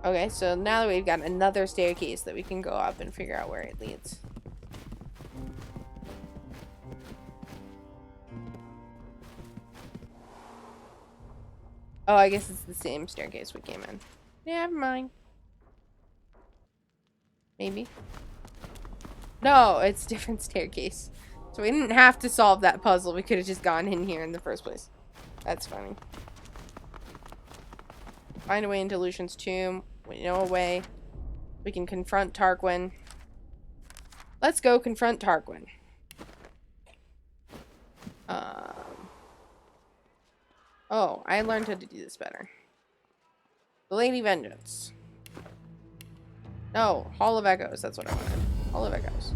Okay, so now that we've got another staircase that we can go up and figure out where it leads. Oh, I guess it's the same staircase we came in. Never mind. Maybe. No, it's a different staircase. So we didn't have to solve that puzzle. We could have just gone in here in the first place. That's funny. Find a way into Lucian's tomb. We know a way. We can confront Tarquin. Let's go confront Tarquin. Oh, I learned how to do this better. The Lady Vengeance. No, Hall of Echoes. That's what I wanted. Hall of Echoes.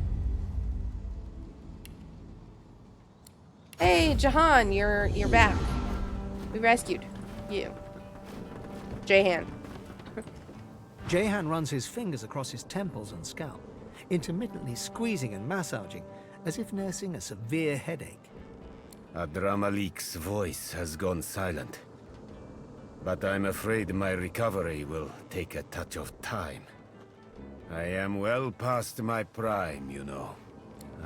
Hey, Jahan, you're back. We rescued you. Jahan. Jahan runs his fingers across his temples and scalp, intermittently squeezing and massaging, as if nursing a severe headache. Adramalik's voice has gone silent. But I'm afraid my recovery will take a touch of time. I am well past my prime, you know.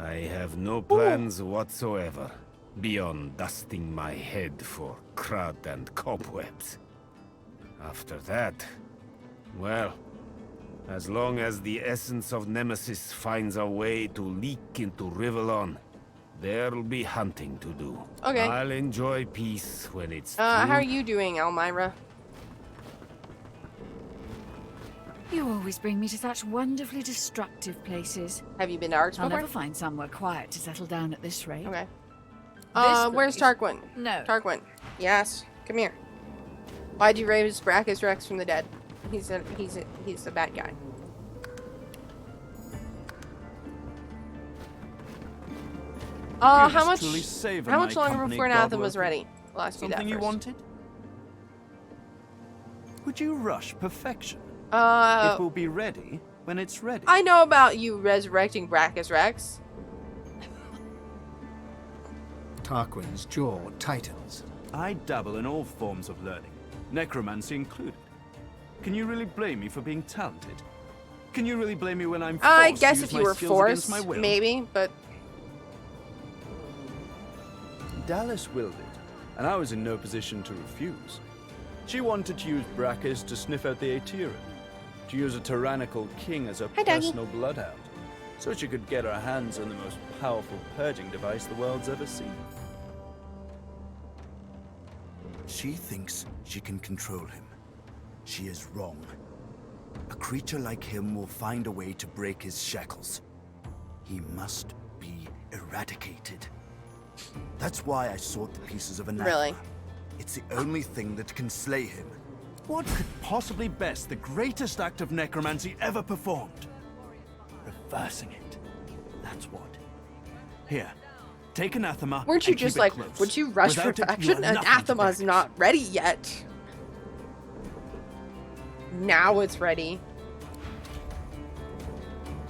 I have no plans whatsoever, beyond dusting my head for crud and cobwebs. After that, well, as long as the essence of Nemesis finds a way to leak into Rivellon, there'll be hunting to do. Okay. I'll enjoy peace when it's How through. are you doing, Elmira? You always bring me to such wonderfully destructive places. Have you been to Arx I'll before? never find somewhere quiet to settle down at this rate. Okay. This Where's place? Tarquin? No. Tarquin. Yes. Come here. Why'd you raise Brachus Rex from the dead? He's a bad guy. How much longer before Anathema's ready? Well, ask you that Something you first. wanted? Would you rush perfection? It will be ready when it's ready. I know about you resurrecting Brachus Rex. Tarquin's jaw tightens. I dabble in all forms of learning, necromancy included. Can you really blame me for being talented? Can you really blame me when I'm forced I to guess use if my you were skills against forced, my will? maybe, but Dallas willed it, and I was in no position to refuse. She wanted to use Brachus to sniff out the Aetherin, to use a tyrannical king as a Hi, Doggy. personal bloodhound, so she could get her hands on the most powerful purging device the world's ever seen. She thinks she can control him. She is wrong. A creature like him will find a way to break his shackles. He must be eradicated. That's why I sought the pieces of Anathema. Really? It's the only thing that can slay him. What could possibly best the greatest act of necromancy ever performed? Reversing it. That's what. Here, take Anathema. weren't you and just keep it like, close. would you rush Without it, you perfection? are nothing to Anathema's not ready yet. Now it's ready.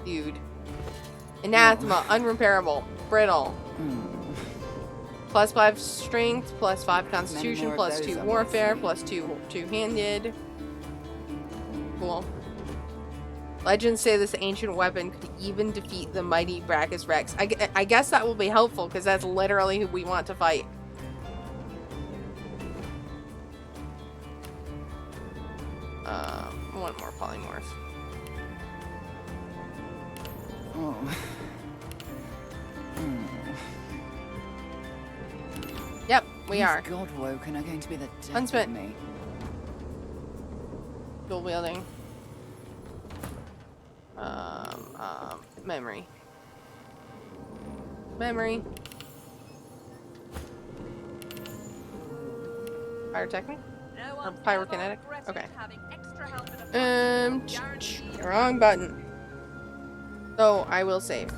Dude. Anathema, unrepairable, brittle. +5 strength, +5 constitution, more of +2 those, warfare, +2 two-handed. Cool. Legends say this ancient weapon could even defeat the mighty Brachus Rex. I guess that will be helpful, because that's literally who we want to fight. One more polymorph. Yep, we are. God woken are going to be the death of Huntsman. me. Dual wielding. Memory. Memory. Pyrotechnic? Or pyrokinetic? Okay. Wrong button. So I will save.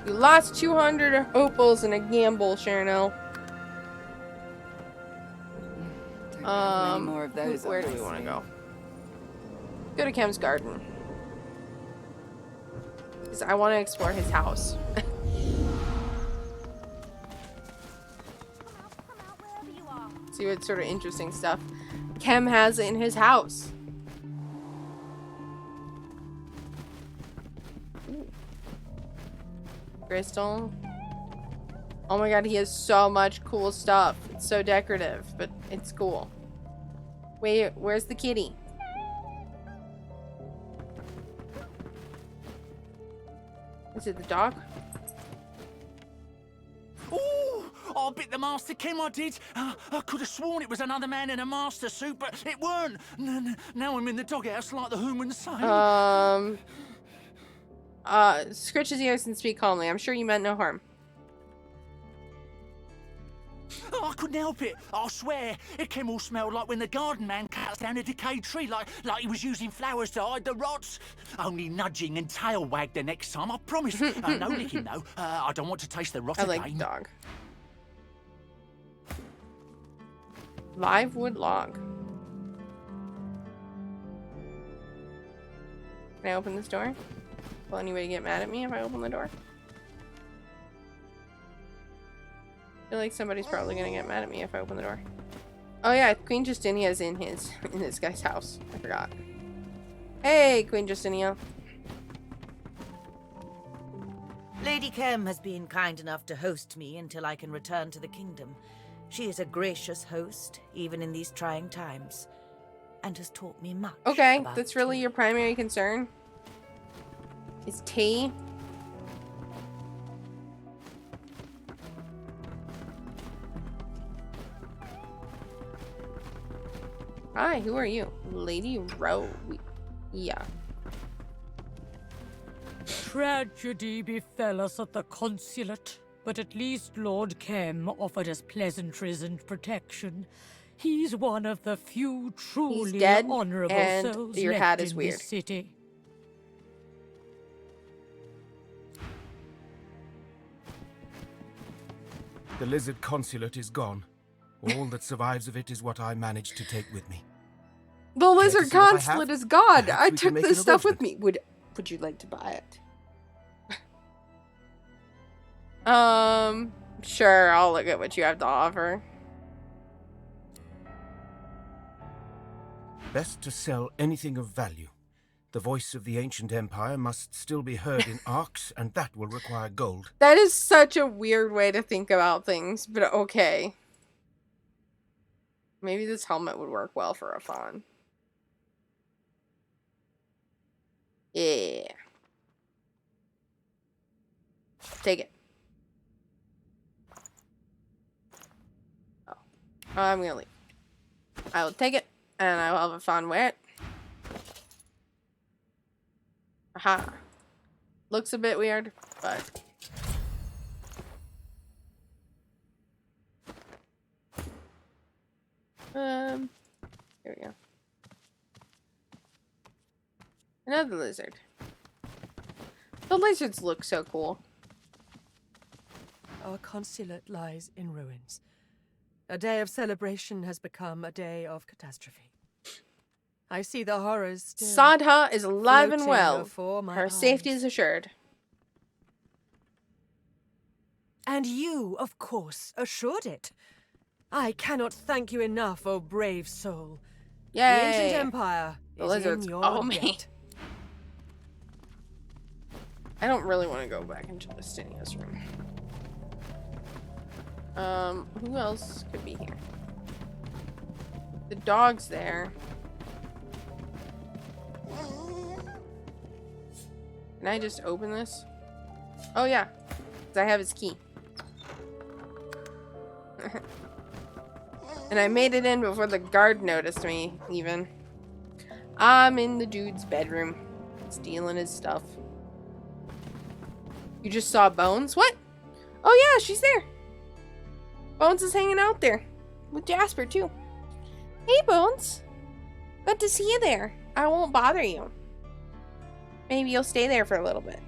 You lost 200 opals in a gamble, Charnel. more of those, Where do we want to go? Go to Kem's garden. Because I want to explore his house. See what sort of interesting stuff Kem has in his house. Ooh. Crystal. Oh my god, he has so much cool stuff. It's so decorative, but it's cool. Wait, where's the kitty? Is it the dog? Ooh, I bit the master Kim, I did. I could have sworn it was another man in a master suit, but it weren't. Now I'm in the doghouse like the humans say. Scritch his ears and speak calmly. I'm sure you meant no harm. Oh, I couldn't help it. I swear. It came all smelled like when the garden man cuts down a decayed tree, like he was using flowers to hide the rots. Only nudging and tail wag the next time, I promise. No licking, though. I don't want to taste the rot I again. like the dog. Live wood log. Can I open this door? Will anybody get mad at me if I open the door? I feel like somebody's probably gonna get mad at me if I open the door. Oh yeah, Queen Justinia's in this guy's house. I forgot. Hey, Queen Justinia. Lady Kem has been kind enough to host me until I can return to the kingdom. She is a gracious host, even in these trying times, and has taught me much. Okay, that's really your primary concern? Is tea? Hi, who are you? Lady Rowe. Yeah. Tragedy befell us at the consulate, but at least Lord Kem offered us pleasantries and protection. He's one of the few truly dead, honorable and souls your left hat is in weird. this city. The lizard consulate is gone. All that survives of it is what I managed to take with me. The lizard see what I have? consulate is gone. Perhaps I we can took make this an stuff with me. Would you like to buy it? Sure, I'll look at what you have to offer. Best to sell anything of value. The voice of the ancient empire must still be heard in arcs, and that will require gold. That is such a weird way to think about things, but okay. Maybe this helmet would work well for a fawn. Yeah. Take it. Oh. I'm gonna leave. I will take it, and I will have a fawn wear it. Aha. Looks a bit weird, but... Here we go. Another lizard. The lizards look so cool. Our consulate lies in ruins. A day of celebration has become a day of catastrophe. I see the horrors still Sadha is alive and floating well. before my Her eyes. safety is assured. And you, of course, assured it. I cannot thank you enough, O brave soul. Yay! The ancient empire The is lizards in your all me. debt. I don't really want to go back into Justinia's room. Who else could be here? The dog's there. Can I just open this? Oh yeah, 'cause I have his key. And I made it in before the guard noticed me, even. I'm in the dude's bedroom, stealing his stuff. You just saw Bones? What? Oh yeah, she's there. Bones is hanging out there. With Jasper, too. Hey, Bones. Good to see you there. I won't bother you. Maybe you'll stay there for a little bit.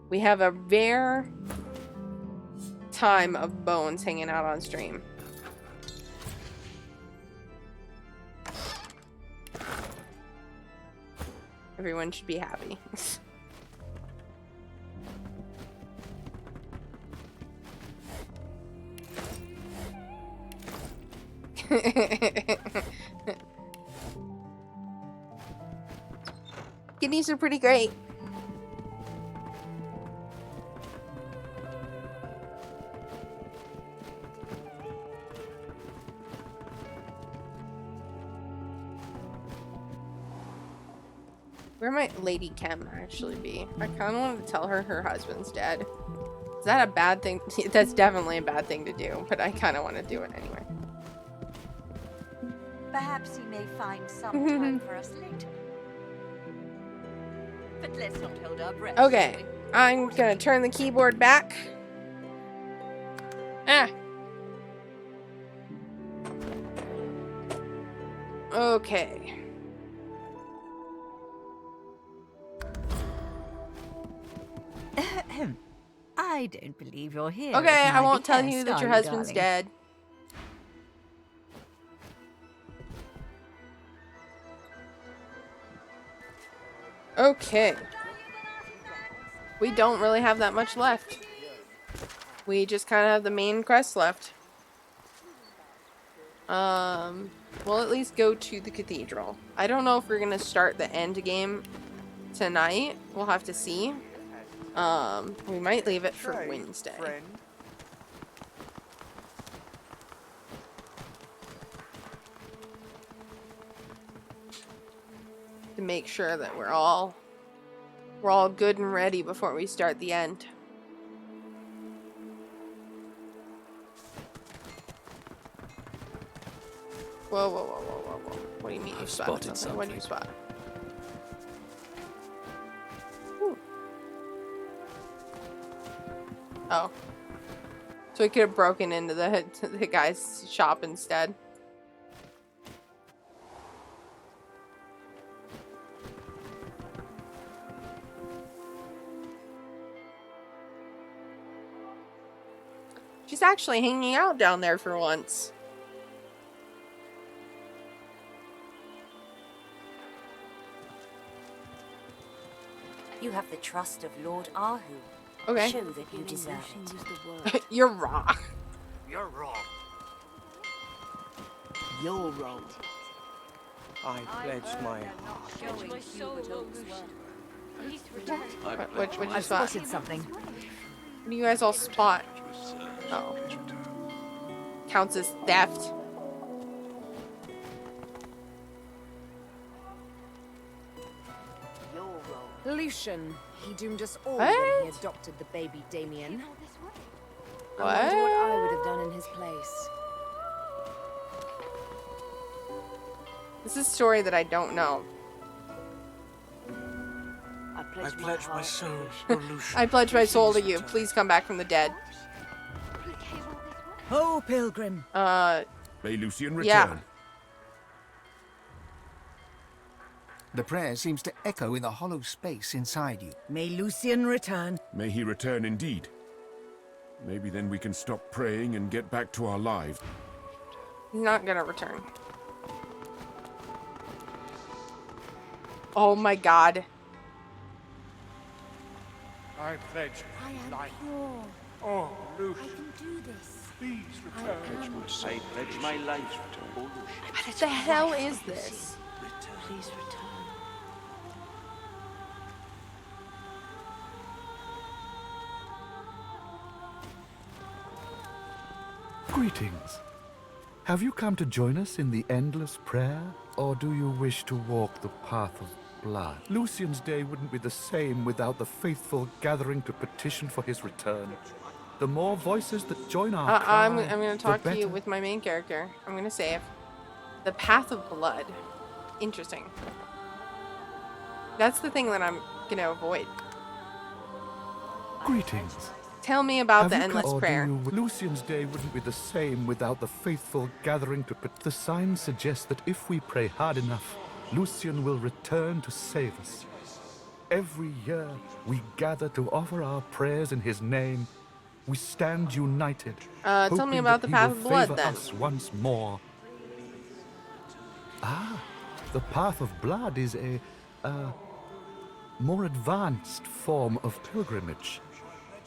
We have a rare time of Bones hanging out on stream. Everyone should be happy. Guineas are pretty great. Where might Lady Kem actually be? I kind of want to tell her her husband's dead. Is that a bad thing? That's definitely a bad thing to do, but I kind of want to do it anyway. Perhaps he may find some time for us later. But let's not hold our breath. Okay, I'm gonna turn the keyboard back. Ah. Okay. I don't believe you're here. Okay, I won't tell you that your husband's dead. Okay. We don't really have that much left. We just kind of have the main quest left. We'll at least go to the cathedral. I don't know if we're gonna start the end game tonight. We'll have to see. We might leave it for Wednesday. To make sure that we're all good and ready before we start the end. Whoa, whoa, whoa, whoa, whoa, whoa. What do you mean you spotted something? What do you spot? Ooh. Oh. So we could have broken into the guy's shop instead. She's actually hanging out down there for once. You have the trust of Lord Ahu. Okay. Show that you deserve it. You're wrong. You're wrong. You're wrong. I pledge my heart. Which you I've spot? spotted something. What do you guys all spot? Oh. Counts as theft. Lucian, he doomed us all What? when he adopted the baby Damien. I wonder what I would have done in his place. This is a story that I don't know. I pledge my soul to Lucian. I pledge my soul to you. Please come back from the dead. Oh, pilgrim. May Lucian return. Yeah. The prayer seems to echo in the hollow space inside you. May Lucian return. May he return indeed. Maybe then we can stop praying and get back to our lives. He's not gonna return. Oh my god. I pledge my life. Oh, Lucian. I can do this. Please return. I pledge my life to Lucian. What the hell is this? Please return. Greetings. Have you come to join us in the endless prayer, or do you wish to walk the path of blood? Lucian's day wouldn't be the same without the faithful gathering to petition for his return. The more voices that join our cry, I'm gonna talk the to you better. with my main character. I'm gonna save. The path of blood. Interesting. That's the thing that I'm gonna avoid. Greetings. Tell me about the Have you endless come- or do prayer. you- Lucian's day wouldn't be the same without the faithful gathering to the signs suggest that if we pray hard enough, Lucian will return to save us. Every year, we gather to offer our prayers in his name. We stand united. Tell me hoping about that the he path will of blood, favor then. us once more. Ah, the path of blood is a more advanced form of pilgrimage.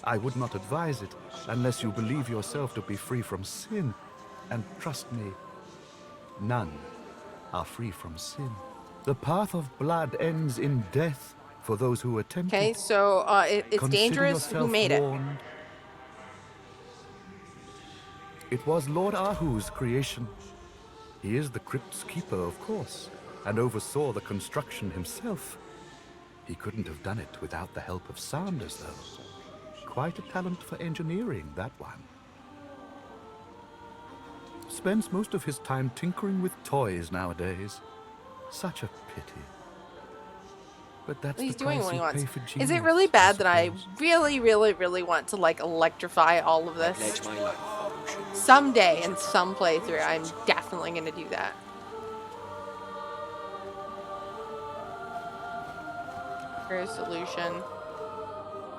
I would not advise it unless you believe yourself to be free from sin. And trust me, none are free from sin. The path of blood ends in death for those who attempt Okay, it. so it's Consider dangerous. Who yourself made it? warned. It was Lord Ahu's creation. He is the crypt's keeper, of course, and oversaw the construction himself. He couldn't have done it without the help of Sanders, though. Quite a talent for engineering, that one. Spends most of his time tinkering with toys nowadays. Such a pity. But that's He's the doing price what he you wants. pay for Is it genius, really bad that I really, really, really want to like electrify all of this? Someday in some playthrough, I'm definitely going to do that. Here's a solution.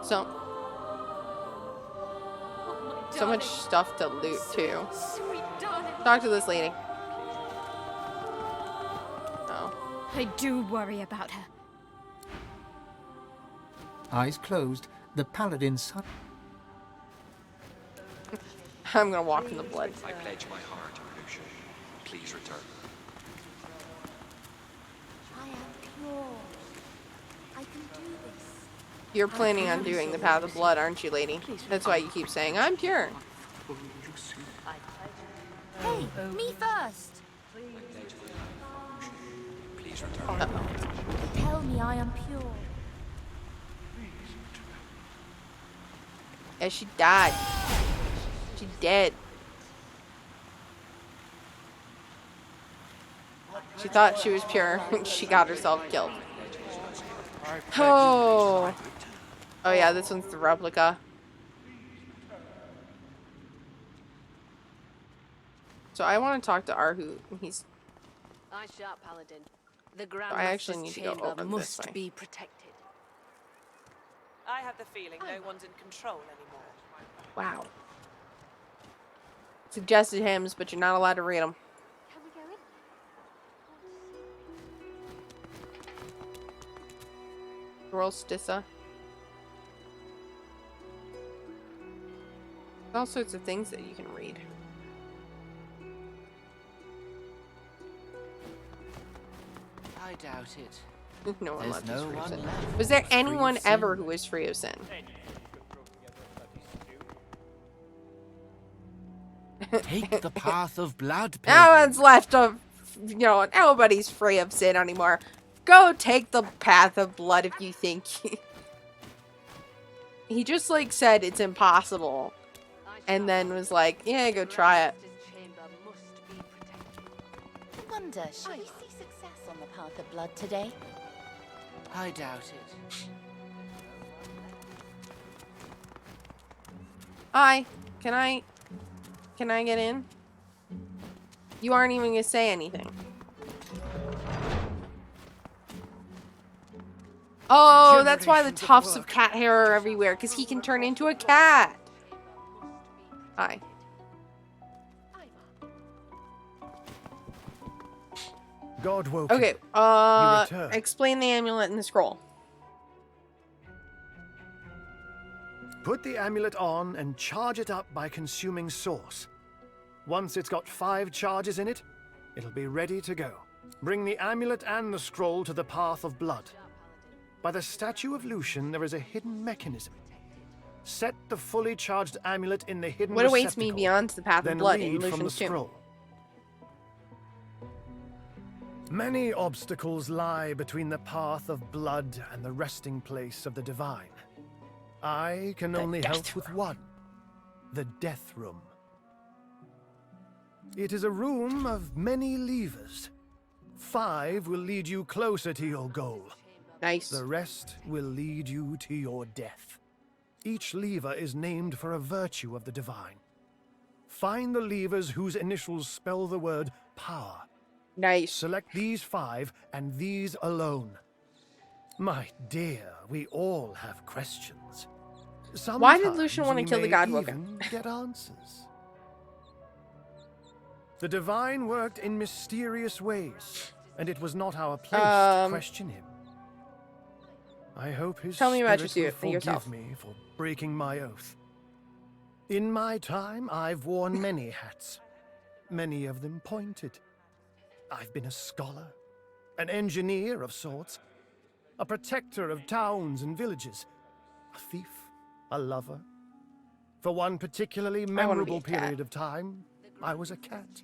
So much stuff to loot too. Talk to this lady. Oh. I do worry about her. Eyes closed, the paladin I'm gonna walk in the blood. I pledge my heart, Lucian. Please return. I am pure. I can do this. You're planning on doing the path of blood, aren't you, lady? That's why you keep saying, I'm pure. Hey, me first. Please return. Tell me I am pure. Yeah, she died. She dead. She thought she was pure. She got herself killed. Oh. Oh yeah, this one's the replica. So I want to talk to Arhu. He's. I shout, Paladin. The I actually need to go over this way. Be protected. I have the feeling no one's in control anymore. Wow. Suggested hymns, but you're not allowed to read them. Can we go in? Rolstissa. All sorts of things that you can read. I doubt it. No one There's left is no free of one sin. left. Was there Free of anyone sin. ever who was free of sin? Take the path of blood. No one's left of, you know, nobody's free of sin anymore. Go take the path of blood if you think. He just like said it's impossible, and then was like, "Yeah, go try it." I wonder, shall we see success on the path of blood today? I doubt it. Hi, can I get in? You aren't even gonna say anything. Oh, that's why the tufts of cat hair are everywhere, because he can turn into a cat. Hi. God woke Okay, you return. explain the amulet and the scroll. Put the amulet on and charge it up by consuming source. Once it's got 5 charges in it, it'll be ready to go. Bring the amulet and the scroll to the path of blood. By the statue of Lucian, there is a hidden mechanism. Set the fully charged amulet in the hidden What awaits me receptacle, beyond the path of then blood in read from the Lucian's tomb? scroll. Many obstacles lie between the path of blood and the resting place of the divine. I can only help with one, the death room. It is a room of many levers. 5 will lead you closer to your goal. Nice. The rest will lead you to your death. Each lever is named for a virtue of the divine. Find the levers whose initials spell the word power. Nice. Select these 5 and these alone. My dear, we all have questions. Why did Lucian want to kill the Sometimes God we may Woken? even get answers. The divine worked in mysterious ways, and it was not our place to question him. I hope his Tell me about spirit will yourself. forgive me for breaking my oath. In my time, I've worn many hats, many of them pointed. I've been a scholar, an engineer of sorts, a protector of towns and villages, a thief, a lover. For one particularly memorable period of time, I was a cat.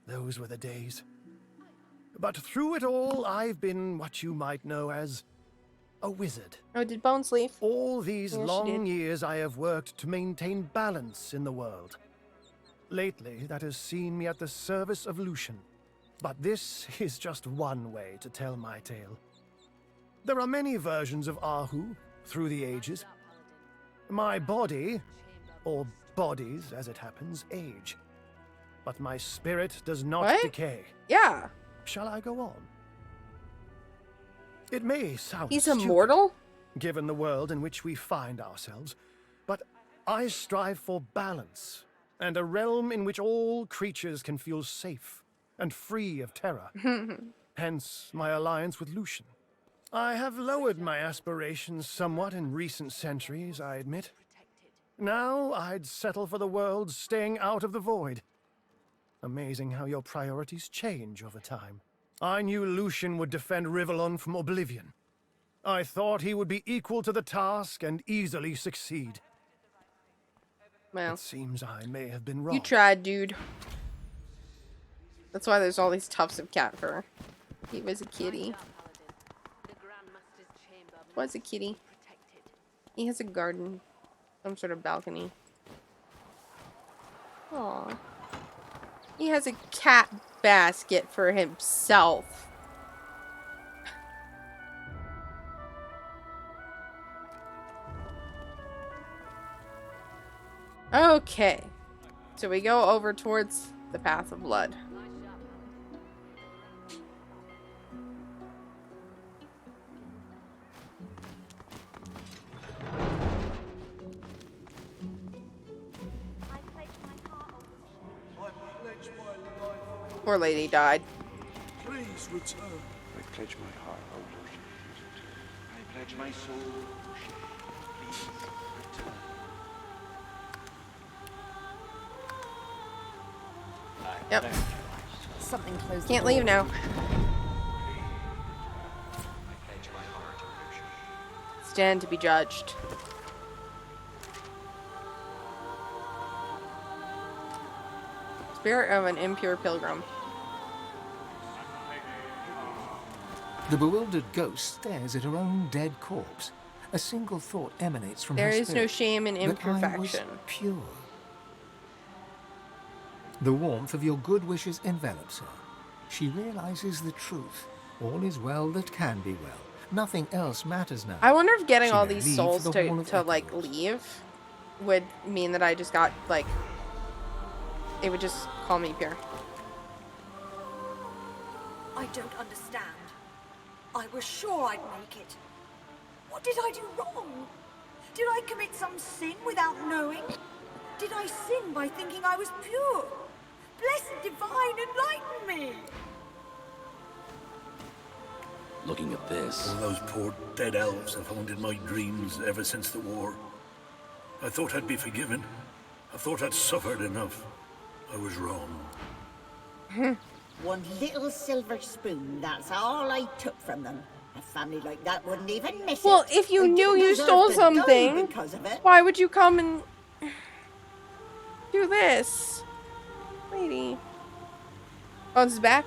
Those were the days. But through it all, I've been what you might know as a wizard. Oh, did Bones leave? All these Yes, she long did. years I have worked to maintain balance in the world. Lately, that has seen me at the service of Lucian, But this is just one way to tell my tale. There are many versions of Ahu through the ages. My body, or bodies as it happens, age. But my spirit does not decay. Yeah. Shall I go on? It may sound He's stupid, immortal? given the world in which we find ourselves, but I strive for balance and a realm in which all creatures can feel safe and free of terror. Hence my alliance with Lucian. I have lowered my aspirations somewhat in recent centuries, I admit. Now I'd settle for the world staying out of the void. Amazing how your priorities change over time. I knew Lucian would defend Rivellon from oblivion. I thought he would be equal to the task and easily succeed. Well, it seems I may have been wrong. You tried, dude. That's why there's all these tufts of cat fur. He was a kitty. Was a kitty. He has a garden. Some sort of balcony. Aww. He has a cat basket for himself. Okay. So we go over towards the Path of Blood. Poor lady died. Please return. I pledge my heart, O Lord. I pledge my soul. Please return. Yep. Something close. Can't leave now. Stand to be judged. Spirit of an impure pilgrim. The bewildered ghost stares at her own dead corpse. A single thought emanates from There her is no spirit, shame in that I was imperfection. pure. The warmth of your good wishes envelops her. She realizes the truth. All is well that can be well. Nothing else matters now. I wonder if getting She all may these leave souls for the Hall to of like leave would mean that I just got like it would just call me pure. I don't understand. I was sure I'd make it. What did I do wrong? Did I commit some sin without knowing? Did I sin by thinking I was pure? Blessed Divine, enlighten me! Looking at this. All those poor dead elves have haunted my dreams ever since the war. I thought I'd be forgiven. I thought I'd suffered enough. I was wrong. One little silver spoon, that's all I took from them. A family like that wouldn't even miss it. Well, if you knew you stole something, why would you come and do this? Lady. Bones is back?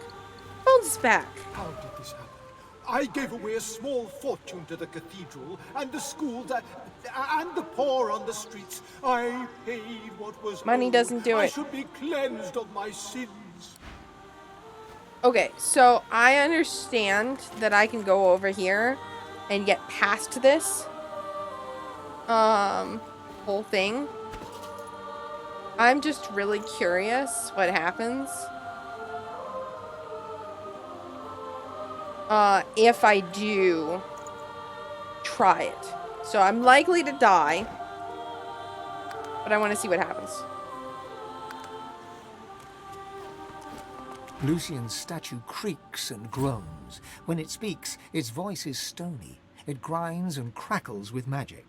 Bones is back. How did this happen? I gave away a small fortune to the cathedral and the schools and the poor on the streets. I paid what was Money owed. doesn't do I it. should be cleansed of my sins. Okay, so I understand that I can go over here and get past this whole thing. I'm just really curious what happens if I do try it. So I'm likely to die, but I want to see what happens. Lucian's statue creaks and groans. When it speaks, its voice is stony. It grinds and crackles with magic.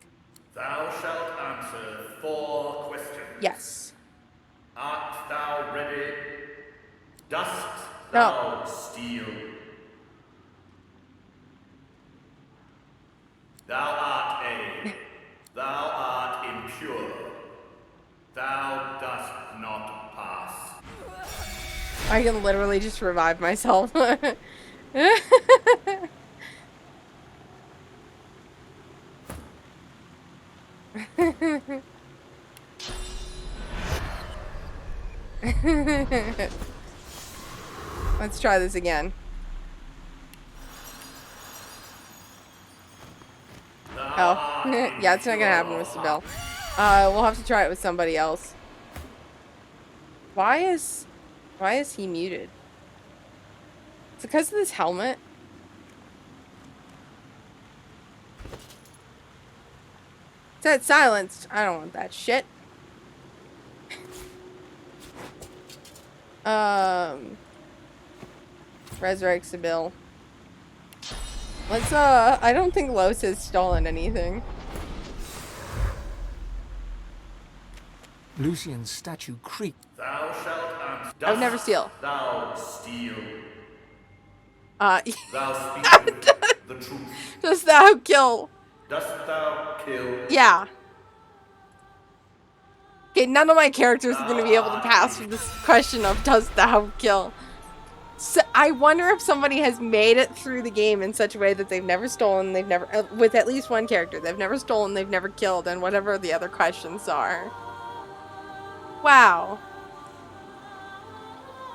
Thou shalt answer 4 questions. Yes. Art thou ready? Dost No. thou steal? Thou art A. Thou art impure. Thou dost not pass. I can literally just revive myself. Let's try this again. Oh, yeah, it's not gonna happen with Sebille. We'll have to try it with somebody else. Why is he muted? Is it because of this helmet? It said silenced. I don't want that shit. Resurrect Sebille. Let's, I don't think Lohse has stolen anything. Lucian's statue creaked. Thou shalt answer. I would never steal. Thou steal. Thou speakest the truth. Dost thou kill? Dost thou kill? Yeah. Okay, none of my characters are going to be able to pass with this question of does thou kill. So I wonder if somebody has made it through the game in such a way that they've never stolen, they've never, with at least one character, they've never stolen, they've never killed, and whatever the other questions are. Wow.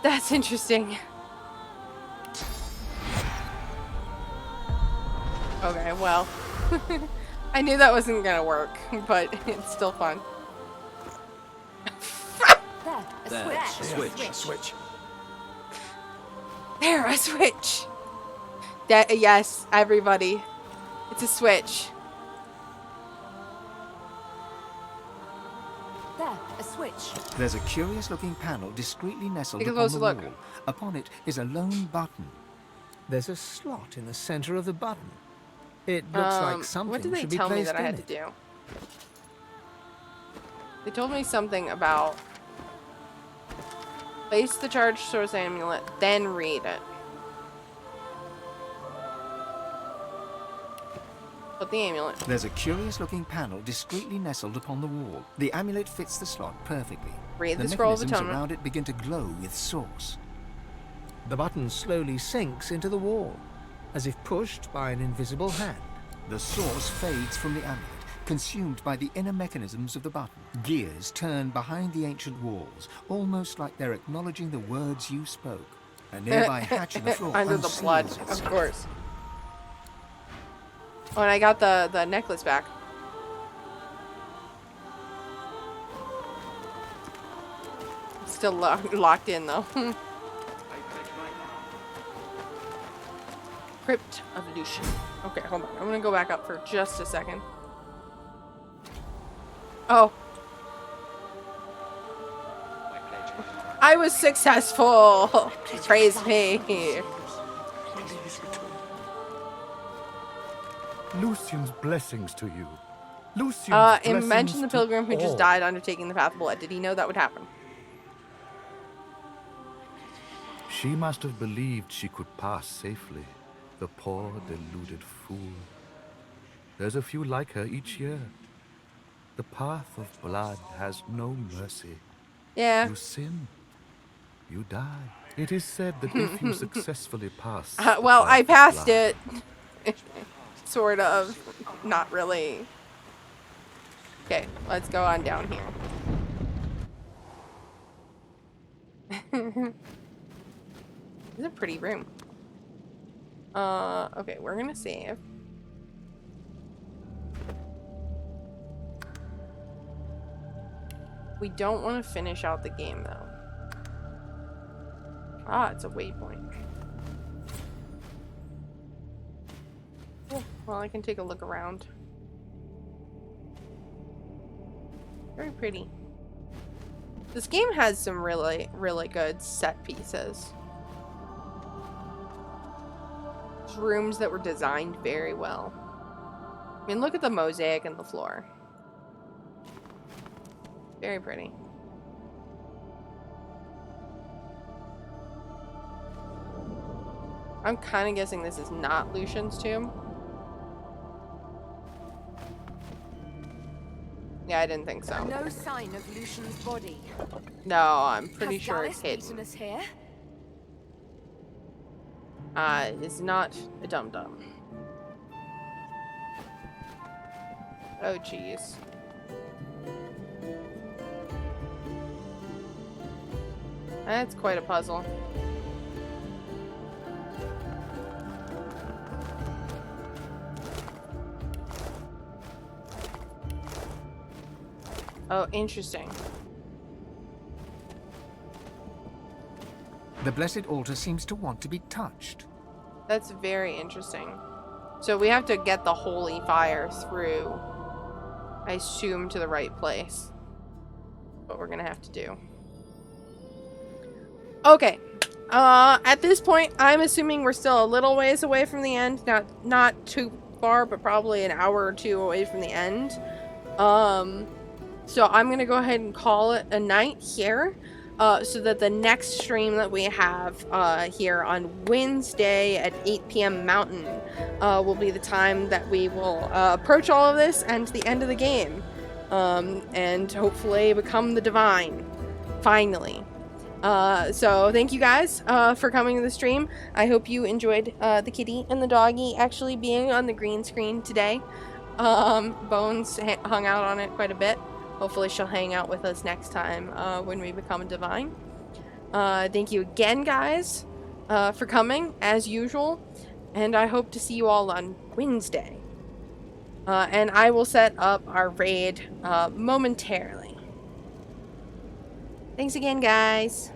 That's interesting. Okay, well. I knew that wasn't gonna work, but it's still fun. There, a switch. There, a switch. Yes, everybody. It's a switch. There, a switch. There's a curious-looking panel discreetly nestled upon the look. wall. Upon it is a lone button. There's a slot in the center of the button. It looks like something what did they should be tell me placed that I had in to it. do? They told me something about place the charged source amulet, then read it. Put the amulet. There's a curious-looking panel discreetly nestled upon the wall. The amulet fits the slot perfectly. Read the scroll of mechanisms atonement. around it begin to glow with source. The button slowly sinks into the wall, as if pushed by an invisible hand. The source fades from the amulet, consumed by the inner mechanisms of the button. Gears turn behind the ancient walls, almost like they're acknowledging the words you spoke. A nearby hatch in the floor Under the blood, unseals of itself. course. Oh, and I got the necklace back. Still locked in though. Crypt of Illusion. Okay, hold on. I'm gonna go back up for just a second. Oh. I was successful! Praise me! Lucian's blessings to you. Lucian's and mention the to pilgrim who just all. died undertaking the path of blood. Did he know that would happen? She must have believed she could pass safely. The poor, deluded fool. There's a few like her each year. The path of blood has no mercy. Yeah. You sin, you die. It is said that if you successfully pass... Well, I passed it. Sort of. Not really. Okay, let's go on down here. It's a pretty room. Okay, we're gonna save. We don't want to finish out the game, though. Ah, it's a waypoint. Oh, well, I can take a look around. Very pretty. This game has some really, really good set pieces. There's rooms that were designed very well. I mean, look at the mosaic in the floor. Very pretty. I'm kind of guessing this is not Lucian's tomb. Yeah, I didn't think so. No sign of Lucian's body. No, I'm pretty Has sure it's Dallas hidden. beaten us here? It's not a dum-dum. Oh, jeez. That's quite a puzzle. Oh, interesting. The Blessed Altar seems to want to be touched. That's very interesting. So we have to get the holy fire through, I assume, to the right place. What we're gonna have to do. Okay. At this point, I'm assuming we're still a little ways away from the end. Not too far, but probably an hour or two away from the end. So I'm gonna go ahead and call it a night here. So that the next stream that we have here on Wednesday at 8 p.m. Mountain will be the time that we will approach all of this and to the end of the game. And hopefully become the Divine. Finally. So thank you guys for coming to the stream. I hope you enjoyed the kitty and the doggy actually being on the green screen today. Bones hung out on it quite a bit. Hopefully she'll hang out with us next time when we become a Divine. Thank you again, guys, for coming, as usual. And I hope to see you all on Wednesday. And I will set up our raid momentarily. Thanks again, guys.